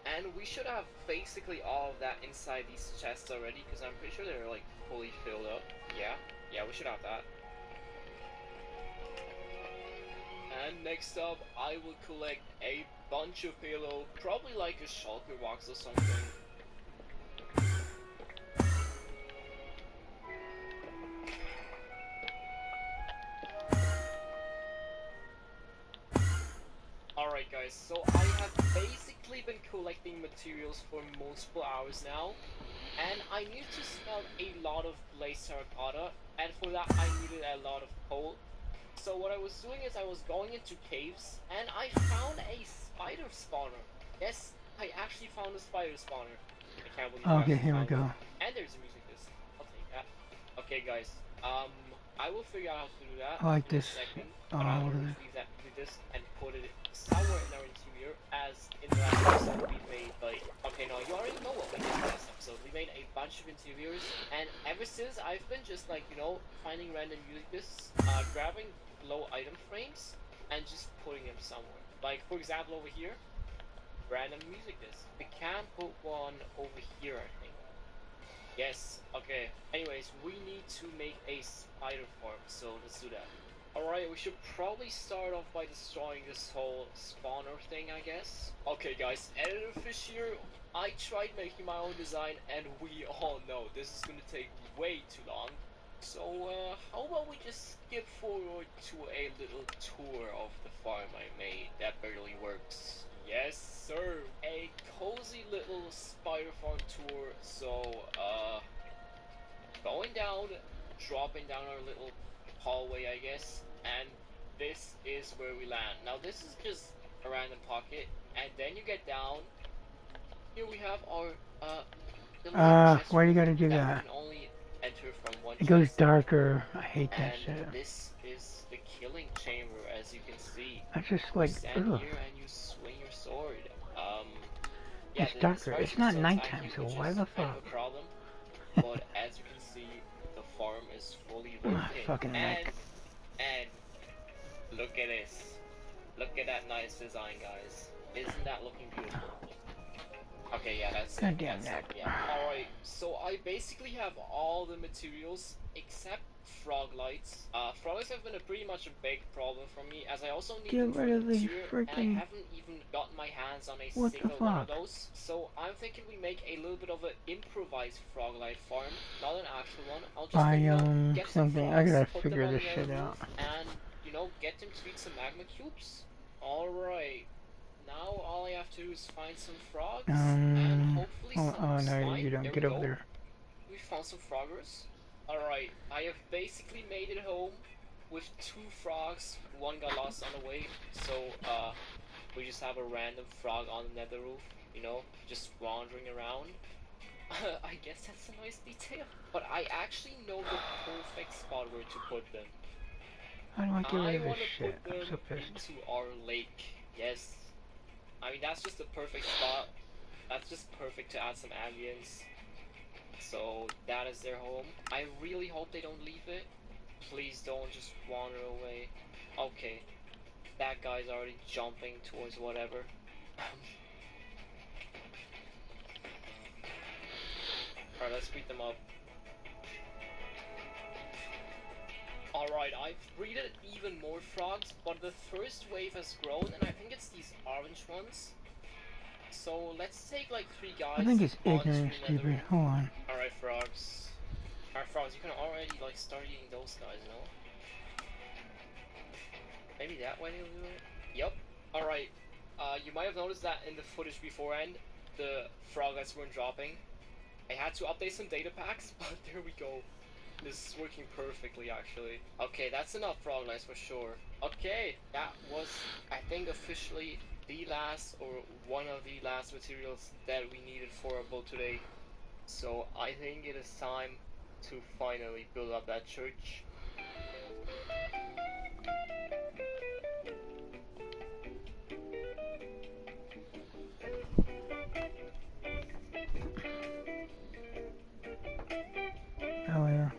and we should have basically all of that inside these chests already, because I'm pretty sure they're like fully filled up. Yeah, we should have that. And next up, I will collect a bunch of Halo, probably like a shulker box or something. Alright guys, so I have basically been collecting materials for multiple hours now, and I need to smelt a lot of glazed terracotta, and for that I needed a lot of coal. So what I was doing is I was going into caves, and I found a spider spawner. Yes, I actually found a spider spawner. I can't believe Okay, here we go. And there's a music disc. I'll take that. Okay guys, I will figure out how to do that I like in a this. second, Oh, but I'm look going at to leave that music disc and put it somewhere in our interior, as in the last episode we made like, okay, no, you already know what we did in the last episode. We made a bunch of interiors, and ever since I've been just like, you know, finding random music discs, grabbing low item frames, and just putting them somewhere. Like, for example, over here, random music disc. We can put one over here, I think. Yes, okay. Anyways, we need to make a spider farm, so let's do that. Alright, we should probably start off by destroying this whole spawner thing, I guess. Okay guys, Editor Fish here. I tried making my own design, and we all know this is gonna take way too long. So, how about we just skip forward to a little tour of the farm I made that barely works. Yes, sir. A cozy little spider farm tour. So, going down, dropping down our little hallway, I guess, and this is where we land. Now, this is just a random pocket, and then you get down. Here we have our, why do you gotta do that? We can only enter from one It goes chest. darker. I hate that And shit. this is the killing chamber, as you can see. I just like, You stand ugh. here and you swing your sword. Yeah, It's the darker. It's not spider nighttime, attack so you, why which the is kind of fuck? a problem. But as you can see, the farm is fully My working. fucking neck. And look at this. Look at that nice design, guys. Isn't that looking beautiful? Okay, yeah, that's it. Goddamn That's neck. it. Yeah. Alright, so I basically have all the materials except frog lights. Frog lights have been pretty much a big problem for me, as I also need them Get for rid of the the interior, freaking. and I haven't even gotten my hands on a What the single one of fuck? those. So I'm thinking we make a little bit of an improvised frog light farm, not an actual one. I'll just get some Something. I frogs, gotta put figure them on this the shit roof, out. and you know, get them to eat some magma cubes. Alright. Now all I have to do is find some frogs and hopefully some Oh no, slime. you don't. There Get we over go. there. We found some froggers. Alright, I have basically made it home with 2 frogs. One got lost on the way, so we just have a random frog on the nether roof, you know, just wandering around. I guess that's a nice detail. But I actually know the perfect spot where to put them. How do I get rid I of this want to shit? put I'm them so pissed. into our lake. Yes. I mean, that's just the perfect spot. That's just perfect to add some ambience. So that is their home. I really hope they don't leave it. Please don't just wander away. Okay, that guy's already jumping towards whatever. Alright, let's beat them up. Alright, I've breeded even more frogs, but the first wave has grown, and I think it's these orange ones. So let's take like 3 guys. I think it's onto ignorant, another stupid. Hold on. Alright, frogs. Alright, frogs, you can already like start eating those guys, no? Maybe that way they'll do it? Yup. Alright, you might have noticed that in the footage beforehand, the froglets weren't dropping. I had to update some data packs, but there we go. This is working perfectly, actually. Okay, that's enough froglets for sure. Okay, that was, I think, officially the last, or one of the last materials that we needed for our build today. So I think it is time to finally build up that church. Oh yeah.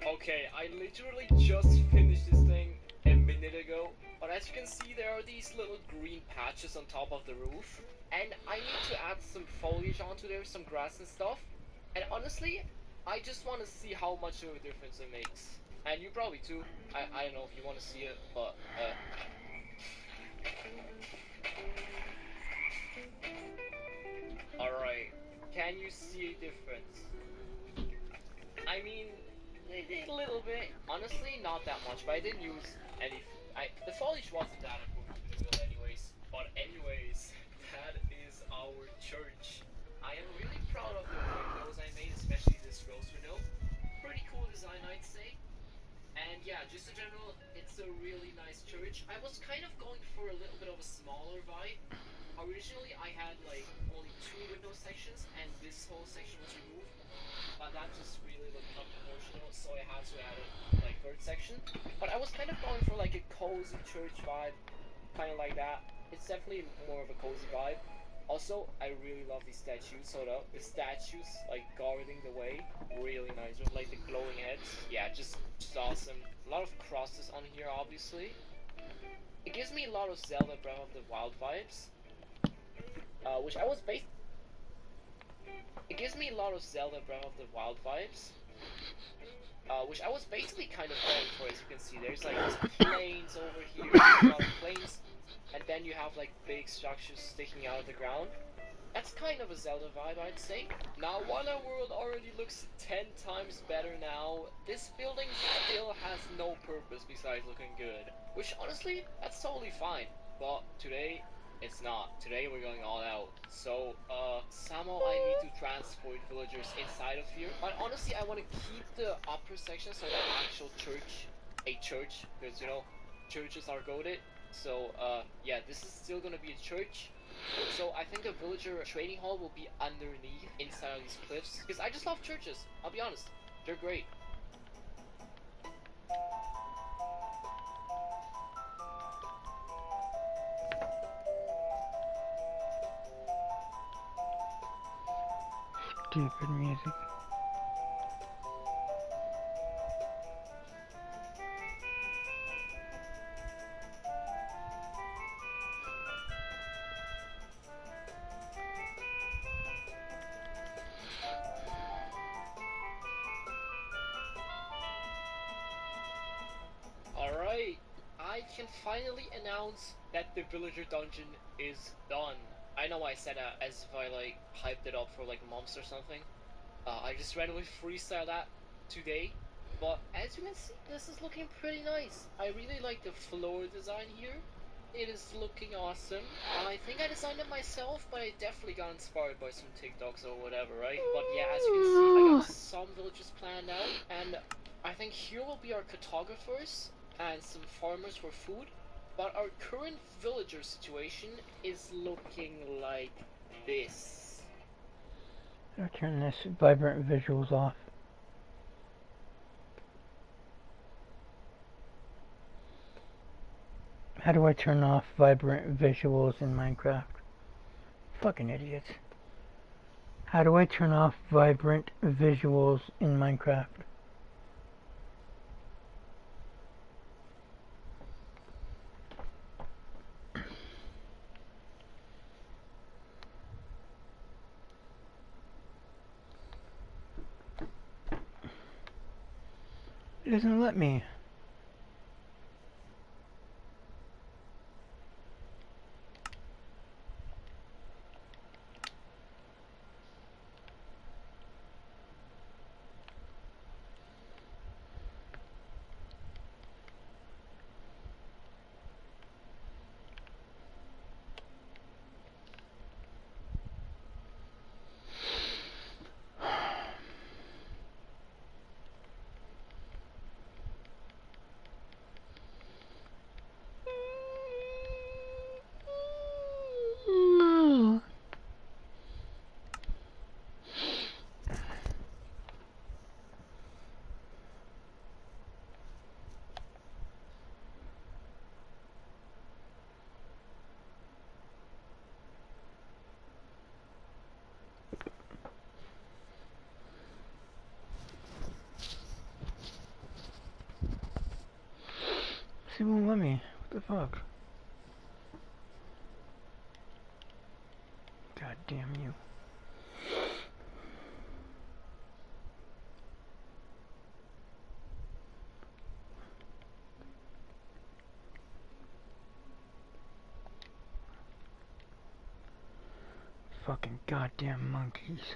Okay, I literally just finished this thing a minute ago, but as you can see there are these little green patches on top of the roof, and I need to add some foliage onto there, some grass and stuff, and honestly, I just want to see how much of a difference it makes. And you probably too. I don't know if you want to see it, but alright, can you see a difference? I mean, a little bit. Honestly, not that much, but I didn't use any. The foliage wasn't that important to the build anyways. But anyways, that is our church. I am really proud of the windows I made, especially this rose window. Pretty cool design, I'd say. And yeah, just in general, it's a really nice church. I was kind of going for a little bit of a smaller vibe. Originally, I had like only 2 window sections, and this whole section was removed. But that just really looked unproportional, so I had to add a like 3rd section. But I was kind of going for like a cozy church vibe, kind of like that. It's definitely more of a cozy vibe. Also, I really love these statues. Hold up, the statues like guarding the way, really nice with like the glowing heads. Yeah, just awesome. A lot of crosses on here, obviously. It gives me a lot of Zelda Breath of the Wild vibes, which I was based. It gives me a lot of Zelda Breath of the Wild vibes, which I was basically kind of going for. As you can see, there's like these plains over here, a lot of plains, and then you have like big structures sticking out of the ground. That's kind of a Zelda vibe, I'd say. Now, while our world already looks 10 times better now, this building still has no purpose besides looking good. Which, honestly, that's totally fine. But today, it's not. Today we're going all out. So, somehow I need to transport villagers inside of here. But honestly, I want to keep the upper section so that actual church, a church, because, you know, churches are goated. So, yeah, this is still gonna be a church. So I think a villager trading hall will be underneath, inside of these cliffs. Because I just love churches, I'll be honest. They're great. Stupid music. finally announce that the villager dungeon is done. I know I said that as if I like hyped it up for like months or something. I just randomly freestyled that today. But as you can see, this is looking pretty nice. I really like the floor design here. It is looking awesome. I think I designed it myself, but I definitely got inspired by some TikToks or whatever, right? But yeah, as you can see, I got some villages planned out, and I think here will be our cartographers and some farmers for food. But our current villager situation is looking like this. I'll turn this vibrant visuals off. How do I turn off vibrant visuals in Minecraft? Fucking idiots. How do I turn off vibrant visuals in Minecraft? It doesn't let me. It won't let me. What the fuck? God damn you. Fucking goddamn monkeys.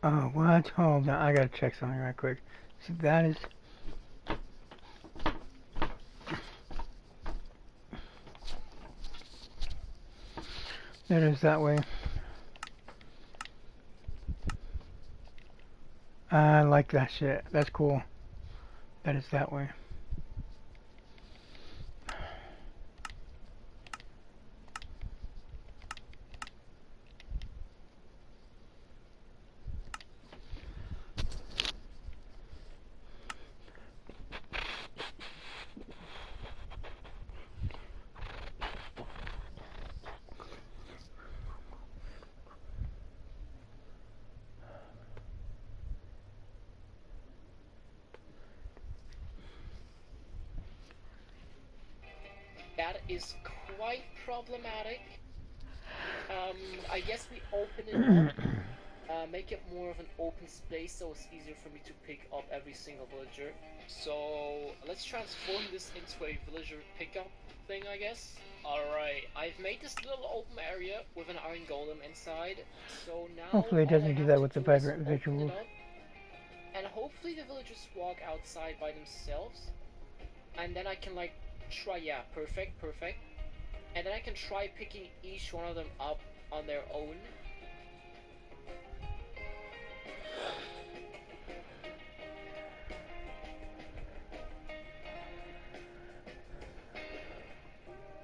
Oh, what? Hold on, I gotta check something right quick. So that is... That is that way. I like that shit. That's cool. That is that way. That is quite problematic. I guess we open it up, make it more of an open space so it's easier for me to pick up every single villager. So let's transform this into a villager pickup thing, I guess. Alright, I've made this little open area with an iron golem inside, so now hopefully it doesn't do that with the vibrant visuals. And hopefully the villagers walk outside by themselves, and then I can like try, yeah, perfect. And then I can try picking each one of them up on their own.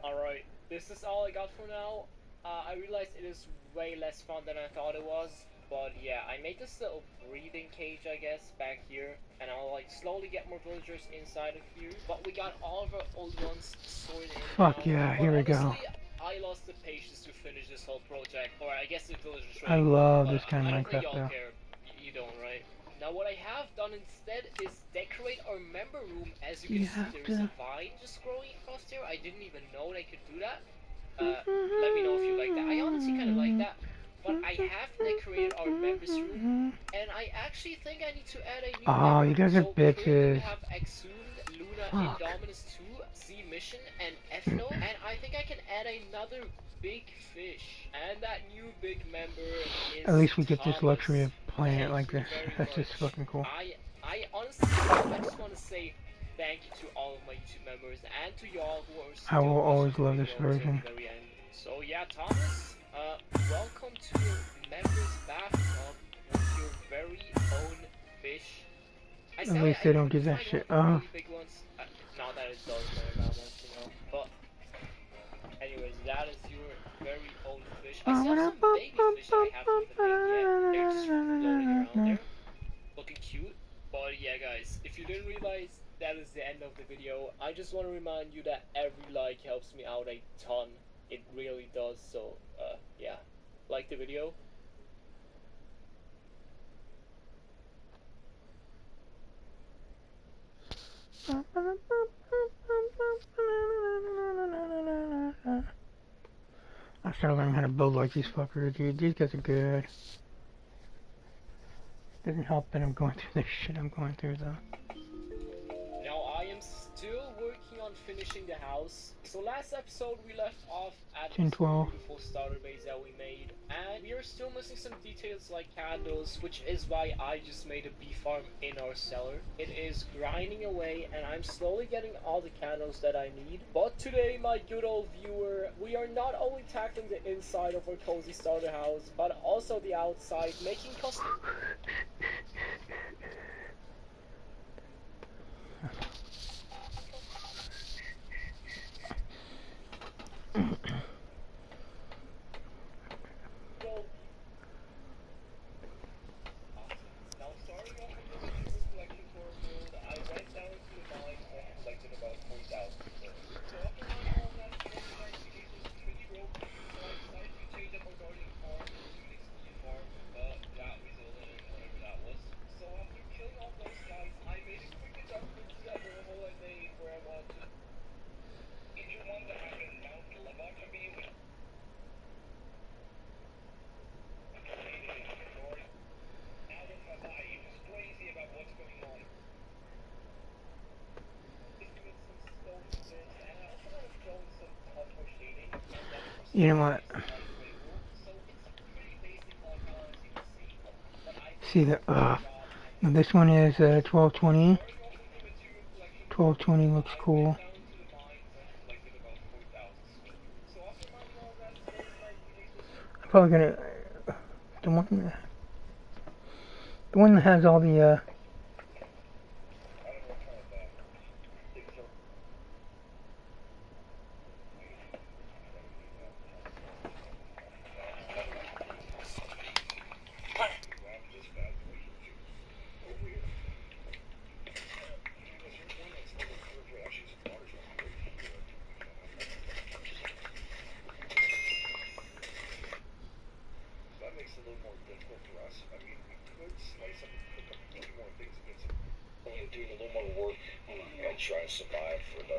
Alright, this is all I got for now. I realized it is way less fun than I thought it was. But yeah, I made this little breathing cage, I guess, back here. And I'll like slowly get more villagers inside of here. But we got all of our old ones sorted in. Fuck yeah, here we go. I lost the patience to finish this whole project. Or I guess the villagers. I love this kind of Minecraft though. You don't, right? Now what I have done instead is decorate our member room. As you can see, there's a vine just growing across there. I didn't even know they could do that. Let me know if you like that. I honestly kind of like that. But I have decorated our members room, and I actually think I need to add a new member. you guys are So currently we bitches. have Exhumed, Luna, Fuck. Indominus 2, Z Mission, and Ethno, and I think I can add another big fish. And that new big member is At least we get this Thomas. luxury of playing it Thank like you this. very That's just much. fucking cool. I honestly, I just want to say thank you to all of my YouTube members and to y'all who are still I will always watching love the this video until version. the very end. So yeah, Thomas, welcome to your members bathtub with your very own fish. At least they don't give that shit. Really big ones. Not that it does very bad ones, you know. But anyways, that is your very own fish. I still have some baby fish that I haven't even made yet. They're just floating around there, looking cute. But yeah, guys, if you didn't realize, that is the end of the video. I just want to remind you that every like helps me out a ton. It really does. So yeah, like the video. I started learning how to build like these fuckers, dude. These guys are good. Doesn't help that I'm going through the shit I'm going through, though. Now, I am still working on finishing the house. So last episode we left off at this beautiful starter base that we made. And we are still missing some details like candles, which is why I just made a bee farm in our cellar. It is grinding away and I'm slowly getting all the candles that I need. But today, my good old viewer, we are not only tackling the inside of our cozy starter house, but also the outside, making custom... You know what? See the now this one is 1220. 1220 looks cool. I'm probably gonna the one that has all the try to survive for the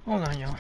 hold on, y'all.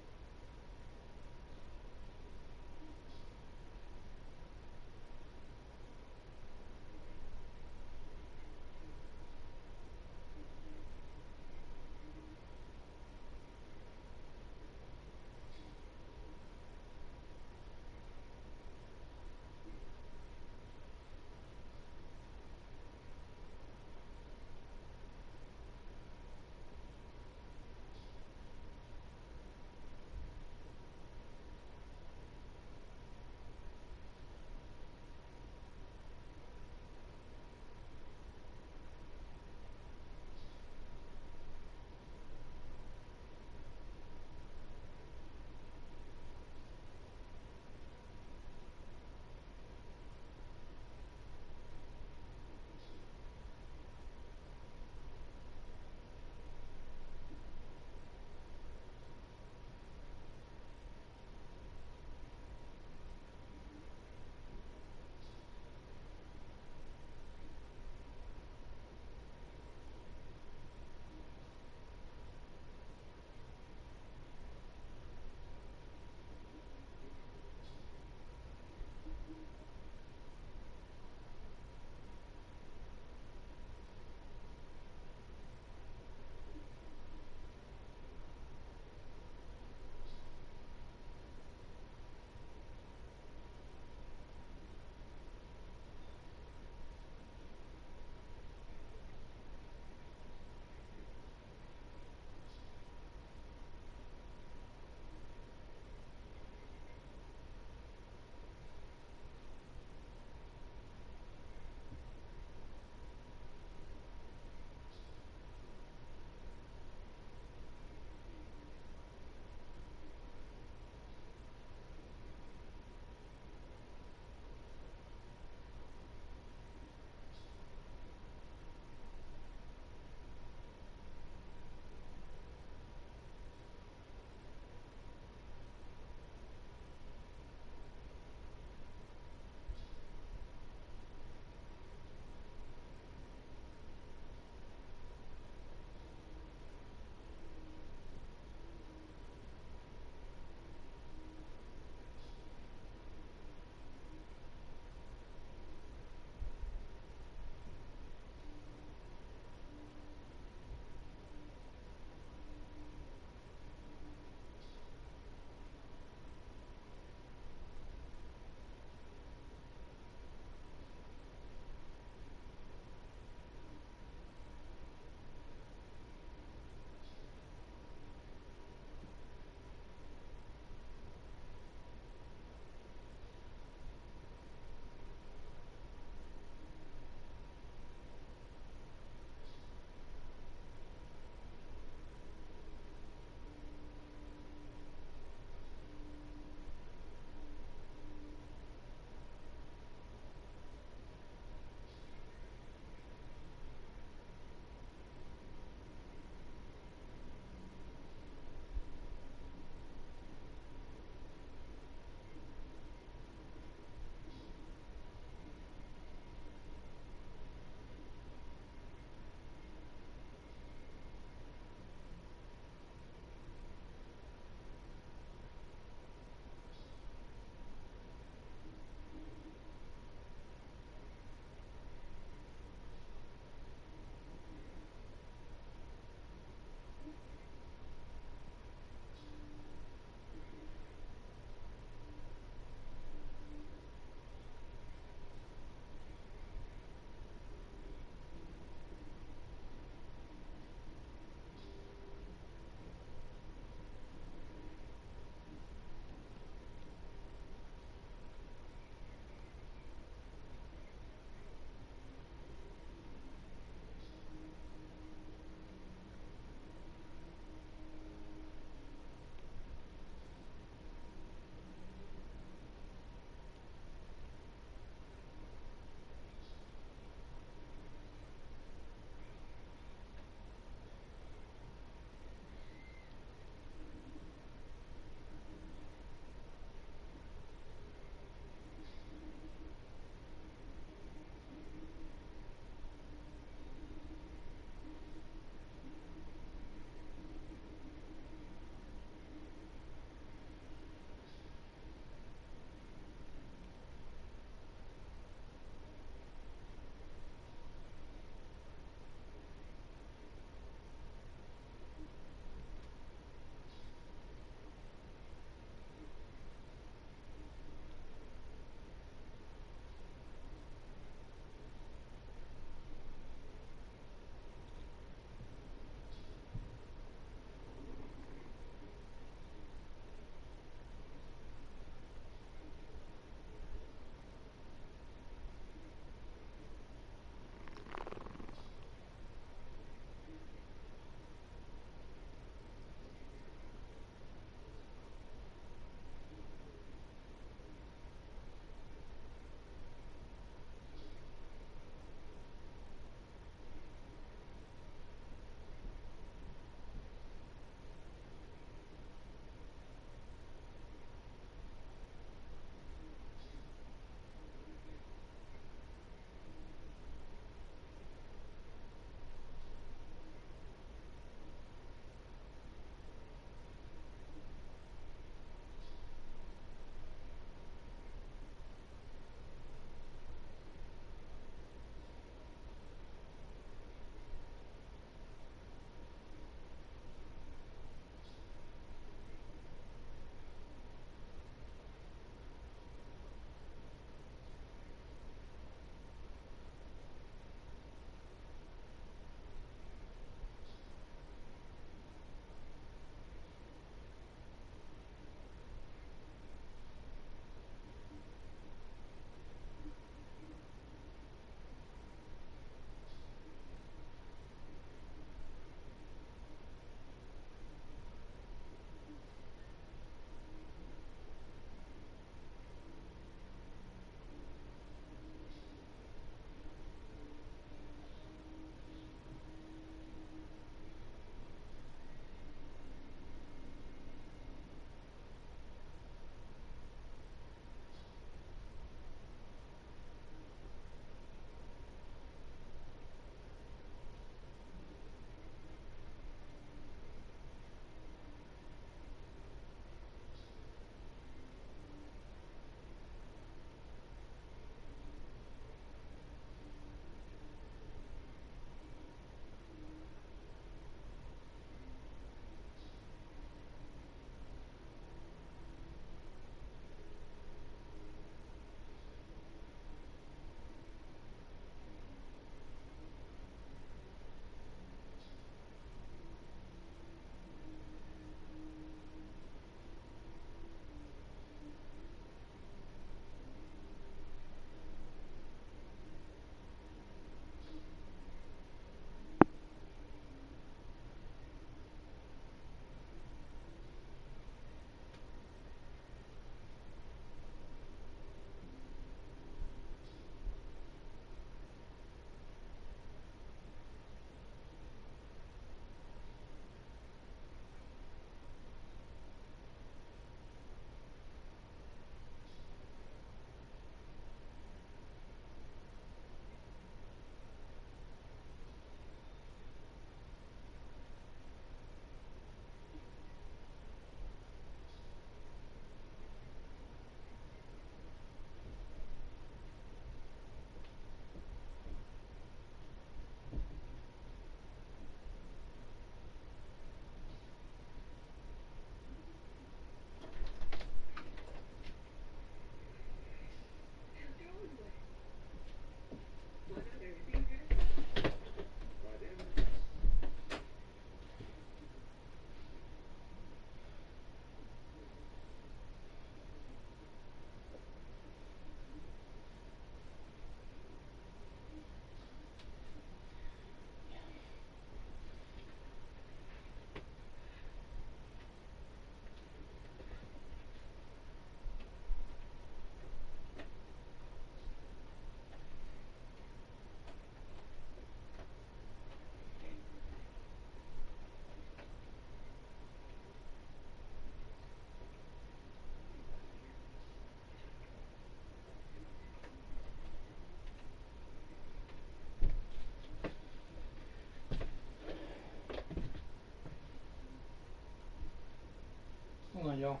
on, y'all.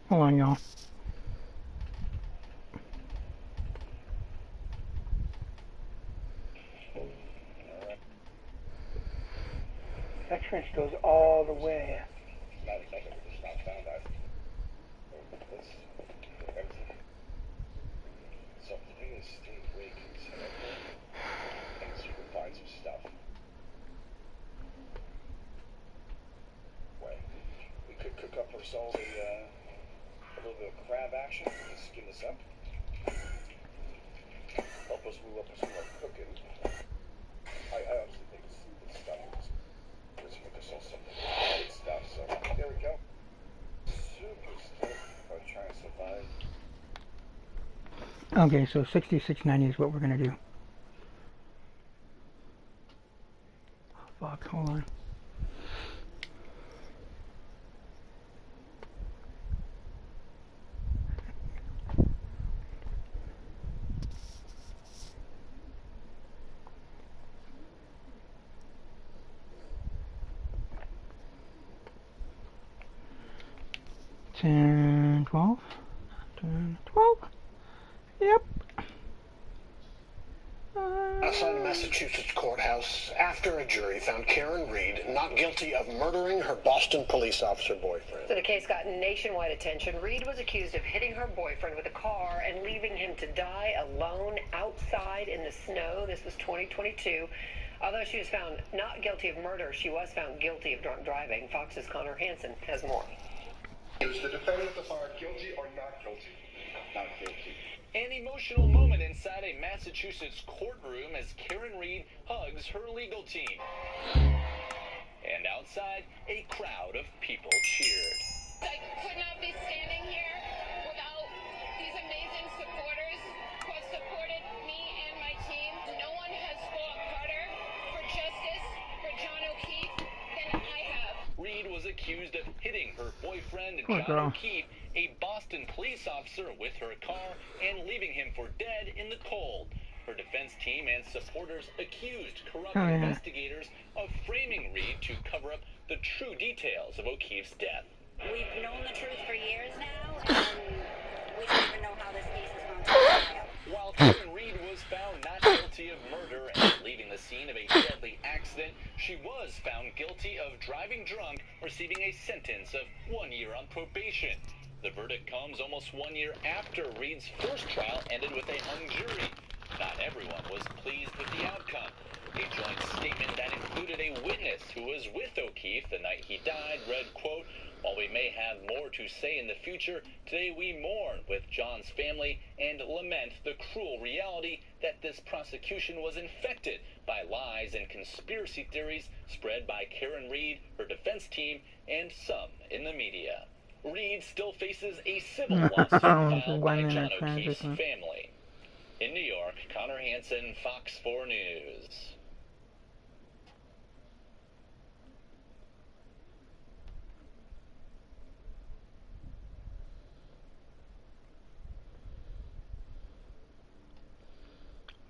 Hold on, y'all. That trench goes all the way. Not exactly where the stop found that. This, everything. So the thing is, Steve Wake is head up there, and so you can find some stuff. Way. We could cook up ourselves a little bit of crab action and skin this up. Help us move up some more cooking. I honestly think it's stuff. Let's make us all some good stuff. So there we go. Super stuff. I'm trying to survive. Okay, so 6690 is what we're gonna do. Oh, fuck, hold on. Ten, 12, 10, 12. Yep. Outside a Massachusetts courthouse, after a jury found Karen Reed not guilty of murdering her Boston police officer boyfriend. So the case got nationwide attention. Reed was accused of hitting her boyfriend with a car and leaving him to die alone outside in the snow. This was 2022. Although she was found not guilty of murder, she was found guilty of drunk driving. Fox's Connor Hansen has more. Is the defendant found guilty or not guilty? Not guilty. An emotional moment inside a Massachusetts courtroom as Karen Reed hugs her legal team. And outside, a crowd of people cheered. I could not be standing here without these amazing supporters who have supported me and my team. No one has fought harder for justice for John O'Keefe than I have. Reed was accused of hitting her boyfriend, Poor John girl. O'Keefe, a Boston police officer, with her car and leaving him for dead in the cold. Her defense team and supporters accused corrupt investigators of framing Reed to cover up the true details of O'Keefe's death. We've known the truth for years now, and we don't even know how this case is going to play out. While Karen Reed was found not guilty of murder and leaving the scene of a deadly accident, she was found guilty of driving drunk, receiving a sentence of 1 year on probation. The verdict comes almost 1 year after Reed's first trial ended with a hung jury. Not everyone was pleased with the outcome. A joint statement that included a witness who was with O'Keefe the night he died read, quote, "While we may have more to say in the future, today we mourn with John's family and lament the cruel reality that this prosecution was infected by lies and conspiracy theories spread by Karen Reed, her defense team, and some in the media." Reed still faces a civil lawsuit filed by John O'Keefe's family. In New York, Connor Hansen, Fox 4 News.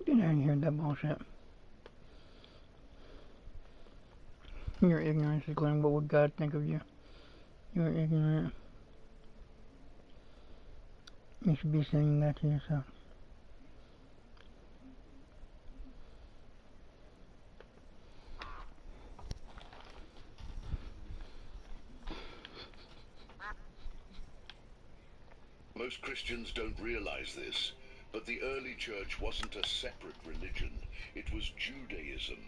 Get out of here with that bullshit. Your ignorance is Glenn. What would God think of you? You're ignorant. You should be saying that to yourself. Most Christians don't realize this, but the early church wasn't a separate religion. It was Judaism.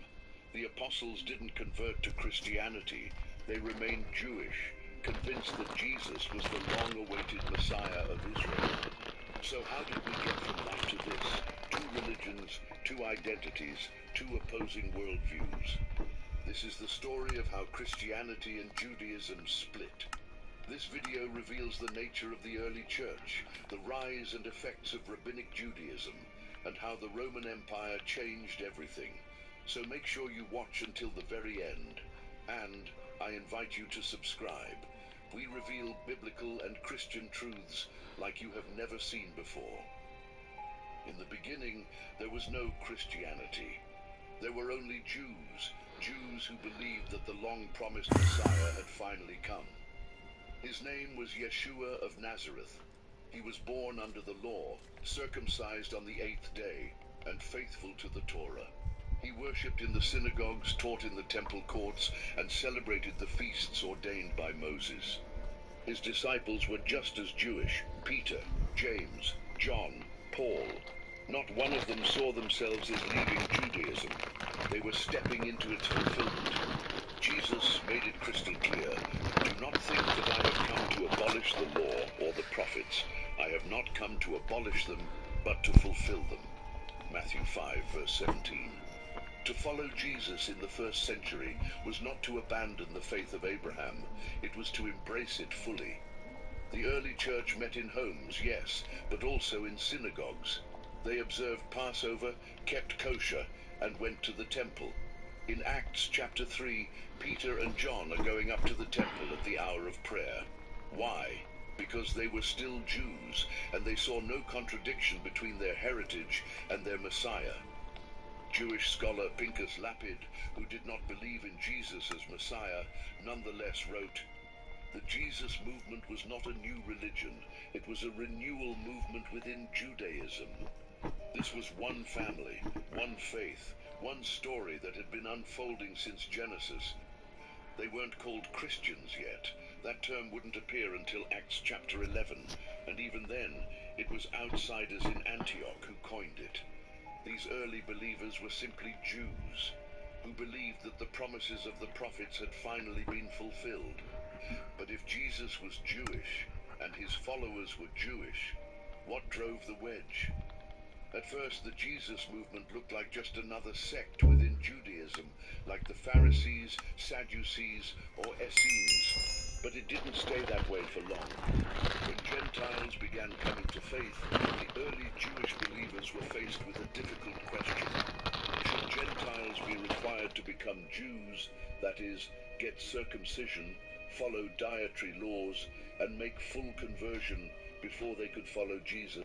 The apostles didn't convert to Christianity. They remained Jewish, convinced that Jesus was the long-awaited Messiah of Israel. So how did we get from that to this? Two religions, two identities, two opposing worldviews. This is the story of how Christianity and Judaism split. This video reveals the nature of the early church, the rise and effects of rabbinic Judaism, and how the Roman Empire changed everything. So make sure you watch until the very end. And I invite you to subscribe. We reveal biblical and Christian truths like you have never seen before. In the beginning, there was no Christianity. There were only Jews, Jews who believed that the long-promised Messiah had finally come. His name was Yeshua of Nazareth. He was born under the law, circumcised on the 8th day, and faithful to the Torah. He worshipped in the synagogues, taught in the temple courts, and celebrated the feasts ordained by Moses. His disciples were just as Jewish: Peter, James, John, Paul. Not one of them saw themselves as leaving Judaism. They were stepping into its fulfillment. Jesus made it crystal clear: do not think that I have come to abolish the law or the prophets. I have not come to abolish them, but to fulfill them. Matthew 5, verse 17. To follow Jesus in the first century was not to abandon the faith of Abraham. It was to embrace it fully. The early church met in homes, yes, but also in synagogues. They observed Passover, kept kosher, and went to the temple. In Acts chapter 3, Peter and John are going up to the temple at the hour of prayer. Why? Because they were still Jews, and they saw no contradiction between their heritage and their Messiah. Jewish scholar Pinchas Lapid, who did not believe in Jesus as Messiah, nonetheless wrote, "The Jesus movement was not a new religion. It was a renewal movement within Judaism. This was one family, one faith, one story that had been unfolding since Genesis. They weren't called Christians yet. That term wouldn't appear until Acts chapter 11, and even then, it was outsiders in Antioch who coined it. These early believers were simply Jews, who believed that the promises of the prophets had finally been fulfilled. But if Jesus was Jewish, and his followers were Jewish, what drove the wedge? At first, the Jesus movement looked like just another sect within Judaism, like the Pharisees, Sadducees, or Essenes. But it didn't stay that way for long. When Gentiles began coming to faith, the early Jewish believers were faced with a difficult question. Should Gentiles be required to become Jews, that is, get circumcision, follow dietary laws, and make full conversion before they could follow Jesus?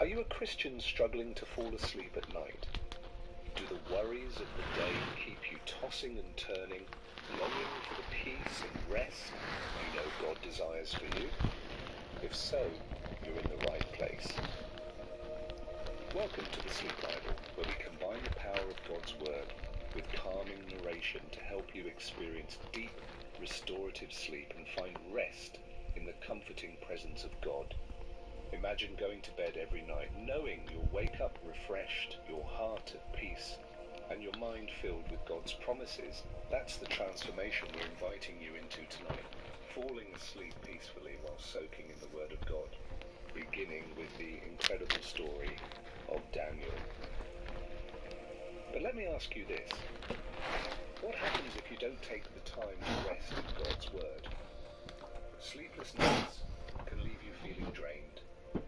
Are you a Christian struggling to fall asleep at night? Do the worries of the day keep you tossing and turning, longing for the peace and rest you know God desires for you? If so, you're in the right place. Welcome to the Sleep Bible, where we combine the power of God's Word with calming narration to help you experience deep, restorative sleep and find rest in the comforting presence of God. Imagine going to bed every night knowing you'll wake up refreshed, your heart at peace, and your mind filled with God's promises. That's the transformation we're inviting you into tonight, falling asleep peacefully while soaking in the Word of God, beginning with the incredible story of Daniel. But let me ask you this. What happens if you don't take the time to rest in God's Word? Sleepless nights can leave you feeling drained,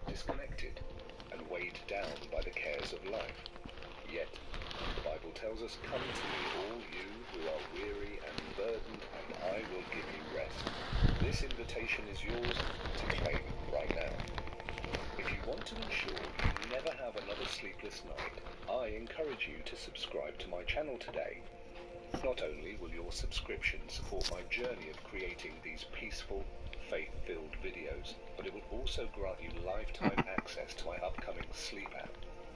disconnected, and weighed down by the cares of life. Yet, the Bible tells us, "Come to me, all you who are weary and burdened, and I will give you rest." This invitation is yours to claim right now. If you want to ensure you never have another sleepless night, I encourage you to subscribe to my channel today. Not only will your subscription support my journey of creating these peaceful, faith-filled videos, but it will also grant you lifetime access to my upcoming sleep app,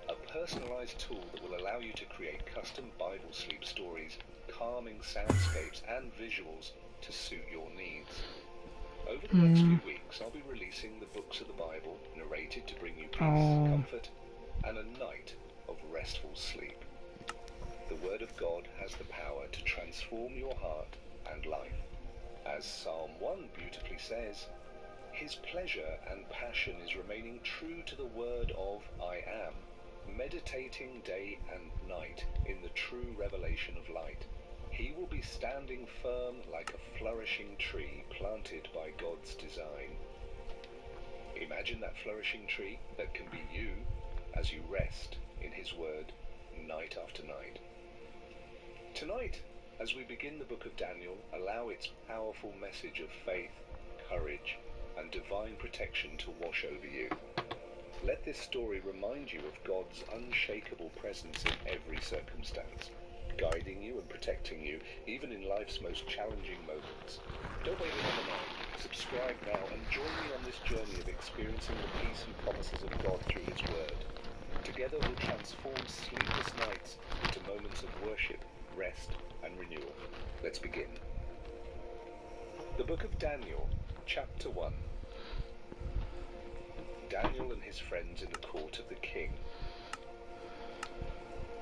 a personalized tool that will allow you to create custom Bible sleep stories, calming soundscapes, and visuals to suit your needs. Over the next few weeks, I'll be releasing the books of the Bible, narrated to bring you peace, comfort, and a night of restful sleep. The Word of God has the power to transform your heart and life. As Psalm 1 beautifully says, "His pleasure and passion is remaining true to the word of I am, meditating day and night in the true revelation of light. He will be standing firm like a flourishing tree planted by God's design." Imagine that flourishing tree that can be you as you rest in His Word night after night. Tonight, as we begin the book of Daniel, allow its powerful message of faith, courage, and divine protection to wash over you. Let this story remind you of God's unshakable presence in every circumstance, guiding you and protecting you, even in life's most challenging moments. Don't wait another night. Subscribe now and join me on this journey of experiencing the peace and promises of God through His Word. Together we'll transform sleepless nights into moments of worship, rest, and renewal. Let's begin. The Book of Daniel, Chapter 1. Daniel and his friends in the court of the king.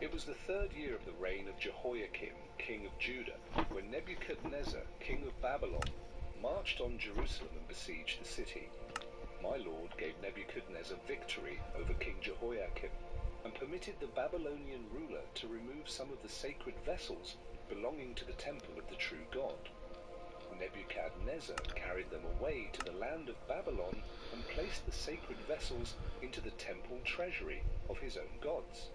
It was the 3rd year of the reign of Jehoiakim, king of Judah, when Nebuchadnezzar, king of Babylon, marched on Jerusalem and besieged the city. My Lord gave Nebuchadnezzar victory over King Jehoiakim, and permitted the Babylonian ruler to remove some of the sacred vessels belonging to the temple of the true God. Nebuchadnezzar carried them away to the land of Babylon and placed the sacred vessels into the temple treasury of his own gods.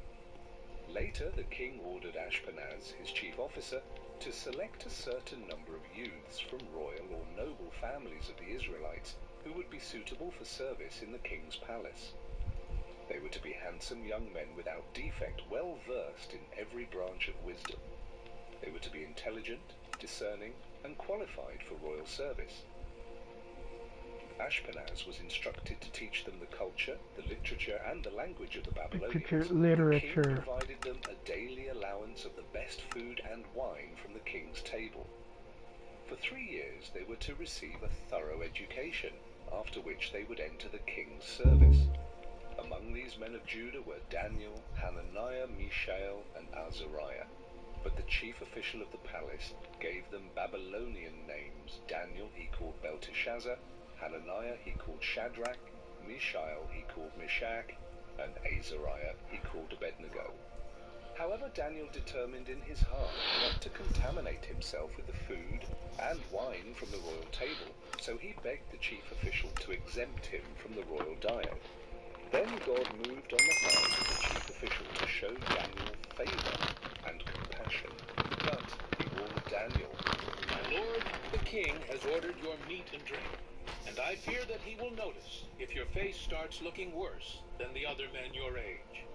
Later, the king ordered Ashpenaz, his chief officer, to select a certain number of youths from royal or noble families of the Israelites who would be suitable for service in the king's palace. They were to be handsome young men without defect, well versed in every branch of wisdom. They were to be intelligent, discerning, and qualified for royal service. Ashpenaz was instructed to teach them the culture, the literature, and the language of the Babylonians. The king provided them a daily allowance of the best food and wine from the king's table. For 3 years they were to receive a thorough education, after which they would enter the king's service. Among these men of Judah were Daniel, Hananiah, Mishael, and Azariah. But the chief official of the palace gave them Babylonian names. Daniel he called Belteshazzar, Hananiah he called Shadrach, Mishael he called Meshach, and Azariah he called Abednego. However, Daniel determined in his heart not to contaminate himself with the food and wine from the royal table, so he begged the chief official to exempt him from the royal diet. Then God moved on the heart of the chief official to show Daniel favor and compassion. But he warned Daniel, "My lord, the king has ordered your meat and drink, and I fear that he will notice if your face starts looking worse than the other men your age.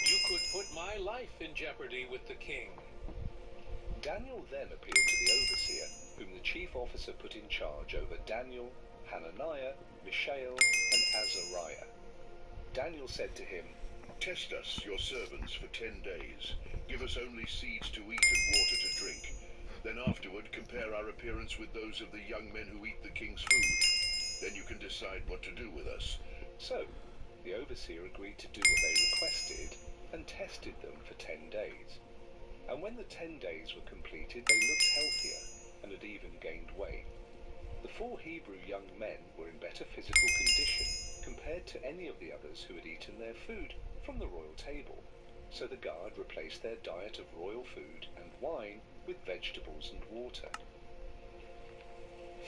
You could put my life in jeopardy with the king." Daniel then appealed to the overseer, whom the chief officer put in charge over Daniel, Hananiah, Mishael, and Azariah. Daniel said to him, Test us, your servants, for 10 days. Give us only seeds to eat and water to drink. Then afterward compare our appearance with those of the young men who eat the king's food. Then you can decide what to do with us. So, the overseer agreed to do what they requested and tested them for 10 days. And when the 10 days were completed, they looked healthier and had even gained weight. The 4 Hebrew young men were in better physical condition compared to any of the others who had eaten their food from the royal table. So the guard replaced their diet of royal food and wine with vegetables and water.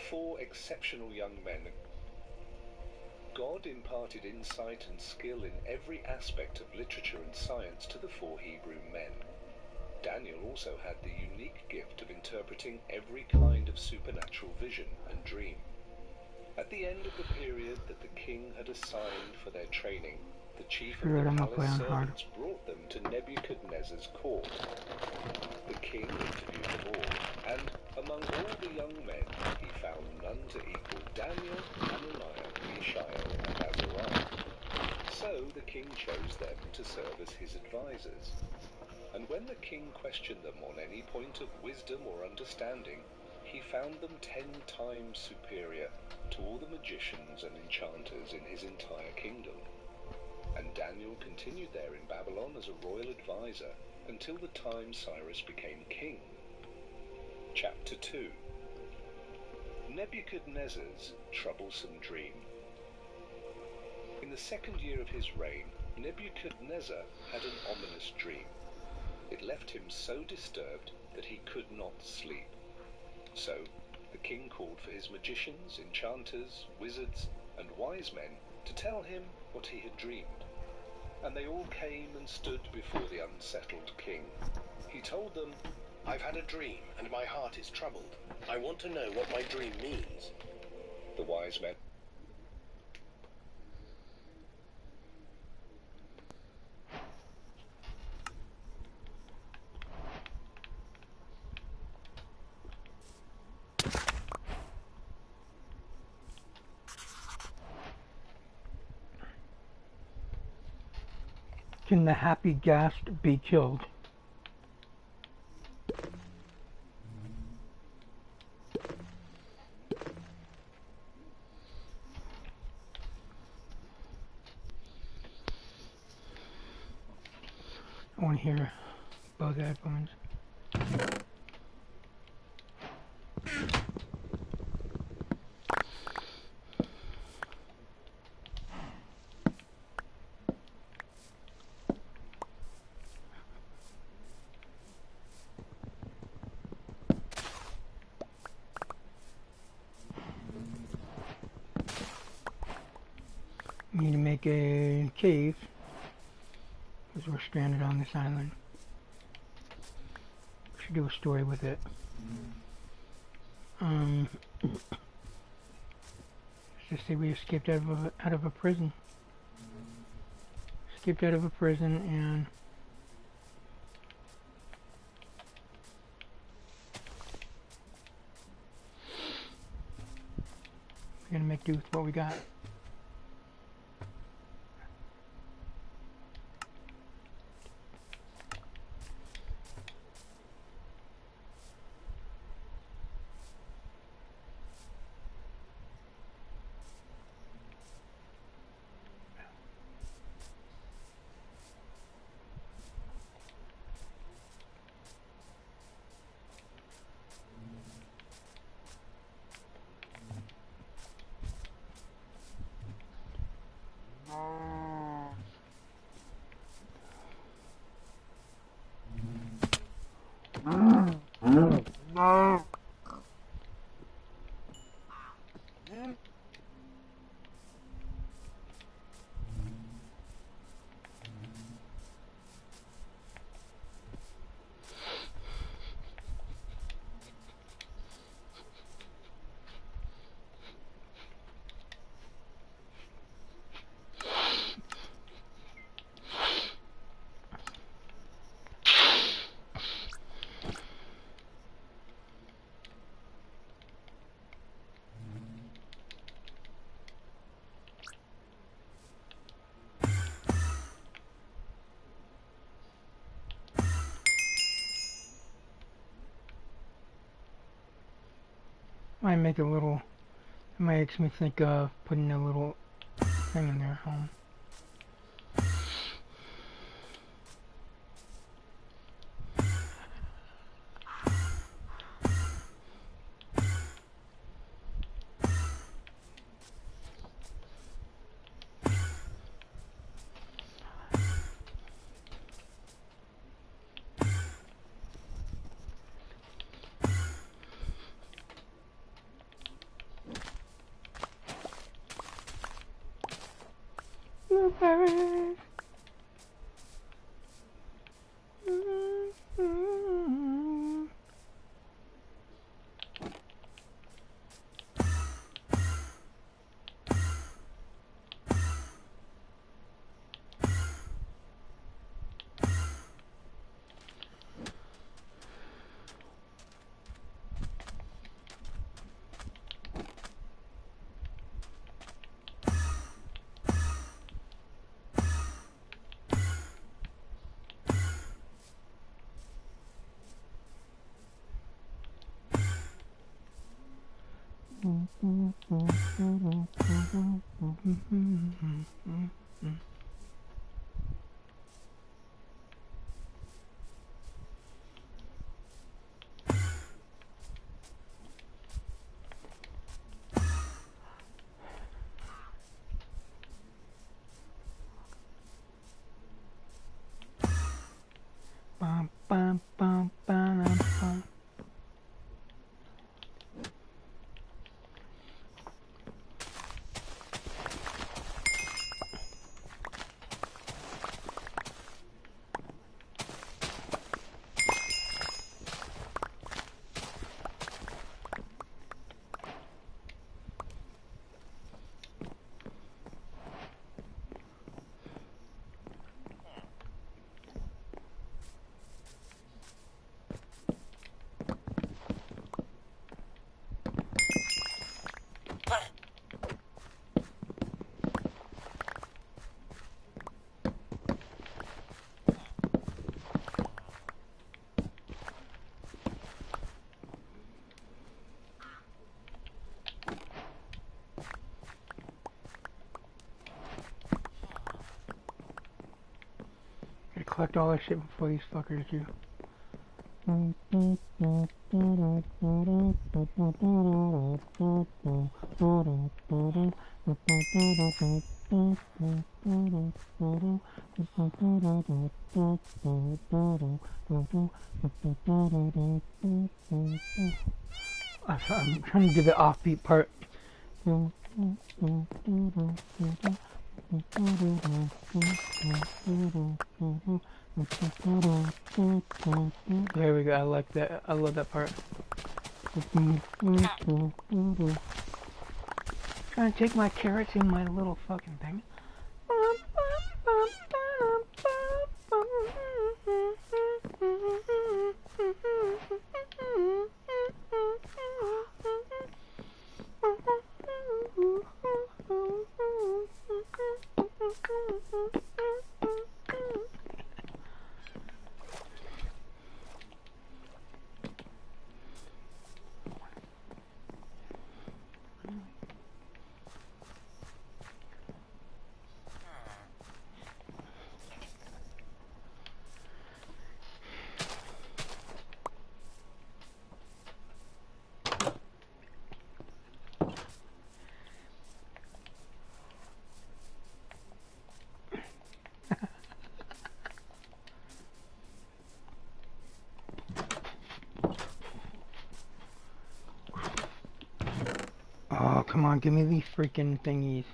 4 exceptional young men. God imparted insight and skill in every aspect of literature and science to the 4 Hebrew men. Daniel also had the unique gift of interpreting every kind of supernatural vision and dream. At the end of the period that the king had assigned for their training, the chief of the palace servants brought them to Nebuchadnezzar's court. The king interviewed them all, and among all the young men, he found none to equal Daniel, Hananiah, Mishael, and Azariah. So the king chose them to serve as his advisors. And when the king questioned them on any point of wisdom or understanding, he found them 10 times superior to all the magicians and enchanters in his entire kingdom. And Daniel continued there in Babylon as a royal advisor until the time Cyrus became king. Chapter 2. Nebuchadnezzar's troublesome dream. In the 2nd year of his reign, Nebuchadnezzar had an ominous dream. It left him so disturbed that he could not sleep. So the king called for his magicians, enchanters, wizards, and wise men to tell him what he had dreamed. And they all came and stood before the unsettled king. He told them, I've had a dream, and my heart is troubled. I want to know what my dream means. The wise men Can the happy guest be killed? I want to hear both headphones. We need to make a cave because we're stranded on this island. Should do a story with it. Let's just say we escaped out of a prison. Escaped out of a prison and we're gonna make do with what we got. Might make a little. It makes me think of putting a little thing in their home. Blueberries. Bum, bum, bum, bum, bum. Gotta collect all that shit before these fuckers do. I'm trying to do the offbeat part. There we go. I like that. I love that part. Trying to take my carrots in my little fucking thing. Oh, come on, give me these freaking thingies.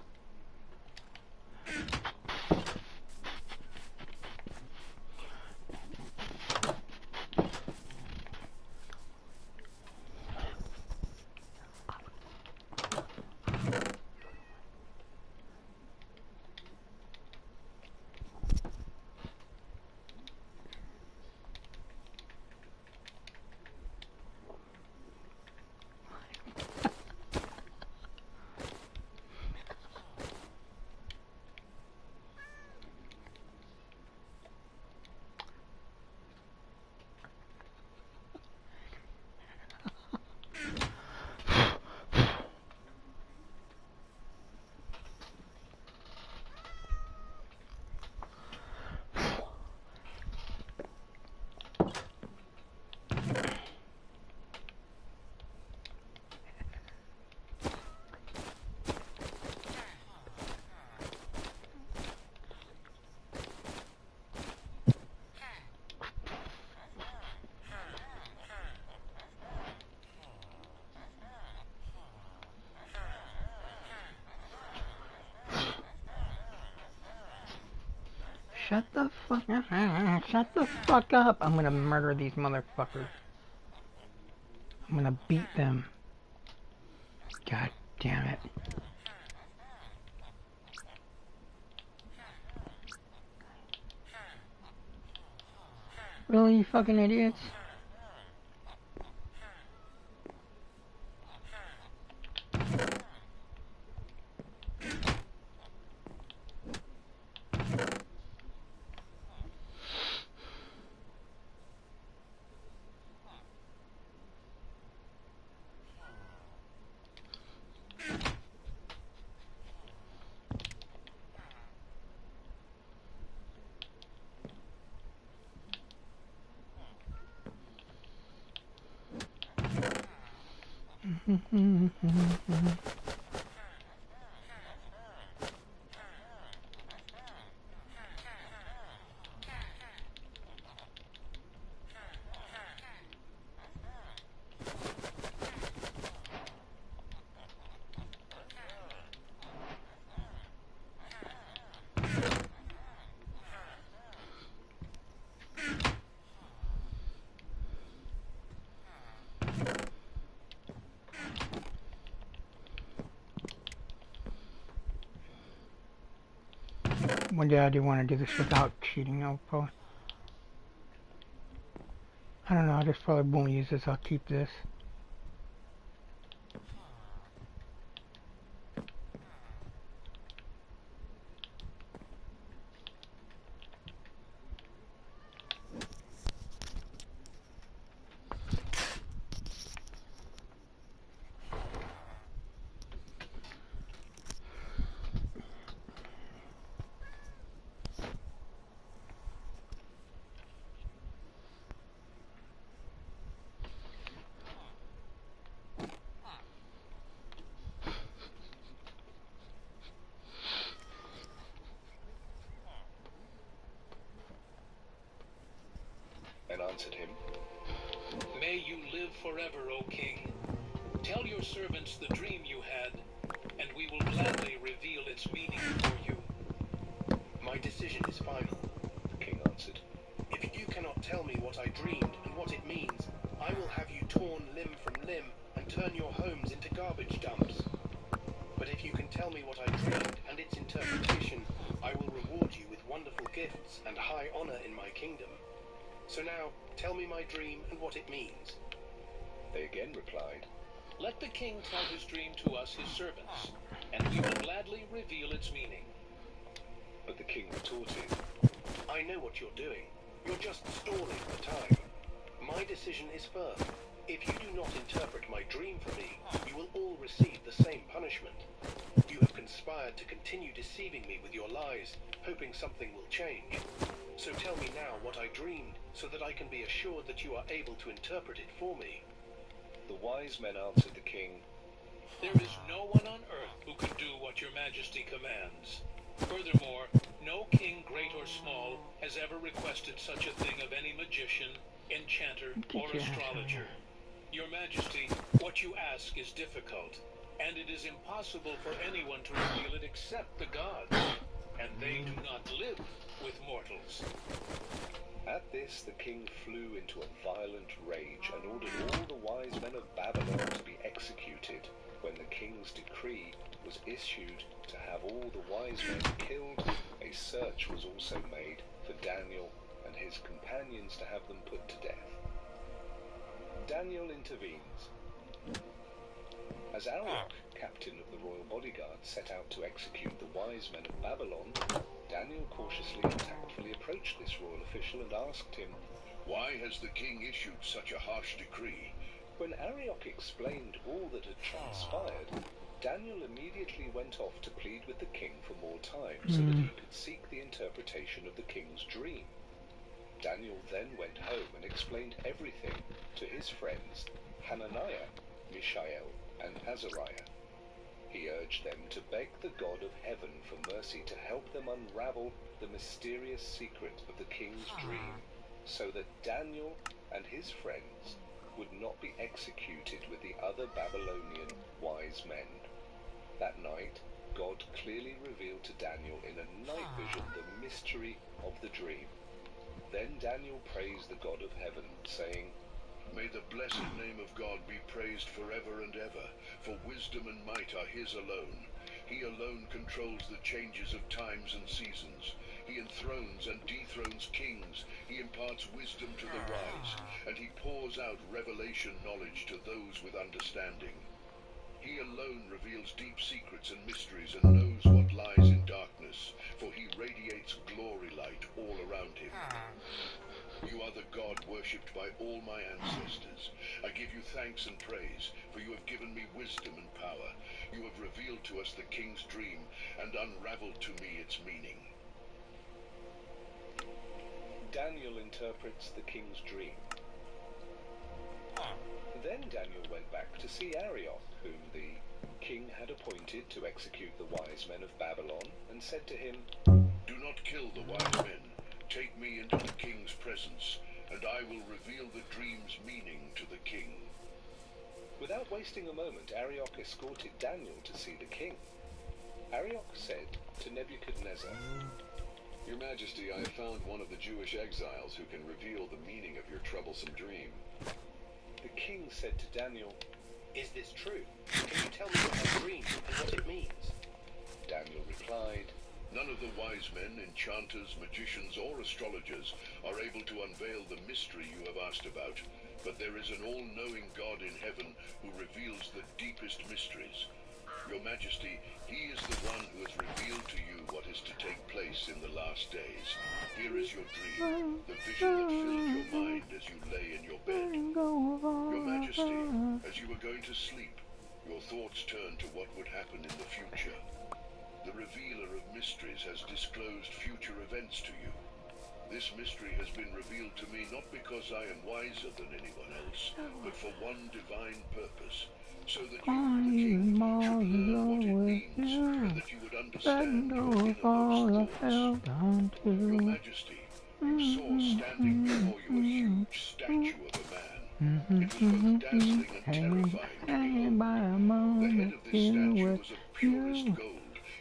Shut the fuck up. Shut the fuck up. I'm gonna murder these motherfuckers. I'm gonna beat them. God damn it. Really, you fucking idiots? One day I do want to do this without cheating, though, probably. I don't know, I just probably won't use this, I'll keep this. And answered him, May you live forever, O king. Tell your servants the dream you had, and we will gladly reveal its meaning for you. My decision is final, the king answered. If you cannot tell me what I dreamed and what it means, I will have you torn limb from limb and turn your homes into garbage dumps. But if you can tell me what I dreamed and its interpretation, I will reward you with wonderful gifts and high honor in my kingdom. So now, tell me my dream and what it means. They again replied, Let the king tell his dream to us, his servants, and we will gladly reveal its meaning. But the king retorted, I know what you're doing. You're just stalling for time. My decision is firm. If you do not interpret my dream for me, you will all receive the same punishment. You have conspired to continue deceiving me with your lies, hoping something will change. So tell me now what I dreamed, so that I can be assured that you are able to interpret it for me. The wise men answered the king, There is no one on earth who can do what your majesty commands. Furthermore, no king, great or small, has ever requested such a thing of any magician, enchanter, or astrologer. Your majesty, what you ask is difficult, and it is impossible for anyone to reveal it except the gods, and they do not live with mortals. At this the king flew into a violent rage and ordered all the wise men of Babylon to be executed. When the king's decree was issued to have all the wise men killed, a search was also made for Daniel and his companions to have them put to death. Daniel intervenes. As Arioch, captain of the royal bodyguard, set out to execute the wise men of Babylon, Daniel cautiously and tactfully approached this royal official and asked him, Why has the king issued such a harsh decree? When Arioch explained all that had transpired, Daniel immediately went off to plead with the king for more time so that he could seek the interpretation of the king's dream. Daniel then went home and explained everything to his friends Hananiah, Mishael, and Azariah. He urged them to beg the God of heaven for mercy to help them unravel the mysterious secret of the king's dream, so that Daniel and his friends would not be executed with the other Babylonian wise men. That night, God clearly revealed to Daniel in a night vision the mystery of the dream. Then Daniel praised the God of heaven, saying, May the blessed name of God be praised forever and ever, for wisdom and might are his alone. He alone controls the changes of times and seasons. He enthrones and dethrones kings. He imparts wisdom to the wise, and he pours out revelation knowledge to those with understanding. He alone reveals deep secrets and mysteries and knows what lies in darkness, for he radiates glory light all around him. You are the God worshipped by all my ancestors. I give you thanks and praise, for you have given me wisdom and power. You have revealed to us the king's dream and unraveled to me its meaning. Daniel interprets the king's dream. Then Daniel went back to see Arioch, whom the king had appointed to execute the wise men of Babylon, and said to him, Do not kill the wise men. Take me into the king's presence, and I will reveal the dream's meaning to the king. Without wasting a moment, Arioch escorted Daniel to see the king. Arioch said to Nebuchadnezzar, Your Majesty, I have found one of the Jewish exiles who can reveal the meaning of your troublesome dream. The king said to Daniel, Is this true? Can you tell me what I dreamed and what it means? Daniel replied, None of the wise men, enchanters, magicians, or astrologers are able to unveil the mystery you have asked about, but there is an all-knowing God in heaven who reveals the deepest mysteries. Your Majesty, he is the one who has revealed to you what is to take place in the last days. Here is your dream, the vision that filled your mind as you lay in your bed. Your Majesty, as you were going to sleep, your thoughts turned to what would happen in the future. The revealer of mysteries has disclosed future events to you. This mystery has been revealed to me not because I am wiser than anyone else, but for one divine purpose, so that you, the king, should learn what it means, and that you would understand your innermost thoughts. Your Majesty, you saw standing before you a huge statue of a man. It was both dazzling and terrifying to behold. The head of this statue was of purest gold.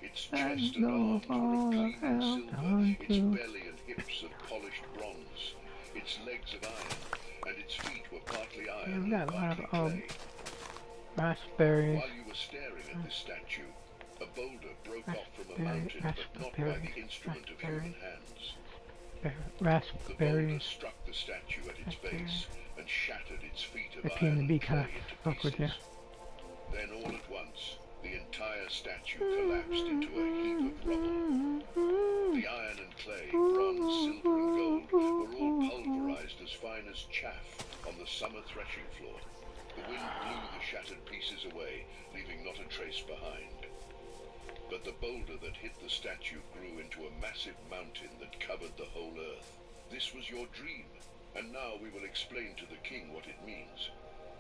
Its chest and arms were of gleaming silver, its belly and hips of polished bronze, its legs of iron, and its feet were partly iron and partly clay. Raspberries. While you were staring at this statue, a boulder broke off from a mountain, but not by the instrument of human hands. The boulder struck the statue at its base and shattered its feet of iron and clay into pieces. Then all at once, the entire statue collapsed into a heap of rubble. The iron and clay, bronze, silver and gold were all pulverized as fine as chaff on the summer threshing floor. The wind blew the shattered pieces away, leaving not a trace behind. But the boulder that hit the statue grew into a massive mountain that covered the whole earth. This was your dream, and now we will explain to the king what it means.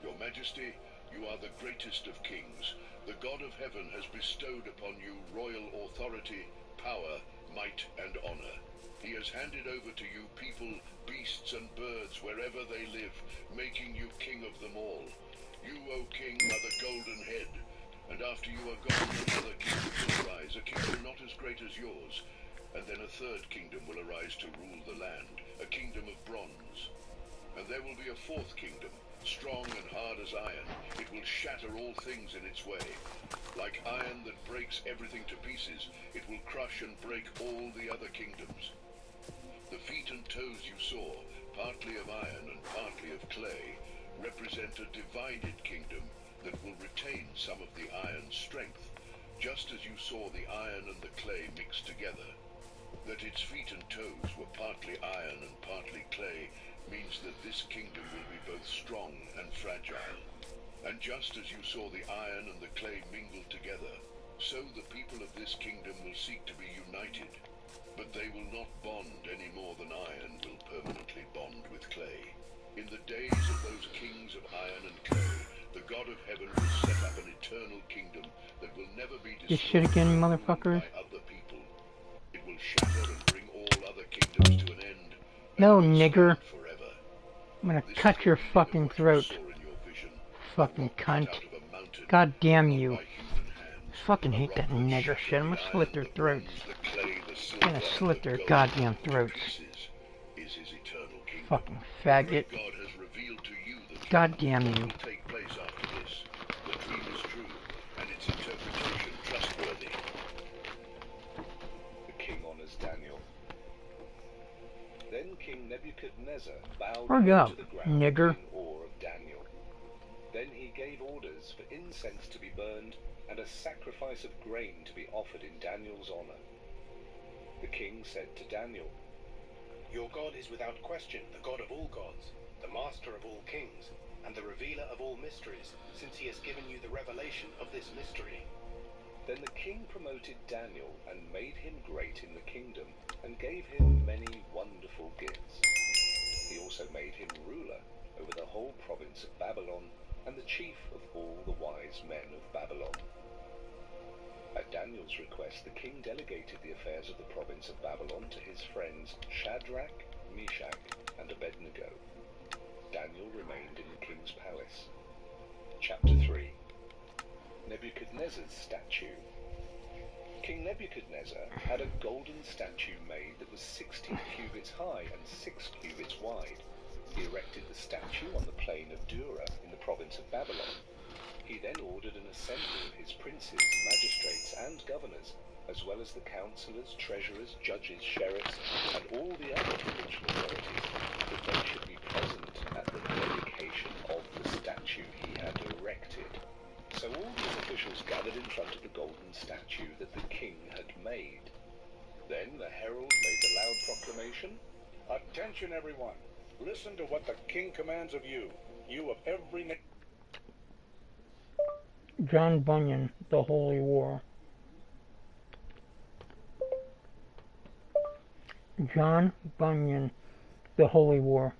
Your Majesty, you are the greatest of kings. The God of heaven has bestowed upon you royal authority, power, might, and honor. He has handed over to you people, beasts, and birds wherever they live, making you king of them all. You, O king, are the golden head, and after you are gone, another kingdom will arise, a kingdom not as great as yours, and then a third kingdom will arise to rule the land, a kingdom of bronze. And there will be a fourth kingdom, strong and hard as iron. It will shatter all things in its way. Like iron that breaks everything to pieces, it will crush and break all the other kingdoms. The feet and toes you saw, partly of iron and partly of clay, represent a divided kingdom that will retain some of the iron's strength, just as you saw the iron and the clay mixed together. That its feet and toes were partly iron and partly clay means that this kingdom will be both strong and fragile. And just as you saw the iron and the clay mingled together, so the people of this kingdom will seek to be united. But they will not bond any more than iron will permanently bond with clay. In the days of those kings of iron and clay, the God of heaven will set up an eternal kingdom that will never be destroyed This shit again, motherfucker. by other people. It will shatter and bring all other kingdoms to an end. No, nigger. I'm gonna cut your fucking throat. Fucking cunt. God damn you. I fucking hate that nigger shit. I'm gonna slit their throats. The clay that gonna slit their goddamn throats. Is his eternal kingdom. Fucking faggot. God has revealed to you the God damn you. will take place after this. The dream is true, and its interpretation trustworthy. The king honors Daniel. Then King Nebuchadnezzar bowed Hurry down up, to the ground nigger. in awe of Daniel. Then he gave orders for incense to be burned and a sacrifice of grain to be offered in Daniel's honor. The king said to Daniel, Your God is without question the God of all gods, the master of all kings, and the revealer of all mysteries, since he has given you the revelation of this mystery. Then the king promoted Daniel and made him great in the kingdom, and gave him many wonderful gifts. He also made him ruler over the whole province of Babylon, and the chief of all the wise men of Babylon. At Daniel's request, the king delegated the affairs of the province of Babylon to his friends Shadrach, Meshach, and Abednego. Daniel remained in the king's palace. Chapter 3. Nebuchadnezzar's statue. King Nebuchadnezzar had a golden statue made that was 16 cubits high and 6 cubits wide. He erected the statue on the plain of Dura in the province of Babylon. He then ordered an assembly of his princes, magistrates, and governors, as well as the councillors, treasurers, judges, sheriffs, and all the other provincial authorities, that they should be present at the dedication of the statue he had erected. So all these officials gathered in front of the golden statue that the king had made. Then the herald made the loud proclamation, Attention, everyone. Listen to what the king commands of you, you of every nation. John Bunyan, The Holy War. John Bunyan, The Holy War.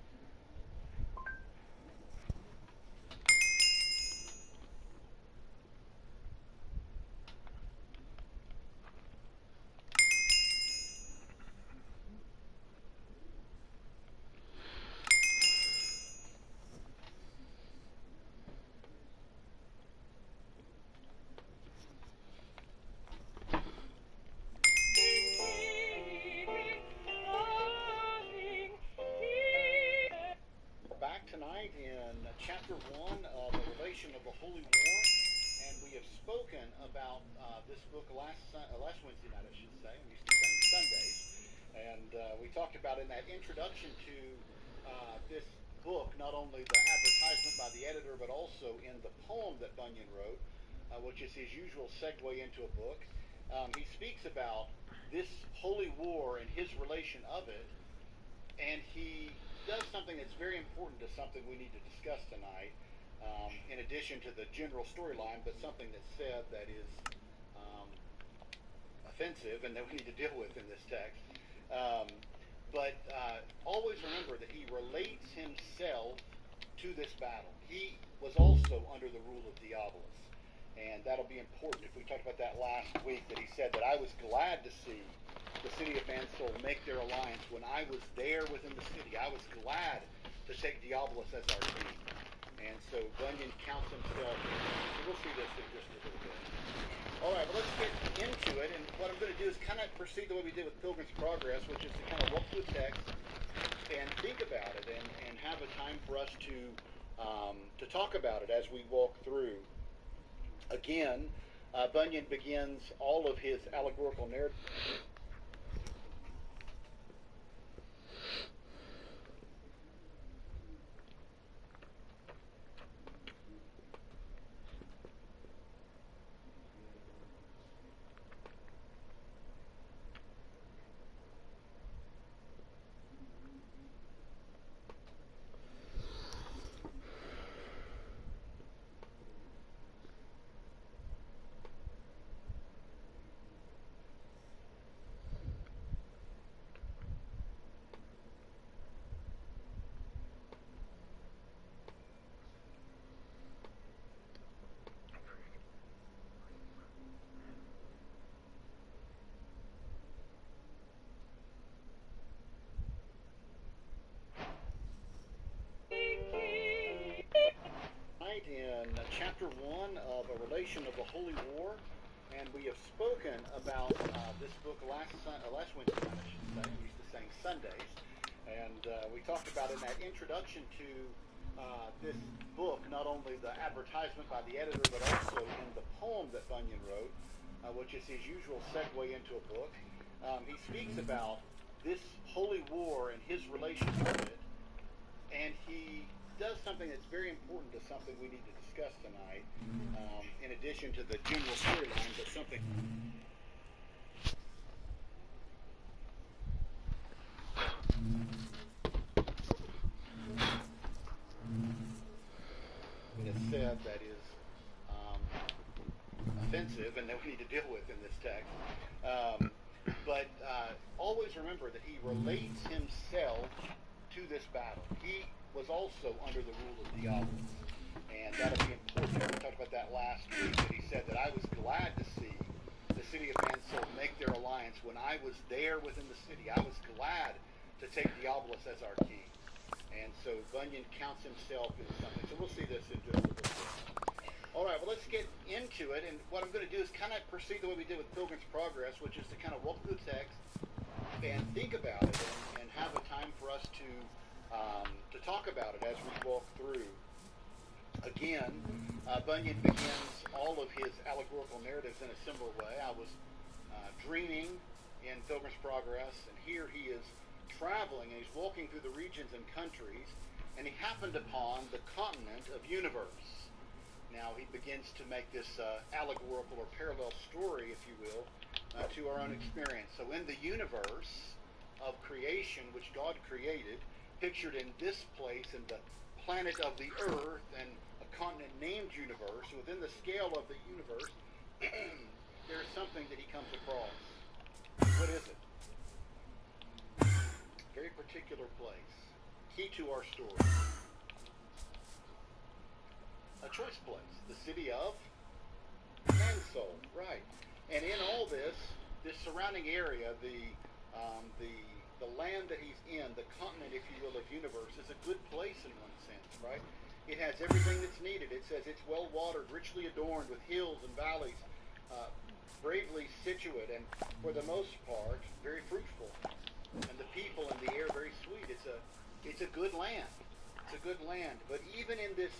Chapter 1 of The Revelation of the Holy War, and we have spoken about this book last Wednesday night, I should say. We used to say Sundays, and we talked about in that introduction to this book, not only the advertisement by the editor, but also in the poem that Bunyan wrote, which is his usual segue into a book. He speaks about this holy war and his relation of it, and he does something that's very important to something we need to discuss tonight, in addition to the general storyline, but something that's said that is offensive and that we need to deal with in this text. But always remember that he relates himself to this battle. He was also under the rule of Diabolus, and that'll be important. If we talked about that last week, that he said that I was glad to see the city of Mansoul make their alliance when I was there within the city. I was glad to take Diabolus as our king. And so Bunyan counts himself. We'll see this in just a little bit. All right, well, let's get into it. And what I'm going to do is kind of proceed the way we did with Pilgrim's Progress, which is to kind of walk through the text and think about it and have a time for us to talk about it as we walk through. Again, Bunyan begins all of his allegorical narrative. In chapter 1 of A Relation of the Holy War, and we have spoken about this book last Wednesday night, I should say. I'm used to saying Sundays. And we talked about in that introduction to this book, not only the advertisement by the editor, but also in the poem that Bunyan wrote, which is his usual segue into a book. He speaks about this holy war and his relation to it, and he does something that's very important to something we need to discuss tonight, in addition to the general storyline, but something... It's said that is offensive and that we need to deal with in this text. But always remember that he relates himself to this battle. He was also under the rule of Diabolus, and that'll be important. We talked about that last week, that he said that I was glad to see the city of Mansoul make their alliance when I was there within the city. I was glad to take Diabolus as our king. And so Bunyan counts himself in something. So we'll see this in just a little bit. All right, well, let's get into it. And what I'm going to do is kind of proceed the way we did with Pilgrim's Progress, which is to kind of walk through the text and think about it and have a time for us to talk about it as we walk through. Again, Bunyan begins all of his allegorical narratives in a similar way. I was dreaming in Pilgrim's Progress, and here he is traveling, and he's walking through the regions and countries, and he happened upon the continent of Universe. Now he begins to make this allegorical or parallel story, if you will, to our own experience. So in the universe of creation, which God created, pictured in this place, in the planet of the Earth, and a continent named Universe, within the scale of the universe, there is something that he comes across. What is it? Very particular place. Key to our story. A choice place. The city of Mansoul. Right. And in all this surrounding area, the land that he's in, the continent, if you will, of Universe, is a good place in one sense, right? It has everything that's needed. It says it's well watered, richly adorned with hills and valleys, bravely situate, and for the most part, very fruitful. And the people and the air very sweet. It's a good land. It's a good land. But even in this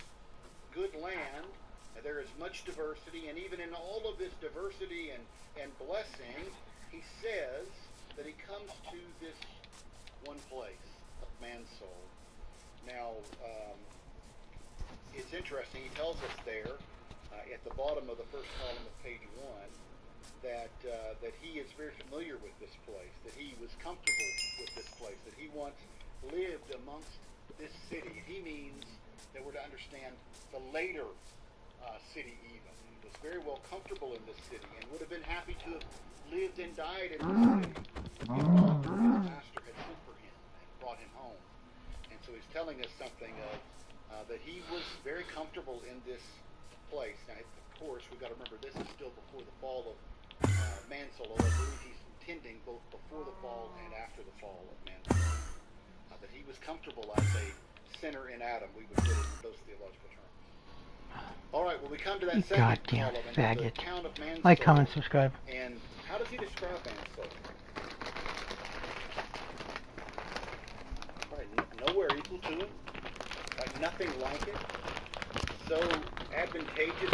good land, there is much diversity, and even in all of this diversity and blessing, he says that he comes to this one place, Mansoul. Now, it's interesting. He tells us there, at the bottom of the first column of page 1, that he is very familiar with this place, that he was comfortable with this place, that he once lived amongst this city. He means that we're to understand the later city even. He was very well comfortable in this city and would have been happy to have lived and died in this city if his master had sent for him and brought him home. And so he's telling us something of that he was very comfortable in this place. Now, of course, we've got to remember this is still before the fall of Mansoul, although I believe he's intending both before the fall and after the fall of Mansoul. That he was comfortable as a sinner in Adam, we would put it in those theological terms. All right, well, we come to that second Goddamn column, faggot. the town of Mansoul. Like, comment, subscribe. And how does he describe Mansoul? Right, nowhere equal to him. Right, nothing like it. So advantageous.